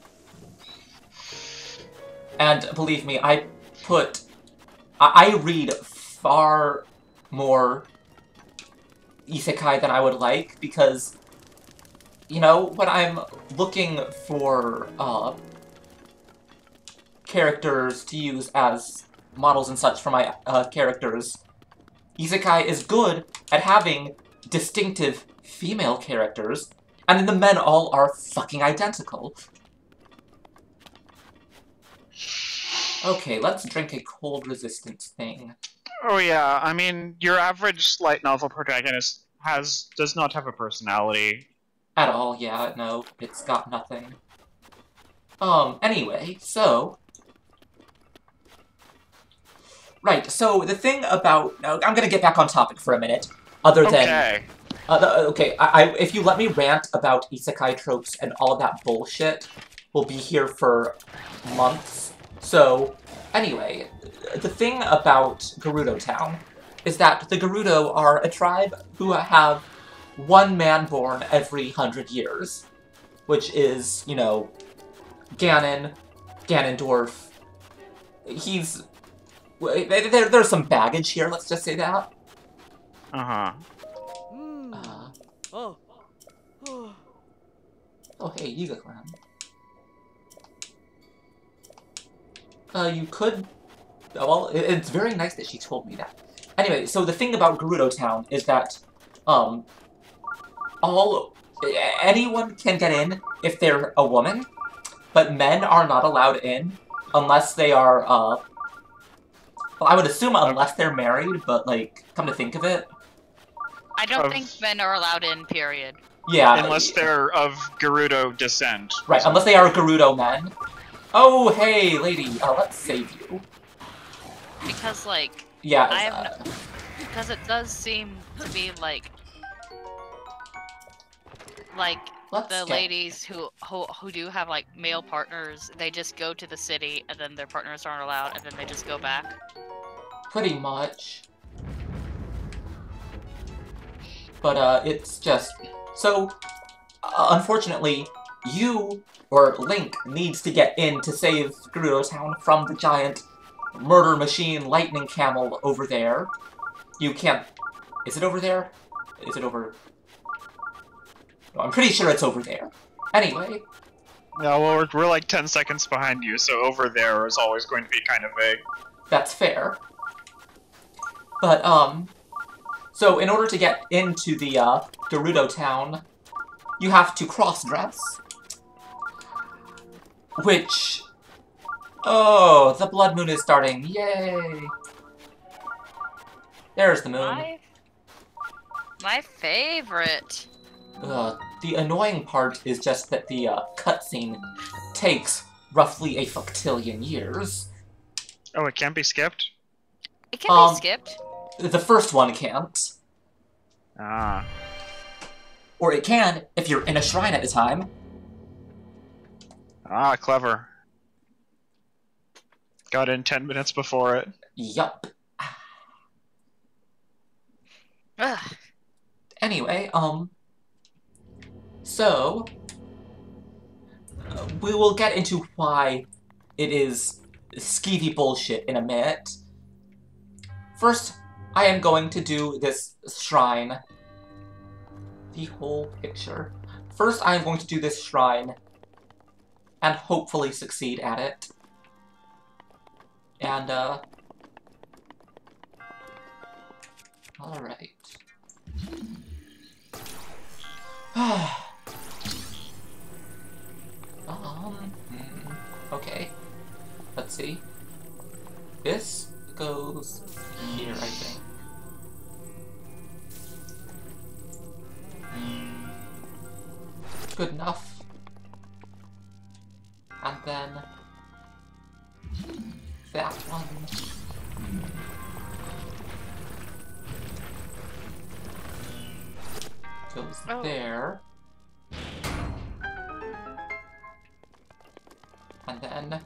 And believe me, I read far more isekai than I would like, because, you know, when I'm looking for, characters to use as models and such for my, characters, isekai is good at having distinctive female characters, And then the men all are fucking identical. Okay, let's drink a cold resistance thing. Oh yeah, I mean, your average light novel protagonist does not have a personality. At all, yeah, no, it's got nothing. Anyway, so... Right, so the thing about... I'm gonna get back on topic for a minute, other than... Okay. Okay, if you let me rant about isekai tropes and all of that bullshit, we'll be here for months. So, anyway, the thing about Gerudo Town is that the Gerudo are a tribe who have one man born every 100 years. Which is, you know, Ganondorf. He's... There's some baggage here, let's just say that. Uh-huh. Oh, hey, Yiga-clan. You could... Well, it's very nice that she told me that. Anyway, so the thing about Gerudo Town is that, anyone can get in if they're a woman, but men are not allowed in unless they are, well, I would assume unless they're married, but, like, come to think of it. I don't think men are allowed in, period. Yeah. Unless they're of Gerudo descent. Right, unless they are Gerudo men. Oh, hey, lady, let's save you. Because, like... Yeah, because it does seem to be, like the ladies who do have, like, male partners, they just go to the city, and then their partners aren't allowed, and then they just go back. Pretty much. But, it's just... So, unfortunately, you, or Link, needs to get in to save Gerudo Town from the giant murder machine lightning camel over there. You can't... Is it over there? Is it over... No, I'm pretty sure it's over there. Anyway. No, well, we're like 10 seconds behind you, so over there is always going to be kind of vague. That's fair. But, so in order to get into the, Gerudo Town, you have to cross-dress. Which... Oh, the blood moon is starting. Yay! There's the moon. My favorite. The annoying part is just that the, cutscene takes roughly a fuctillion years. Oh, it can't be skipped? It can be skipped. The first one can't. Ah. Or it can, if you're in a shrine at the time. Ah, clever. Got in 10 minutes before it. Yup. Ugh. Anyway, so... we will get into why it is skeevy bullshit in a minute. First, I am going to do this shrine. The whole picture. First, I am going to do this shrine and hopefully succeed at it. And, alright. Okay. Let's see. This goes here, I think. Good enough. And then... that one. Goes there. And then...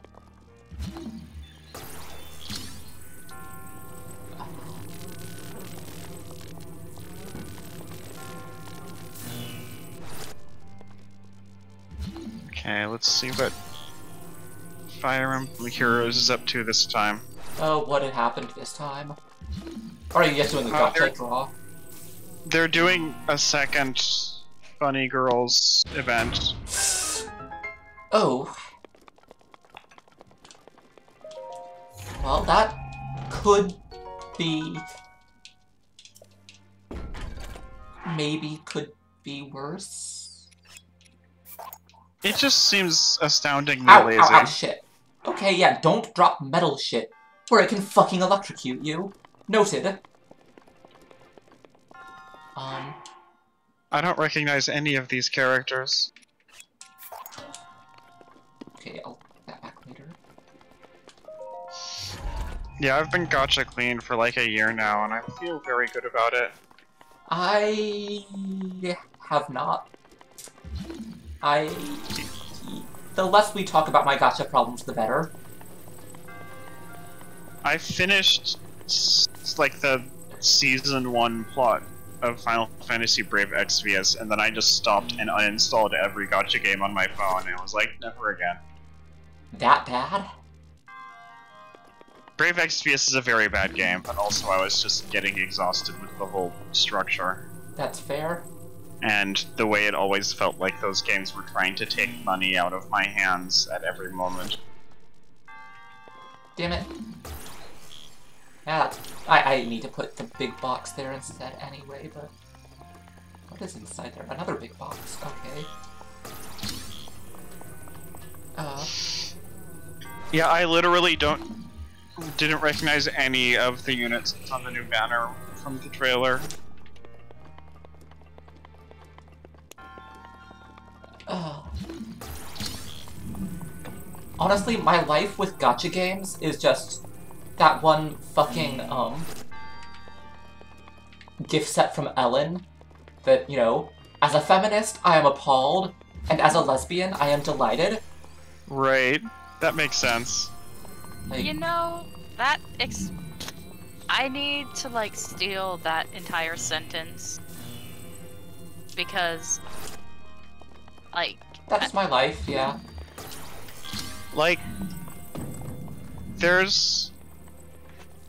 Okay, let's see what Fire Emblem Heroes is up to this time. Oh, what had happened this time? Or are you just doing the gotcha draw? They're doing a second Funny Girls event. Oh. Well, that could be... maybe could be worse. It just seems astoundingly Ow, lazy. ow, ow, shit. Okay, yeah, don't drop metal shit, or it can fucking electrocute you. Noted. I don't recognize any of these characters. Okay, I'll put that back later. Yeah, I've been gacha clean for like a year now, and I feel very good about it. I have not. The less we talk about my gacha problems, the better. I finished like the season 1 plot of Final Fantasy Brave Exvius, and then I just stopped and uninstalled every gacha game on my phone, and I was like, never again. That bad? Brave Exvius is a very bad game, but also I was just getting exhausted with the whole structure. That's fair. And the way it always felt like those games were trying to take money out of my hands at every moment. Damn it. Yeah, I need to put the big box there instead anyway, but... What is inside there? Another big box. Okay. Yeah, I literally didn't recognize any of the units on the new banner from the trailer. Honestly, my life with gacha games is just that one fucking, gift set from Ellen that, you know, as a feminist, I am appalled, and as a lesbian, I am delighted. Right. That makes sense. Like, You know, I need to, like, steal that entire sentence. Because, like... that's my life, yeah. Like, there's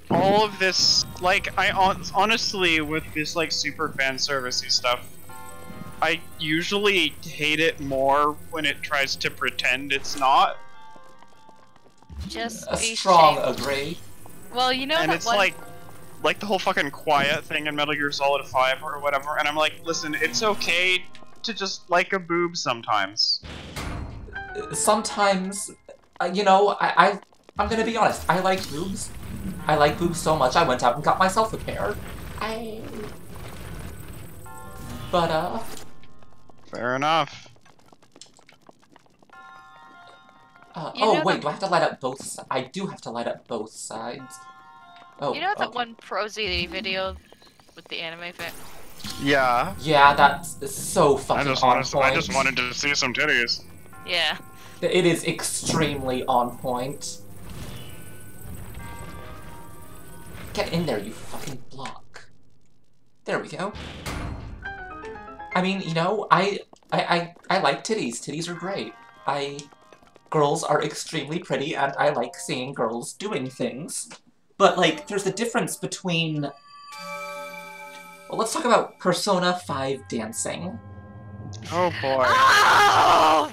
all of this, like, honestly, with this, like, super fan servicey stuff, I usually hate it more when it tries to pretend it's not. Just A be strong shamed. agree. Well, you know And that it's one... like the whole fucking quiet thing in Metal Gear Solid 5 or whatever, and I'm like, listen, it's okay to just like a boob sometimes. Sometimes, you know, I'm gonna be honest, I like boobs. I like boobs so much, I went out and got myself a pair. But, Fair enough. oh wait, do I have to light up both sides? I do have to light up both sides. Oh, You know that okay. one Prosy video with the anime fan? Yeah. Yeah, that's so fucking on point. I just wanted to see some titties. Yeah. It is extremely on point. Get in there, you fucking block. There we go. I mean, you know, I like titties. Titties are great. Girls are extremely pretty, and I like seeing girls doing things. But, like, there's a difference between... Well, let's talk about Persona 5 dancing. Oh boy. Oh!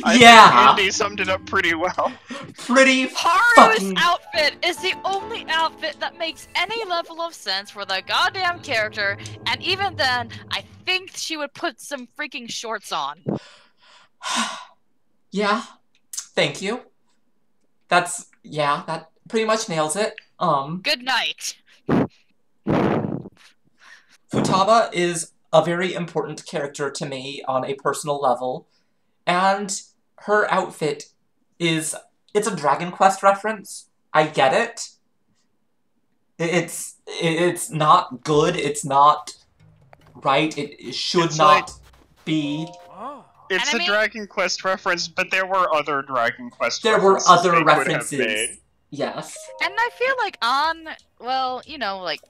I Yeah! think Indy summed it up pretty well. Pretty Haru's fucking... outfit is the only outfit that makes any level of sense for the goddamn character, and even then, I think she would put some freaking shorts on. Yeah. Thank you. Yeah, that pretty much nails it. Good night. Futaba is a very important character to me on a personal level, and her outfit is... It's a Dragon Quest reference. I get it. It's not good, it's not right, it should It's not like- be... It's And I a mean- Dragon Quest reference, but there were other Dragon Quest There were references other they could have references. made. Yes. And I feel like well, you know, like,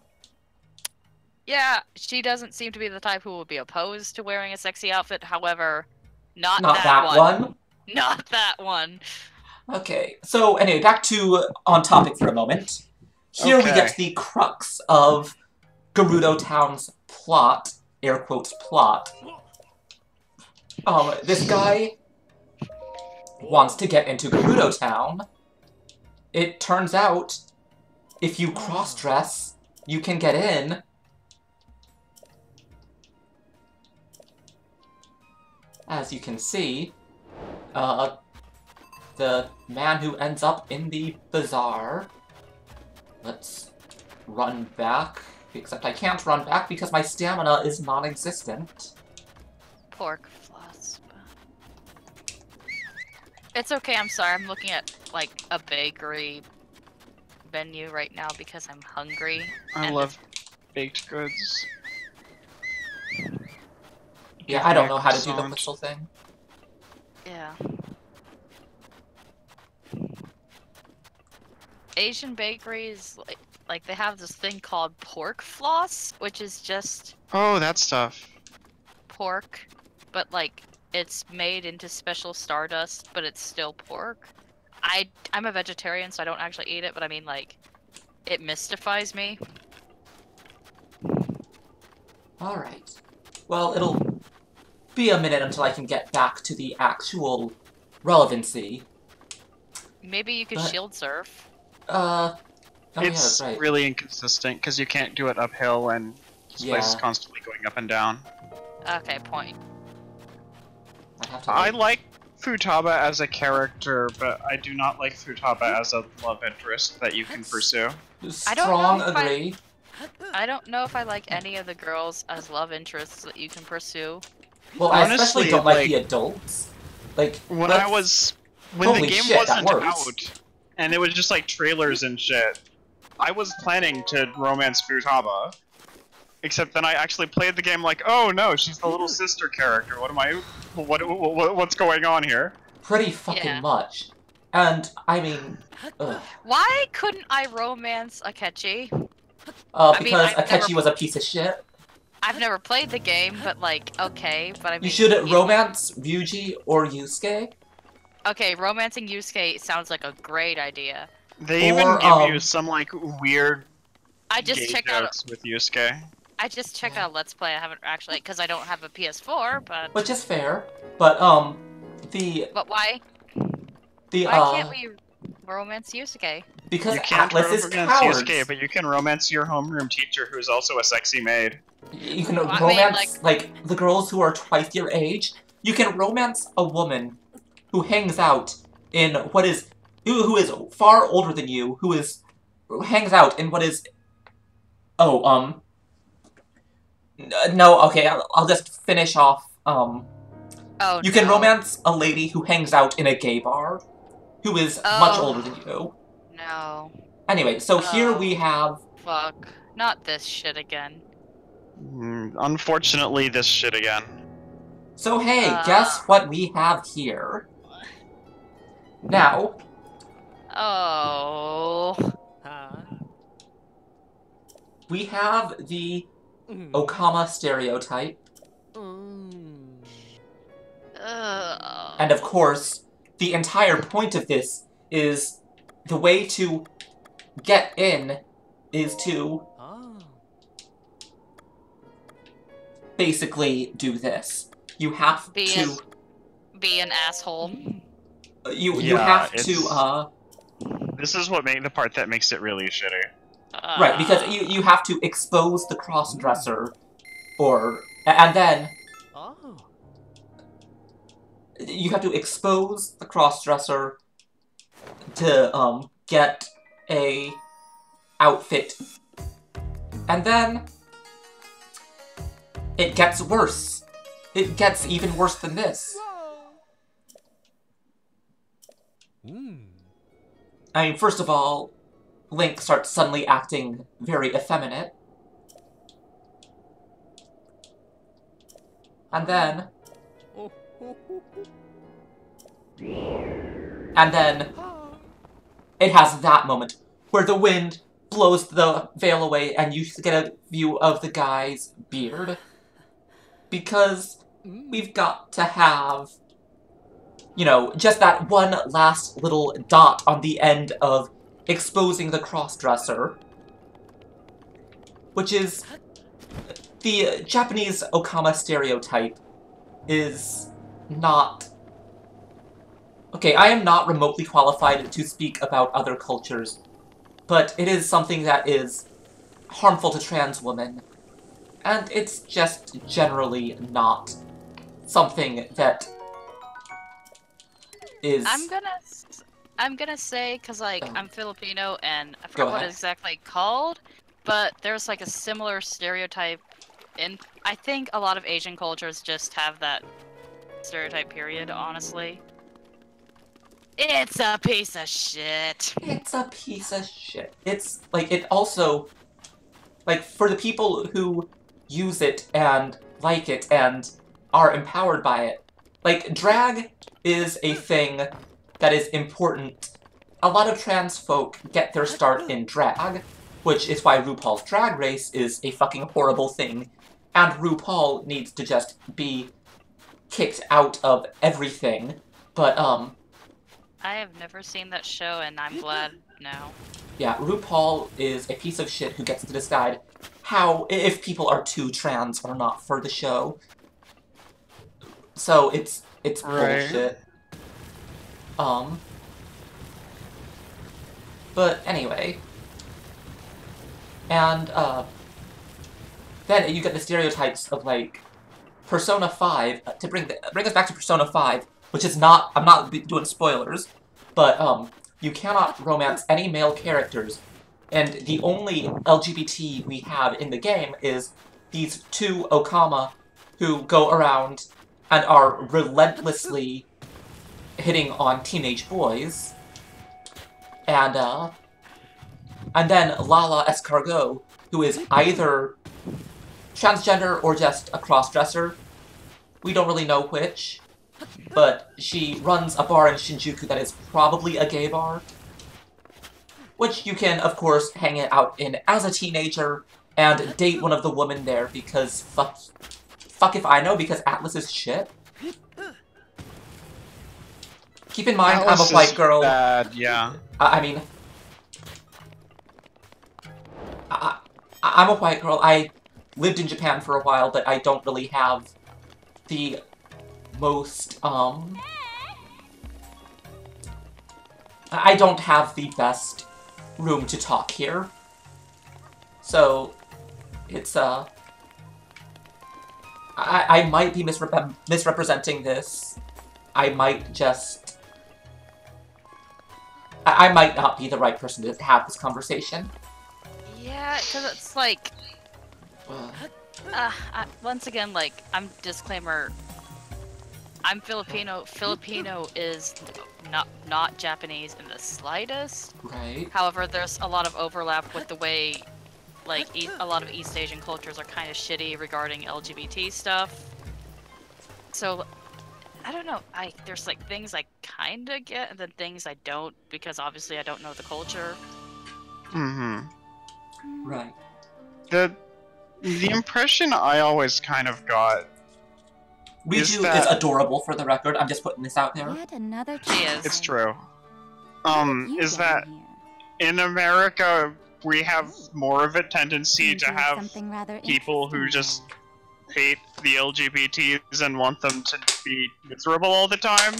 yeah, she doesn't seem to be the type who would be opposed to wearing a sexy outfit, however, not that one. Not that one. Okay, so anyway, back to on topic for a moment. Here we Okay. get the crux of Gerudo Town's plot, air quotes plot. This guy wants to get into Gerudo Town. It turns out, if you cross-dress, you can get in. as you can see, the man who ends up in the bazaar. Let's run back, except I can't run back because my stamina is non-existent. Pork floss. It's okay, I'm sorry, I'm looking at, like, a bakery menu right now because I'm hungry. I love baked goods. Yeah, I don't know how to do the whistle thing. Yeah. Asian bakeries, like they have this thing called pork floss, which is just Oh, that stuff. pork, but like it's made into special stardust, but it's still pork. I'm a vegetarian, so I don't actually eat it, but I mean, like, it mystifies me. Alright. Well, it'll be a minute until I can get back to the actual relevancy. Maybe you could But- shield surf. Oh yeah, It's that's right. really inconsistent because you can't do it uphill and this place is Yeah. constantly going up and down. Okay, point. I have to I wait. like Futaba as a character, but I do not like Futaba as a love interest that you can pursue. I don't Strong know if I- agree. I don't know if I like any of the girls as love interests that you can pursue. Well, I especially Honestly, don't like like- the adults. Like, When let's- when Holy the game shit, that wasn't works. out, and it was just like trailers and shit, I was planning to romance Futaba. Except then I actually played the game like, oh no, she's the little sister character. What's going on here? pretty fucking Yeah. much. And, I mean, ugh. Why couldn't I romance Akechi? Because I've Akechi never- was a piece of shit. I've never played the game, but like, okay, but I mean... You should yeah. romance Ryuji or Yusuke. Okay, romancing Yusuke sounds like a great idea. They even Or, give you some like weird I just gay checked out... jokes with Yusuke. I just checked out Let's Play. I haven't actually, because I don't have a PS4, but... Which is fair. But, But why? Why Why can't we romance Yusuke? Because You can't Atlas is romance cowards. Yusuke, but you can romance your homeroom teacher who's also a sexy maid. You can Well, I mean, romance, like, the girls who are twice your age. You can romance a woman who hangs out in what is... who is far older than you, who hangs out in what is... Oh, no, okay, I'll just finish off, Oh, You can no. romance a lady who hangs out in a gay bar, who is much Oh. older than you. No. Anyway, so here Oh. we have... Fuck. Not this shit again. Unfortunately, this shit again. So hey, guess what we have here? Now, Oh. we have the Okama stereotype, Ugh. and of course, the entire point of this is the way to get in is to basically do this. You have Be to... Be an asshole. You Yeah, have it's- to, This is the part that makes it really shitty. right, because you have to expose the cross-dresser, and then you have to expose the cross-dresser to, get a outfit. And then it gets worse. It gets even worse than this. I mean, first of all, Link starts suddenly acting very effeminate. And then... it has that moment where the wind blows the veil away and you get a view of the guy's beard. Because we've got to have, you know, just that one last little dot on the end of exposing the cross-dresser. Which is... the Japanese Okama stereotype is not... Okay, I am not remotely qualified to speak about other cultures, but it is something that is harmful to trans women, and it's just generally not something that is... I'm gonna say, cause like I'm Filipino and I Go forgot what ahead. it's exactly called, but there's like a similar stereotype in. I think a lot of Asian cultures just have that stereotype. Period. Honestly, it's a piece of shit. It's a piece of shit. It's, like, it also... Like, for the people who use it and like it and are empowered by it, like, drag is a thing that is important. A lot of trans folk get their start in drag, which is why RuPaul's Drag Race is a fucking horrible thing, and RuPaul needs to just be kicked out of everything, but, I have never seen that show, and I'm glad now. yeah, RuPaul is a piece of shit who gets to decide how, if people are too trans or not for the show. So it's Right. bullshit. But anyway. And, then you get the stereotypes of, like, Persona 5, to bring us back to Persona 5, which is not, I'm not doing spoilers, but, you cannot romance any male characters, and the only LGBT we have in the game is these two Okama who go around and are relentlessly hitting on teenage boys, and then Lala Escargot, who is either transgender or just a crossdresser. We don't really know which, but she runs a bar in Shinjuku that is probably a gay bar, which you can, of course, hang it out in as a teenager and date one of the women there because fuck if I know, because Atlas is shit. Keep in mind, Atlas I'm a white is girl. Bad, yeah. I mean, I'm a white girl. I lived in Japan for a while, but I don't really have the most, I don't have the best room to talk here. So, it's, I might be misrepresenting this. I might just... I might not be the right person to have this conversation. Yeah, because it's like... once again, like, disclaimer, I'm Filipino. Filipino is not Japanese in the slightest. Right. However, there's a lot of overlap with the way, like, a lot of East Asian cultures are kind of shitty regarding LGBT stuff. So, I don't know. There's like things I kind of get, and then things I don't, because obviously I don't know the culture. Mm-hmm. Right. The impression I always kind of got Riju is adorable, for the record. I'm just putting this out there. Yet another She is. it's true. You Is down that here? in America we have more of a tendency to Into have something rather people who interesting. just hate the LGBTs and want them to be miserable all the time.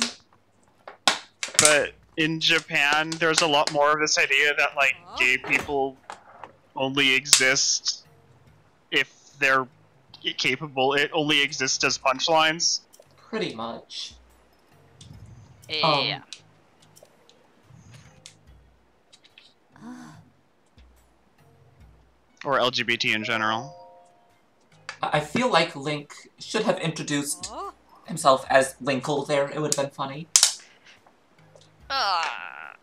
But in Japan, there's a lot more of this idea that, like, gay people only exist if they're capable. It only exists as punchlines. Pretty much. Yeah. Or LGBT in general. I feel like Link should have introduced himself as Linkle there. It would have been funny. I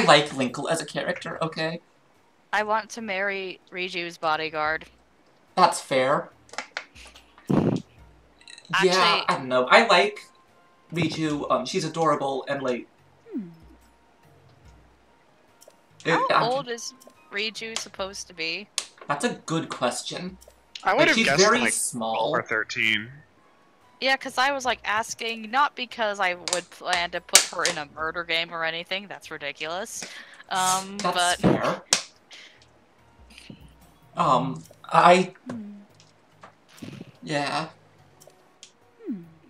like Linkle as a character, okay? I want to marry Riju's bodyguard. That's fair. Actually, yeah, I don't know. I like Riju. She's adorable and, like... How old is Riju supposed to be? That's a good question. I would have she's guessed very like small. 12 or 13. Yeah, because I was like asking, not because I would plan to put her in a murder game or anything. That's ridiculous. That's but fair. Yeah.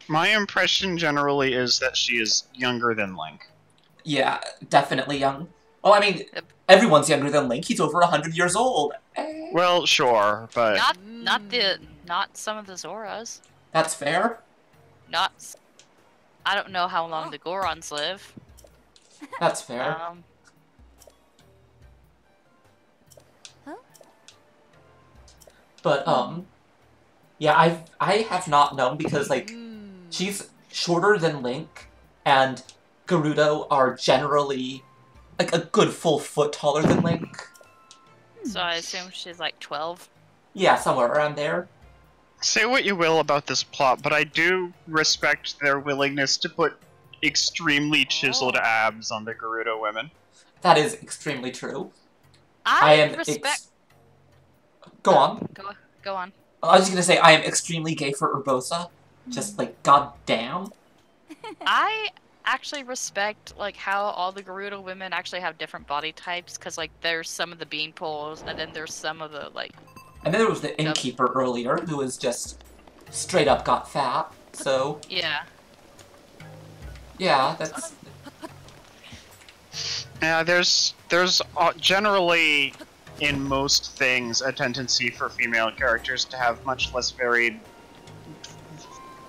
My impression generally is that she is younger than Link. Yeah, definitely young. Well, I mean, everyone's younger than Link. He's over 100 years old. Well, sure, but not some of the Zoras. That's fair. I don't know how long the Gorons live. That's fair. But, yeah, I have not known because, like, she's shorter than Link, and Gerudo are generally, like, a good full foot taller than Link. So I assume she's like 12? Yeah, somewhere around there. Say what you will about this plot, but I do respect their willingness to put extremely chiseled abs on the Gerudo women. That is extremely true. I am respect. Go on. Go on. I was just gonna say I am extremely gay for Urbosa. Just like goddamn. I actually respect like how all the Gerudo women actually have different body types, because like there's some of the beanpoles, and then there's some of the like. And then there was the innkeeper earlier, who was just straight up got fat. So yeah. Yeah, that's. Yeah, there's generally, in most things, a tendency for female characters to have much less varied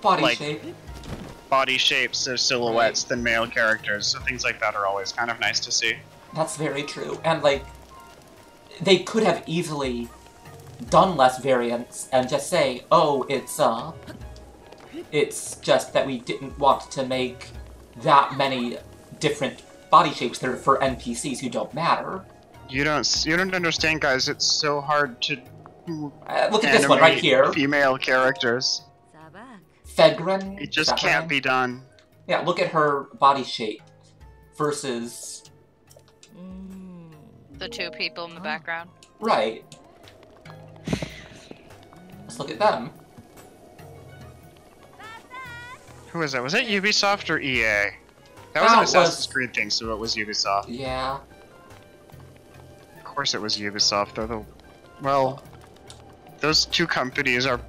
body shapes or silhouettes than male characters, so things like that are always kind of nice to see. That's very true, and like, they could have easily done less variants and just say, oh, it's just that we didn't want to make that many different body shapes that are for NPCs who don't matter. You don't understand, guys. It's so hard to look at this one right here. Female characters. Fegrin. It just can't be done. Yeah, look at her body shape versus the two people in the background. Right. Let's look at them. Who was that? Was it Ubisoft or EA? That was an Assassin's Creed thing, so it was Ubisoft. Yeah. Of course it was Ubisoft, though. Well, those two companies are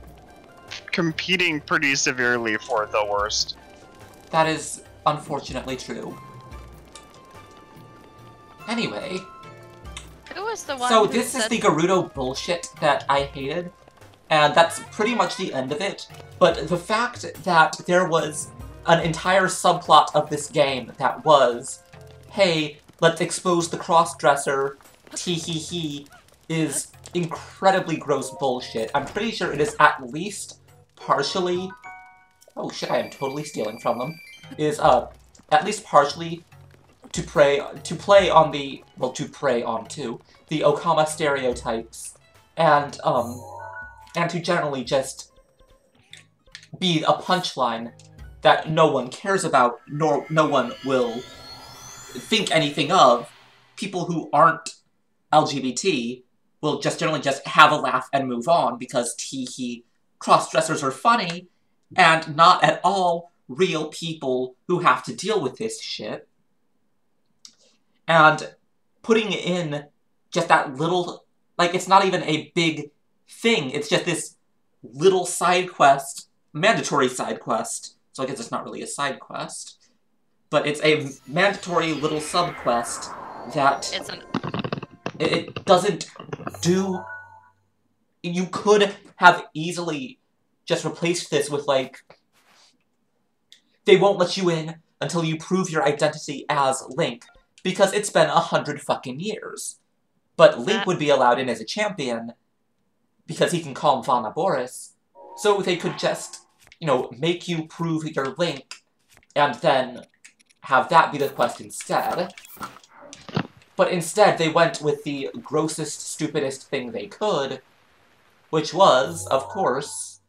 competing pretty severely for the worst. That is unfortunately true. Anyway. Who was the one So this is the Gerudo bullshit that I hated, and that's pretty much the end of it. But the fact that there was an entire subplot of this game that was, hey, let's expose the crossdresser, tee-hee-hee, is incredibly gross bullshit. I'm pretty sure it is at least partially... Oh shit, I am totally stealing from them. Is, at least partially to play on the... Well, to prey onto the Okama stereotypes, and to generally just be a punchline that no one cares about, nor no one will think anything of. People who aren't LGBT will just generally just have a laugh and move on, because tee-hee, cross-dressers are funny, and not at all real people who have to deal with this shit. And putting in just that little, like, it's not even a big thing, it's just this little side quest, mandatory side quest, so I guess it's not really a side quest, but it's a mandatory little sub-quest that it doesn't do... You could have easily just replaced this with, like, they won't let you in until you prove your identity as Link, because it's been 100 fucking years. But Link would be allowed in as a champion, because he can calm Vana Boris, so they could just, you know, make you prove you're Link, and then have that be the quest instead. But instead, they went with the grossest, stupidest thing they could, which was, of course,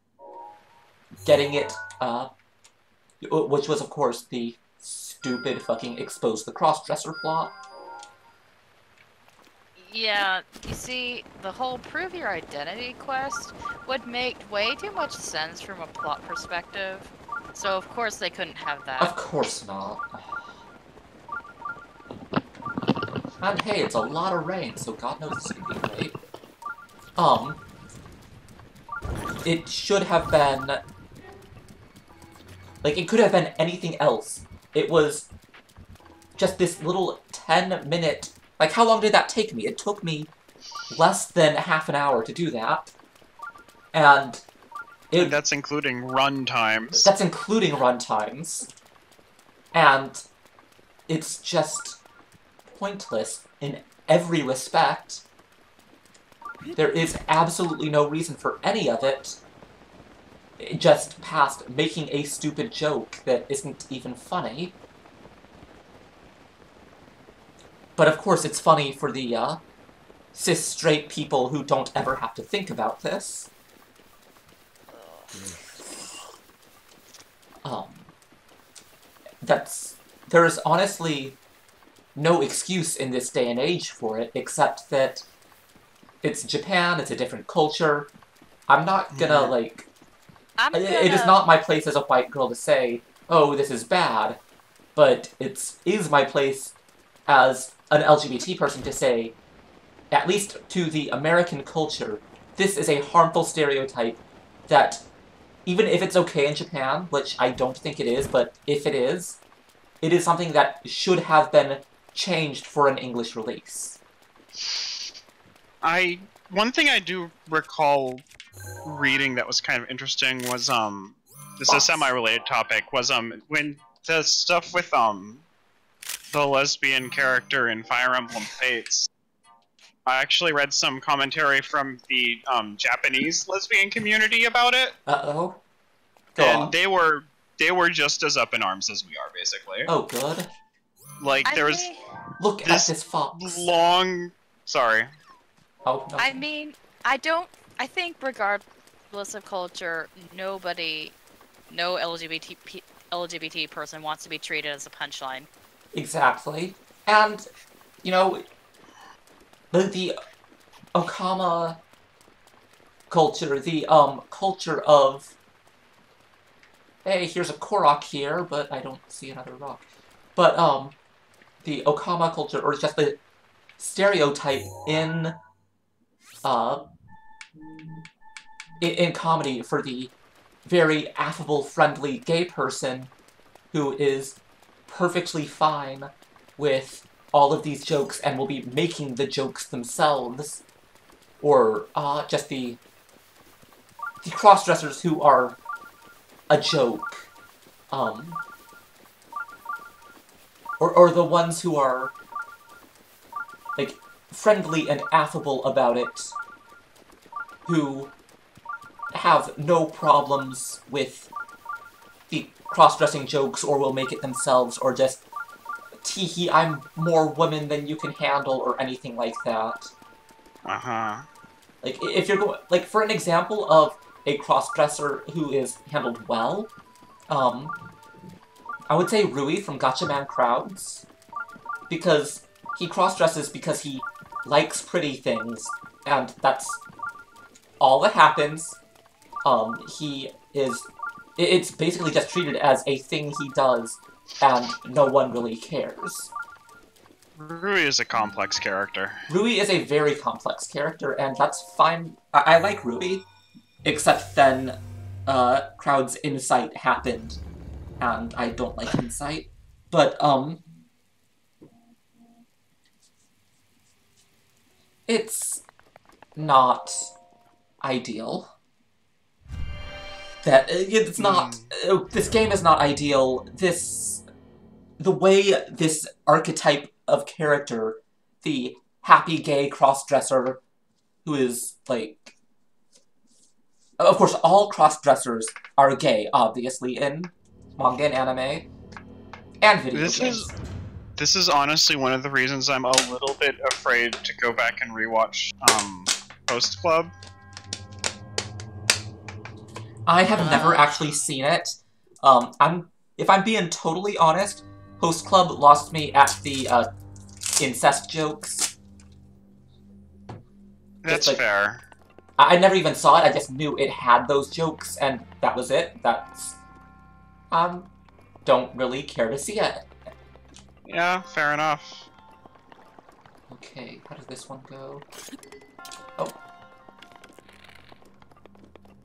getting it, which was, of course, the stupid fucking expose the crossdresser plot. Yeah, you see, the whole prove your identity quest would make way too much sense from a plot perspective. So of course they couldn't have that. Of course not. And hey, it's a lot of rain, so God knows it's gonna be great. It should have been... Like, it could have been anything else. It was just this little 10-minute... Like, how long did that take me? It took me less than half an hour to do that. And And that's including run times. That's including run times. And it's just pointless in every respect. There is absolutely no reason for any of it, just past making a stupid joke that isn't even funny. But of course it's funny for the, cis straight people who don't ever have to think about this. There's honestly no excuse in this day and age for it, except that it's Japan, it's a different culture. I'm not gonna, like... It is not my place as a white girl to say, oh, this is bad, but it is my place as an LGBT person to say, at least to the American culture, this is a harmful stereotype that, even if it's okay in Japan, which I don't think it is, but if it is something that should have been changed for an English release. One thing I do recall reading that was kind of interesting was, this is a semi-related topic, was, when the stuff with, the lesbian character in Fire Emblem Fates, I actually read some commentary from the, Japanese lesbian community about it. Uh-oh. And they were just as up in arms as we are, basically. Oh, good. Like, Look at this fox. Sorry. Oh, no. I mean, I think regardless of culture, no LGBT person wants to be treated as a punchline. Exactly. And, you know, the Okama culture, the, culture of, hey, here's a Korok here, but I don't see another rock. But, the Okama culture, or just the stereotype in comedy for the very affable, friendly gay person who is perfectly fine with all of these jokes and will be making the jokes themselves, or just the crossdressers who are a joke, or the ones who are, like, friendly and affable about it, who have no problems with the cross-dressing jokes, or will make it themselves, or just, teehee, I'm more woman than you can handle, or anything like that. Uh-huh. Like, if you're going, like, for an example of a cross-dresser who is handled well, I would say Rui from Gatchaman Crowds, because he cross-dresses because he likes pretty things, and that's all that happens. It's basically just treated as a thing he does, and no one really cares. Rui is a complex character. Rui is a very complex character, and that's fine. I like Rui, except then, Crowd's Insight happened, and I don't like Insight. But, it's not ideal. It's not, this game is not ideal. The way this archetype of character, the happy gay cross-dresser, who is, like... Of course, all cross-dressers are gay, obviously, in manga and anime, and video games. This is honestly one of the reasons I'm a little bit afraid to go back and rewatch, Post Club. I have never actually seen it. If I'm being totally honest, Host Club lost me at the, incest jokes. That's fair. I never even saw it, I just knew it had those jokes, and that was it. Don't really care to see it. Yeah, fair enough. Okay, how does this one go? Oh.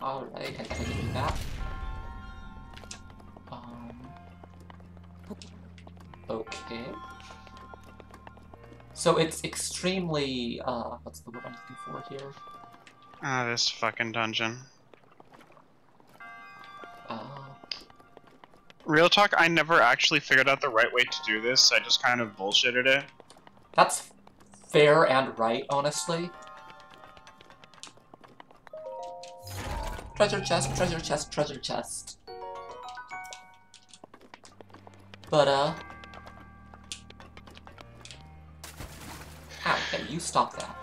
Alright, I gotta do that. Okay. So it's extremely, what's the word I'm looking for here? Ah, this fucking dungeon. Real talk, I never actually figured out the right way to do this, I just kind of bullshitted it. That's fair and right, honestly. Treasure chest, treasure chest, treasure chest. But, ow, okay, you stop that.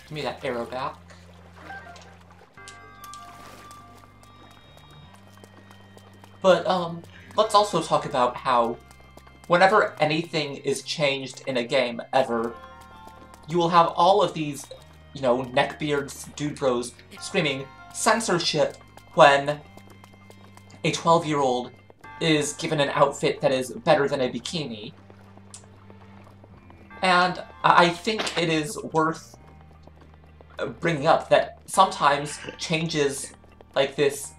Give me that arrow back. But, let's also talk about how whenever anything is changed in a game, ever, you will have all of these, you know, neckbeards, dude bros, screaming censorship when a 12-year-old is given an outfit that is better than a bikini. And I think it is worth bringing up that sometimes changes like this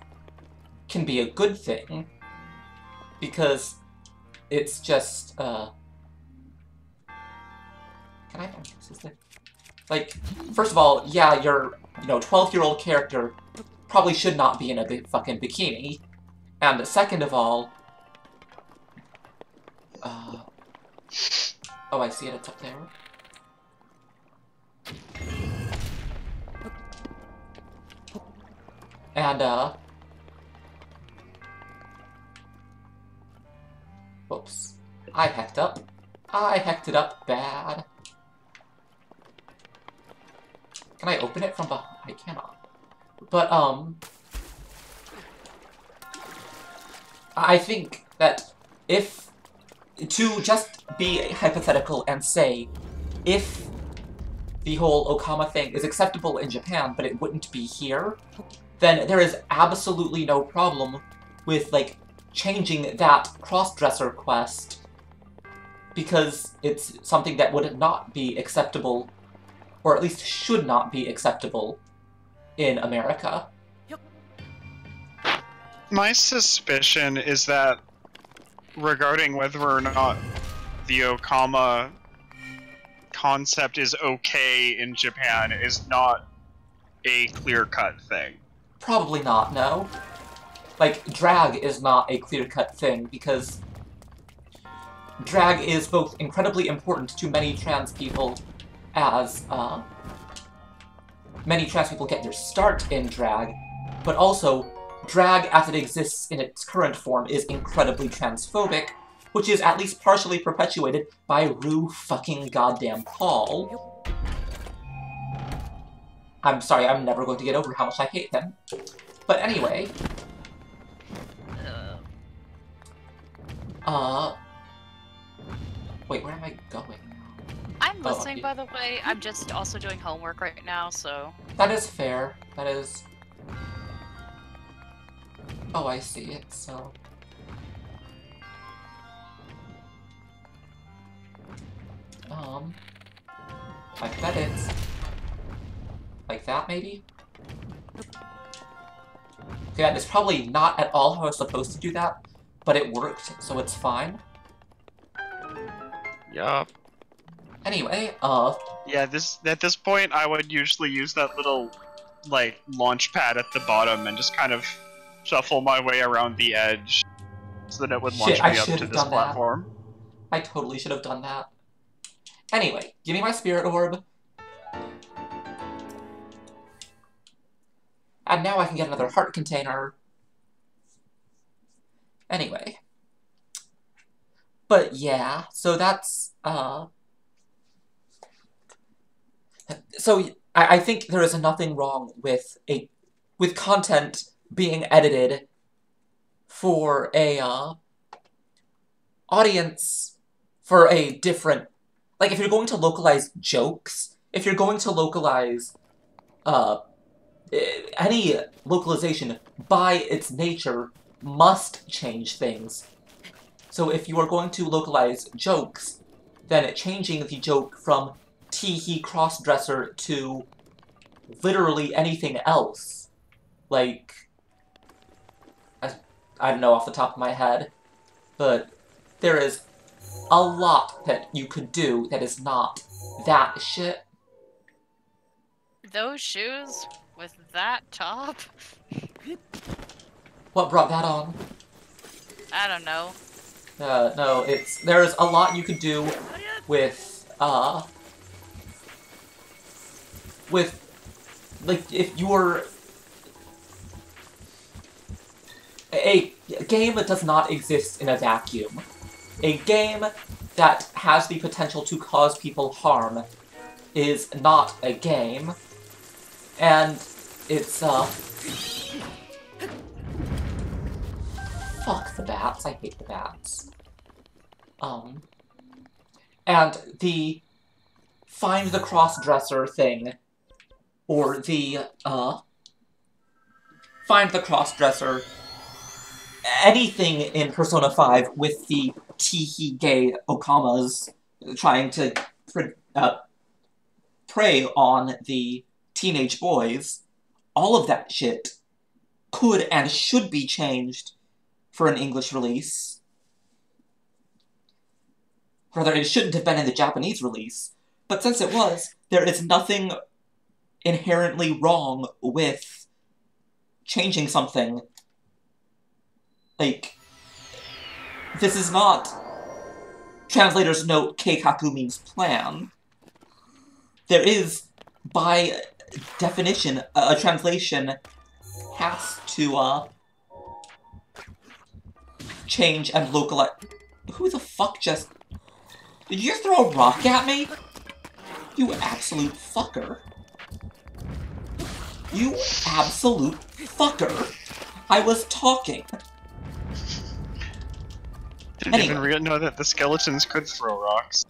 can be a good thing, because it's just, can I access this? Like, first of all, yeah, your, 12-year-old character probably should not be in a big fucking bikini, and second of all, oh, I see it, it's up there. And, whoops. I hacked up. I hacked it up bad. Can I open it from behind? I cannot. But, I think that if... To just be hypothetical and say, if the whole Okama thing is acceptable in Japan, but it wouldn't be here, then there is absolutely no problem with, like, changing that crossdresser quest, because it's something that would not be acceptable, or at least should not be acceptable, in America. My suspicion is that regarding whether or not the Okama concept is okay in Japan is not a clear-cut thing. Probably not, no. Like, drag is not a clear-cut thing, because drag is both incredibly important to many trans people, as, many trans people get their start in drag, but also, drag as it exists in its current form is incredibly transphobic, which is at least partially perpetuated by Rue fucking goddamn Paul. I'm sorry, I'm never going to get over how much I hate them. But anyway... Wait, where am I going? I'm listening, by the way. I'm just also doing homework right now, so... That is fair. That is... Oh, I see it, so... Like that is... Like that, maybe? Okay, that is probably not at all how I was supposed to do that, but it worked, so it's fine. Yup. Anyway, Yeah, at this point, I would usually use that little, like, launch pad at the bottom and just kind of shuffle my way around the edge so that it would launch me up to this platform. I totally should have done that. Anyway, give me my spirit orb. And now I can get another heart container. Anyway. But yeah, so that's, So, I think there is nothing wrong with content being edited for a, audience, for a different... Like, if you're going to localize jokes, if you're going to localize, any localization, by its nature, must change things. So if you are going to localize jokes, then changing the joke from tee-hee crossdresser to literally anything else. Like, I don't know off the top of my head, but there is a lot that you could do that is not that shit. those shoes with that top? What brought that on? I don't know. No, there's a lot you could do with, like, if you're... A game that does not exist in a vacuum. A game that has the potential to cause people harm is not a game. And it's, fuck the bats, I hate the bats. And the find the crossdresser thing, or the, find the crossdresser, anything in Persona 5 with the teehee gay okamas trying to prey on the teenage boys, all of that shit could and should be changed for an English release. Rather, it shouldn't have been in the Japanese release, but since it was, there is nothing inherently wrong with changing something. Like, this is not translator's note keikaku means plan. There is, by definition, a translation has to, change and localize. Who the fuck just... Did you just throw a rock at me? You absolute fucker. You absolute fucker. I was talking. Didn't even know that the skeletons could throw rocks.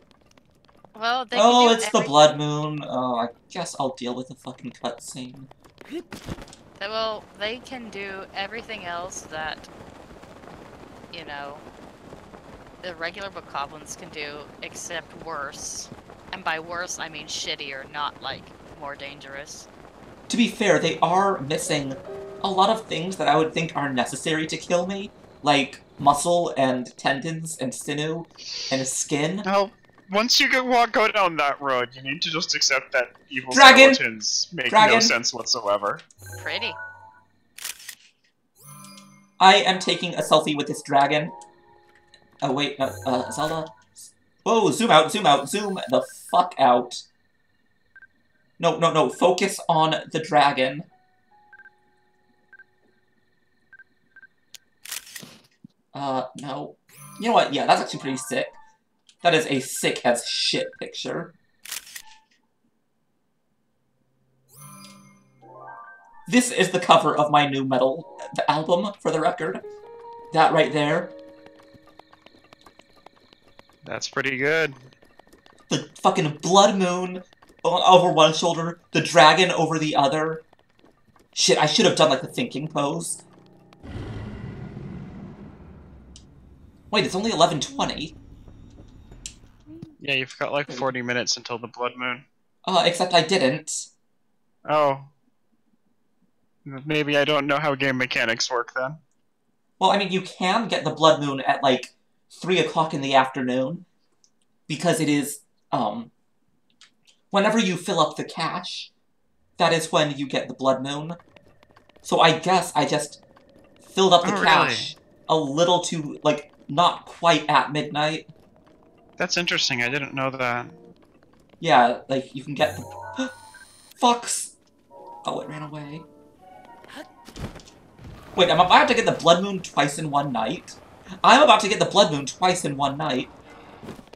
Well, they oh, can do it's the blood moon. Oh, I guess I'll deal with the fucking cutscene. Well, they can do everything else that, you know, the regular bokoblins can do, except worse. And by worse, I mean shittier, not, like, more dangerous. To be fair, they are missing a lot of things that I would think are necessary to kill me, like muscle and tendons and sinew and skin. Well, once you go down that road, you need to just accept that evil Dragon! skeletons make Dragon! no sense whatsoever. Pretty. I am taking a selfie with this dragon. Oh wait, Zelda? Whoa, zoom out, zoom the fuck out. No, focus on the dragon. No. You know what, yeah, that's actually pretty sick. That is a sick as shit picture. This is the cover of my new metal album, for the record. That right there. That's pretty good. The fucking blood moon over one shoulder, the dragon over the other. Shit, I should have done, like, the thinking pose. Wait, it's only 11:20. Yeah, you've got like 40 minutes until the blood moon. Except I didn't. Oh. Maybe I don't know how game mechanics work then. Well, I mean, you can get the blood moon at, like, 3 o'clock in the afternoon. Because it is, whenever you fill up the cache, that is when you get the blood moon. So I guess I just filled up the cache a little too, like, not quite at midnight. That's interesting, I didn't know that. Yeah, like, you can get the... Fucks! Oh, it ran away. Wait, am I about to get the blood moon twice in one night? I'm about to get the blood moon twice in one night.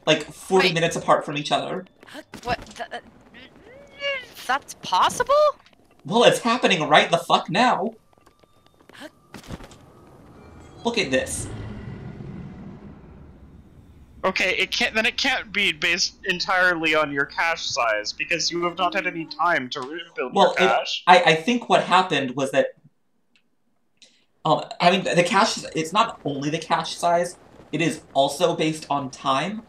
Like, 40 minutes apart from each other. What? That's possible? Well, it's happening right the fuck now. Look at this. Okay, it can't be based entirely on your cache size, because you have not had any time to rebuild your cache. I think what happened was that... I mean, the cache... It's not only the cache size, it is also based on time.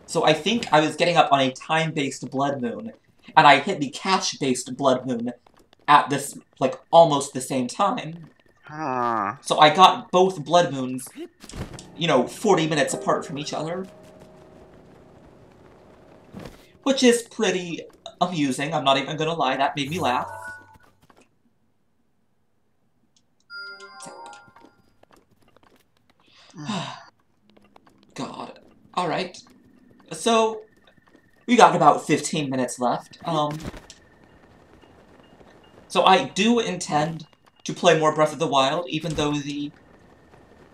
So I think I was getting up on a time-based blood moon, and I hit the cache-based blood moon at this, like, almost the same time. Huh. So I got both blood moons, you know, 40 minutes apart from each other. Which is pretty amusing, I'm not even gonna lie, that made me laugh. God. Alright. So, we got about 15 minutes left. So I do intend to play more Breath of the Wild, even though the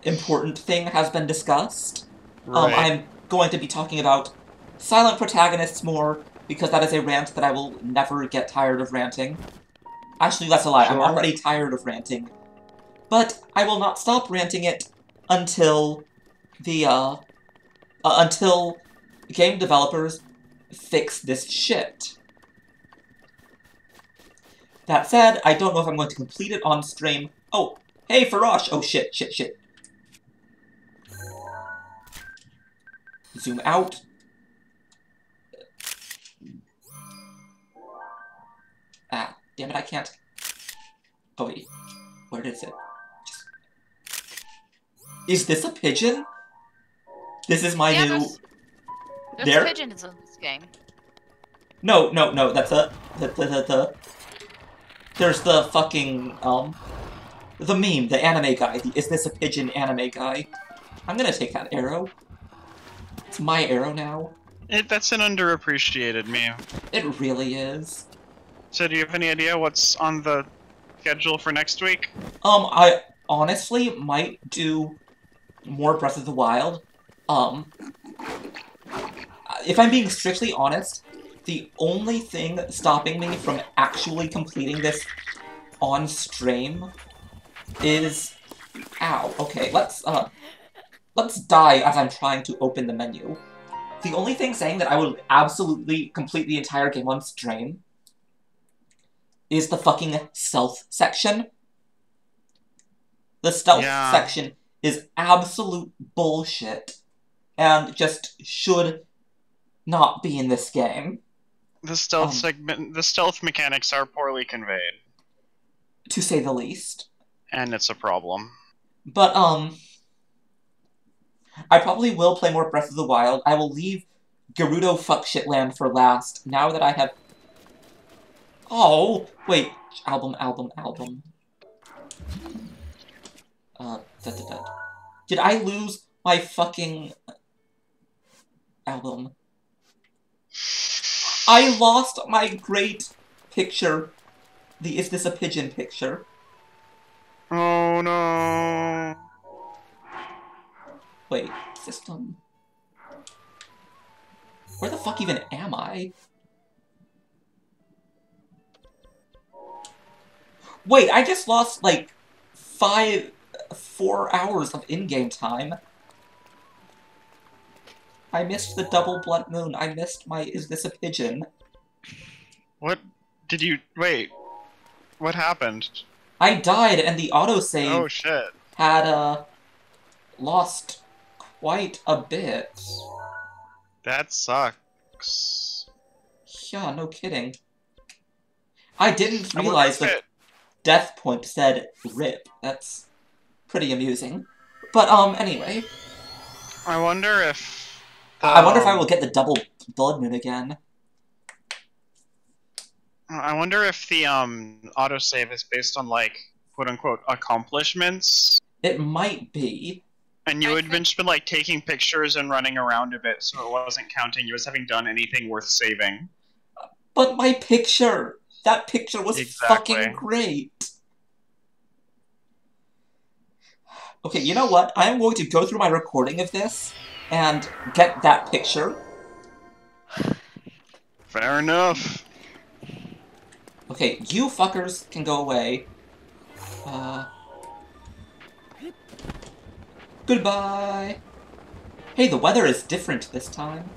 important thing has been discussed. Right. I'm going to be talking about silent protagonists more, because that is a rant that I will never get tired of ranting. Actually, that's a lie. I'm Sure. already tired of ranting. But I will not stop ranting it until until game developers fix this shit. That said, I don't know if I'm going to complete it on stream. Oh, hey, Farosh! Oh, shit. Zoom out. Ah, damn it, I can't. Oh, wait. Where is it? Is this a pigeon? This is my new... There's pigeons in this game. No, that's There's the fucking, the meme, the anime guy, the is this a pigeon anime guy. I'm gonna take that arrow. It's my arrow now. That's an underappreciated meme. It really is. So do you have any idea what's on the schedule for next week? I honestly might do more Breath of the Wild. If I'm being strictly honest, the only thing stopping me from actually completing this on stream is... Ow, okay, let's die as I'm trying to open the menu. The only thing saying that I would absolutely complete the entire game on stream is the fucking stealth section. The stealth section is absolute bullshit, and just should not be in this game. The stealth mechanics are poorly conveyed. To say the least. And it's a problem. But, I probably will play more Breath of the Wild. I will leave Gerudo fuckshitland for last, now that I have... Oh! Wait. Album. Did I lose my fucking... album? I lost my great picture. The Is This a Pigeon picture. Oh no. Wait, system. Where the fuck even am I? Wait, I just lost like 4 hours of in-game time. I missed the double blood moon. I missed my Is This a Pigeon? What did you... Wait. What happened? I died and the autosave Oh shit. had, lost quite a bit. That sucks. Yeah, no kidding. I didn't realize that Death Point said RIP. That's pretty amusing. But, anyway. I wonder if... I wonder if I will get the double blood moon again. I wonder if the autosave is based on like quote unquote accomplishments. It might be. And you had just been like taking pictures and running around a bit, so it wasn't counting you as having done anything worth saving. But my picture! That picture was fucking great! Okay, you know what? I am going to go through my recording of this and get that picture. Fair enough. Okay, you fuckers can go away. Goodbye! Hey, the weather is different this time.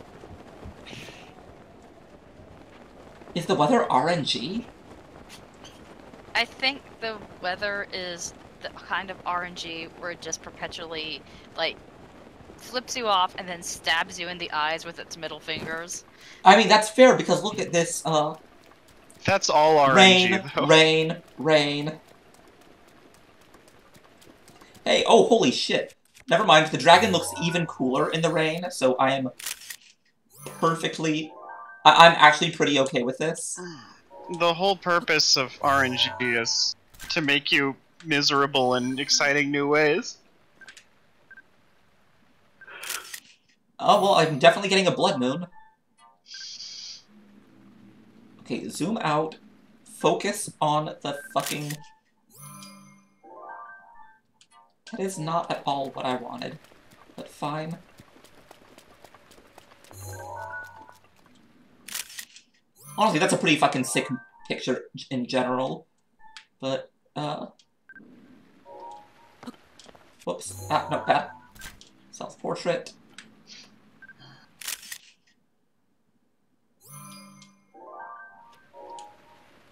Is the weather RNG? I think the weather is the kind of RNG where it just perpetually, like, flips you off and then stabs you in the eyes with its middle fingers. I mean, that's fair, because look at this, That's all RNG, though. Rain. Hey, oh, holy shit. Never mind, the dragon looks even cooler in the rain, so I am perfectly I'm actually pretty okay with this. The whole purpose of RNG is to make you miserable in exciting new ways. Oh, well, I'm definitely getting a blood moon. Okay, zoom out. Focus on the fucking... That is not at all what I wanted, but fine. Honestly, that's a pretty fucking sick picture in general. But, whoops. Ah, no, bad. Self-portrait.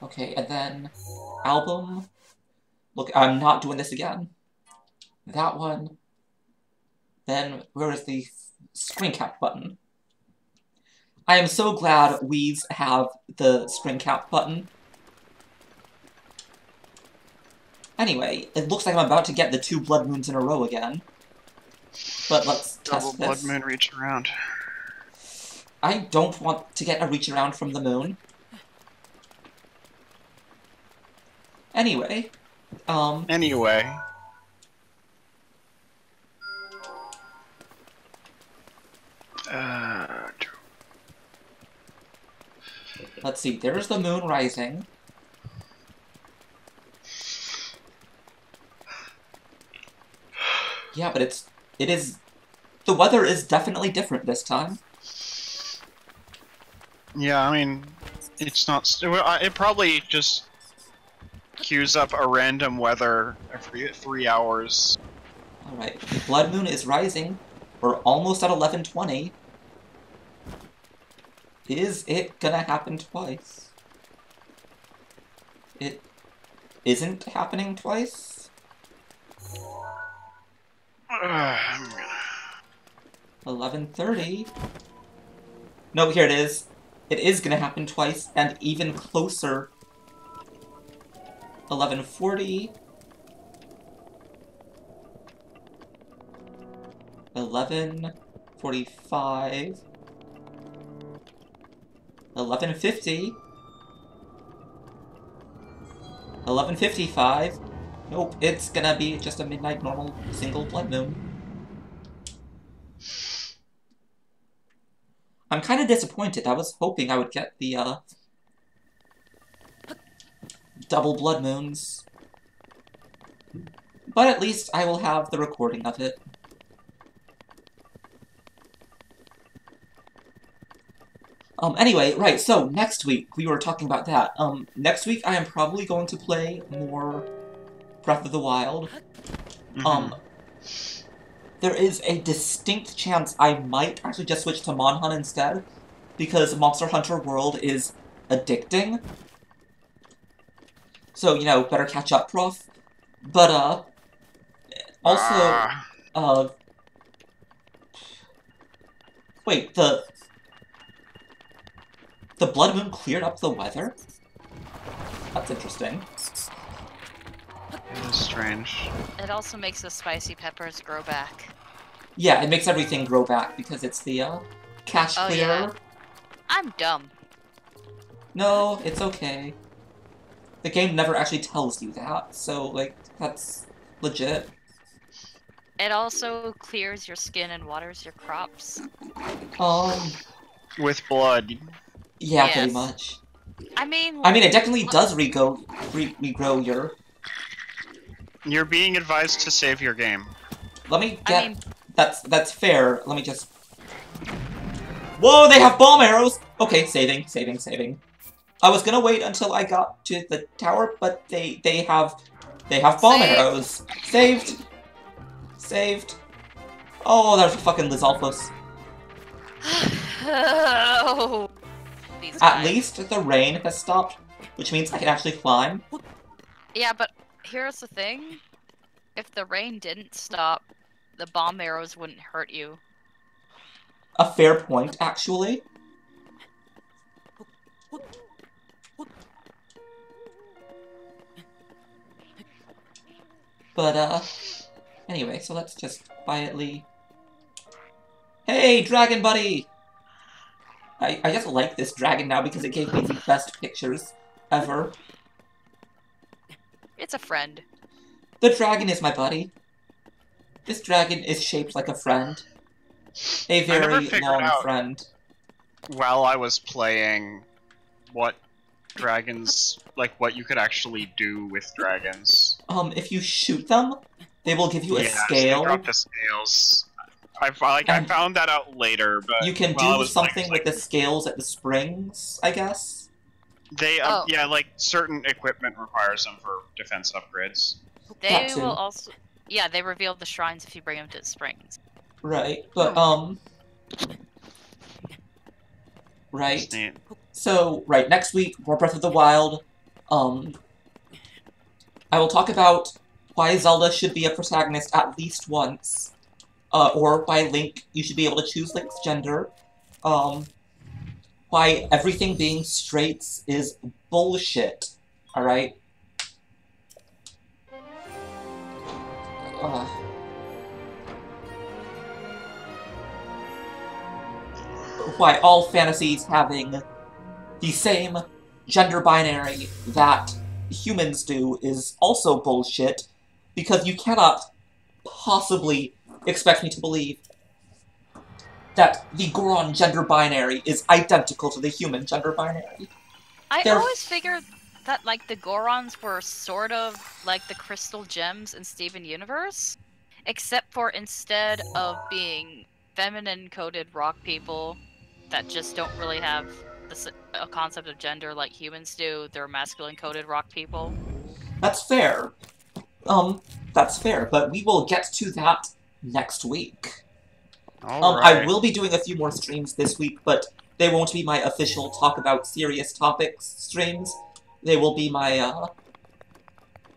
Okay, and then... Album. Look, I'm not doing this again. That one. Then, where is the screen cap button? I am so glad Wii's have the screen cap button. Anyway, it looks like I'm about to get the 2 blood moons in a row again. But let's Double test blood this. moon reach around. I don't want to get a reach around from the moon. Anyway, Anyway. Let's see, there's the moon rising. Yeah, but the weather is definitely different this time. Yeah, I mean, it's not... It probably just queues up a random weather every 3 hours. Alright, the blood moon is rising. We're almost at 11:20. Is it gonna happen twice? It isn't happening twice? 11:30. No, here it is. It is gonna happen twice, and even closer. 11:40. 11:45. 11:50. 11:55. Nope, it's gonna be just a midnight normal single blood moon. I'm kind of disappointed. I was hoping I would get the, double blood moons. But at least I will have the recording of it. Anyway, right, so next week, we were talking about that. Next week I am probably going to play more Breath of the Wild. There is a distinct chance I might actually just switch to Monhun instead, because Monster Hunter World is addicting. So, you know, better catch up, Prof. But, also, wait, the blood moon cleared up the weather? That's interesting. It is strange. It also makes the spicy peppers grow back. Yeah, it makes everything grow back because it's the, cache clearer. Yeah. I'm dumb. No, it's okay. The game never actually tells you that, so, like, that's legit. It also clears your skin and waters your crops. With blood. Yeah, Yes. pretty much. I mean, it definitely does regrow your... You're being advised to save your game. Let me get... That's fair. Let me just... Whoa, they have bomb arrows! Okay, saving. I was gonna wait until I got to the tower, but they have bomb arrows. Saved. Oh, there's a fucking Lizalfos. Oh, these At guys. least the rain has stopped, which means I can actually climb. Yeah, but here's the thing. If the rain didn't stop, the bomb arrows wouldn't hurt you. A fair point, actually. But, anyway, so let's just quietly... Hey, Dragon Buddy! I just like this dragon now because it gave me the best pictures ever. It's a friend. The dragon is my buddy. This dragon is shaped like a friend. A very known friend. While I was playing, what dragons, like what you could actually do with dragons. If you shoot them, they will give you a So scale. they drop the scales. I found that out later, but you can do something with the scales at the springs, I guess. They yeah, like certain equipment requires them for defense upgrades. They will also, yeah, they reveal the shrines if you bring them to the springs. Right, but right. So next week, more Breath of the Wild. I will talk about why Zelda should be a protagonist at least once. Or why Link, you should be able to choose Link's gender. Why everything being straights is bullshit. Alright? Why all fantasies having the same gender binary that humans do is also bullshit, because you cannot possibly expect me to believe that the Goron gender binary is identical to the human gender binary. I always figured that, like, the Gorons were sort of like the crystal gems in Steven Universe, except for instead of being feminine-coded rock people that just don't really have a concept of gender like humans do, they're masculine-coded rock people. That's fair. That's fair, but we will get to that next week. I will be doing a few more streams this week, but they won't be my official talk about serious topics streams. They will be my,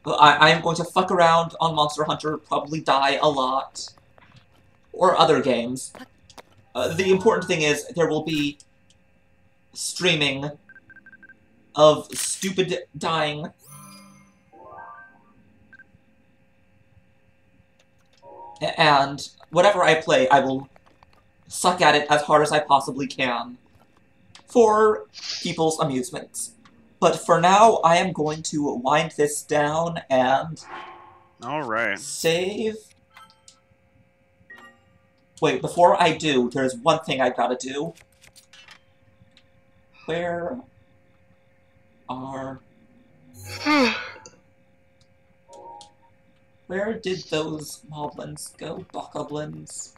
I am going to fuck around on Monster Hunter, probably die a lot. Or other games. The important thing is, there will be streaming of stupid dying. And whatever I play, I will suck at it as hard as I possibly can for people's amusement. But for now, I am going to wind this down and save. Wait, before I do, there's one thing I've got to do. Where are... Where did those moblins go? Bokoblins?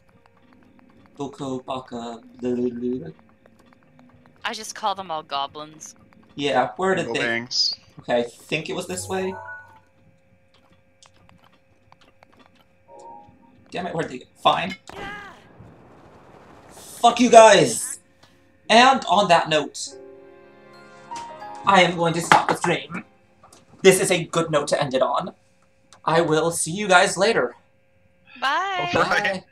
Boko, baka... I just call them all goblins. Yeah, where did they... Banks. Okay, I think it was this way. Damn it, where'd they go? Fine. Fuck you guys! And on that note, I am going to stop the stream. This is a good note to end it on. I will see you guys later. Bye! Bye!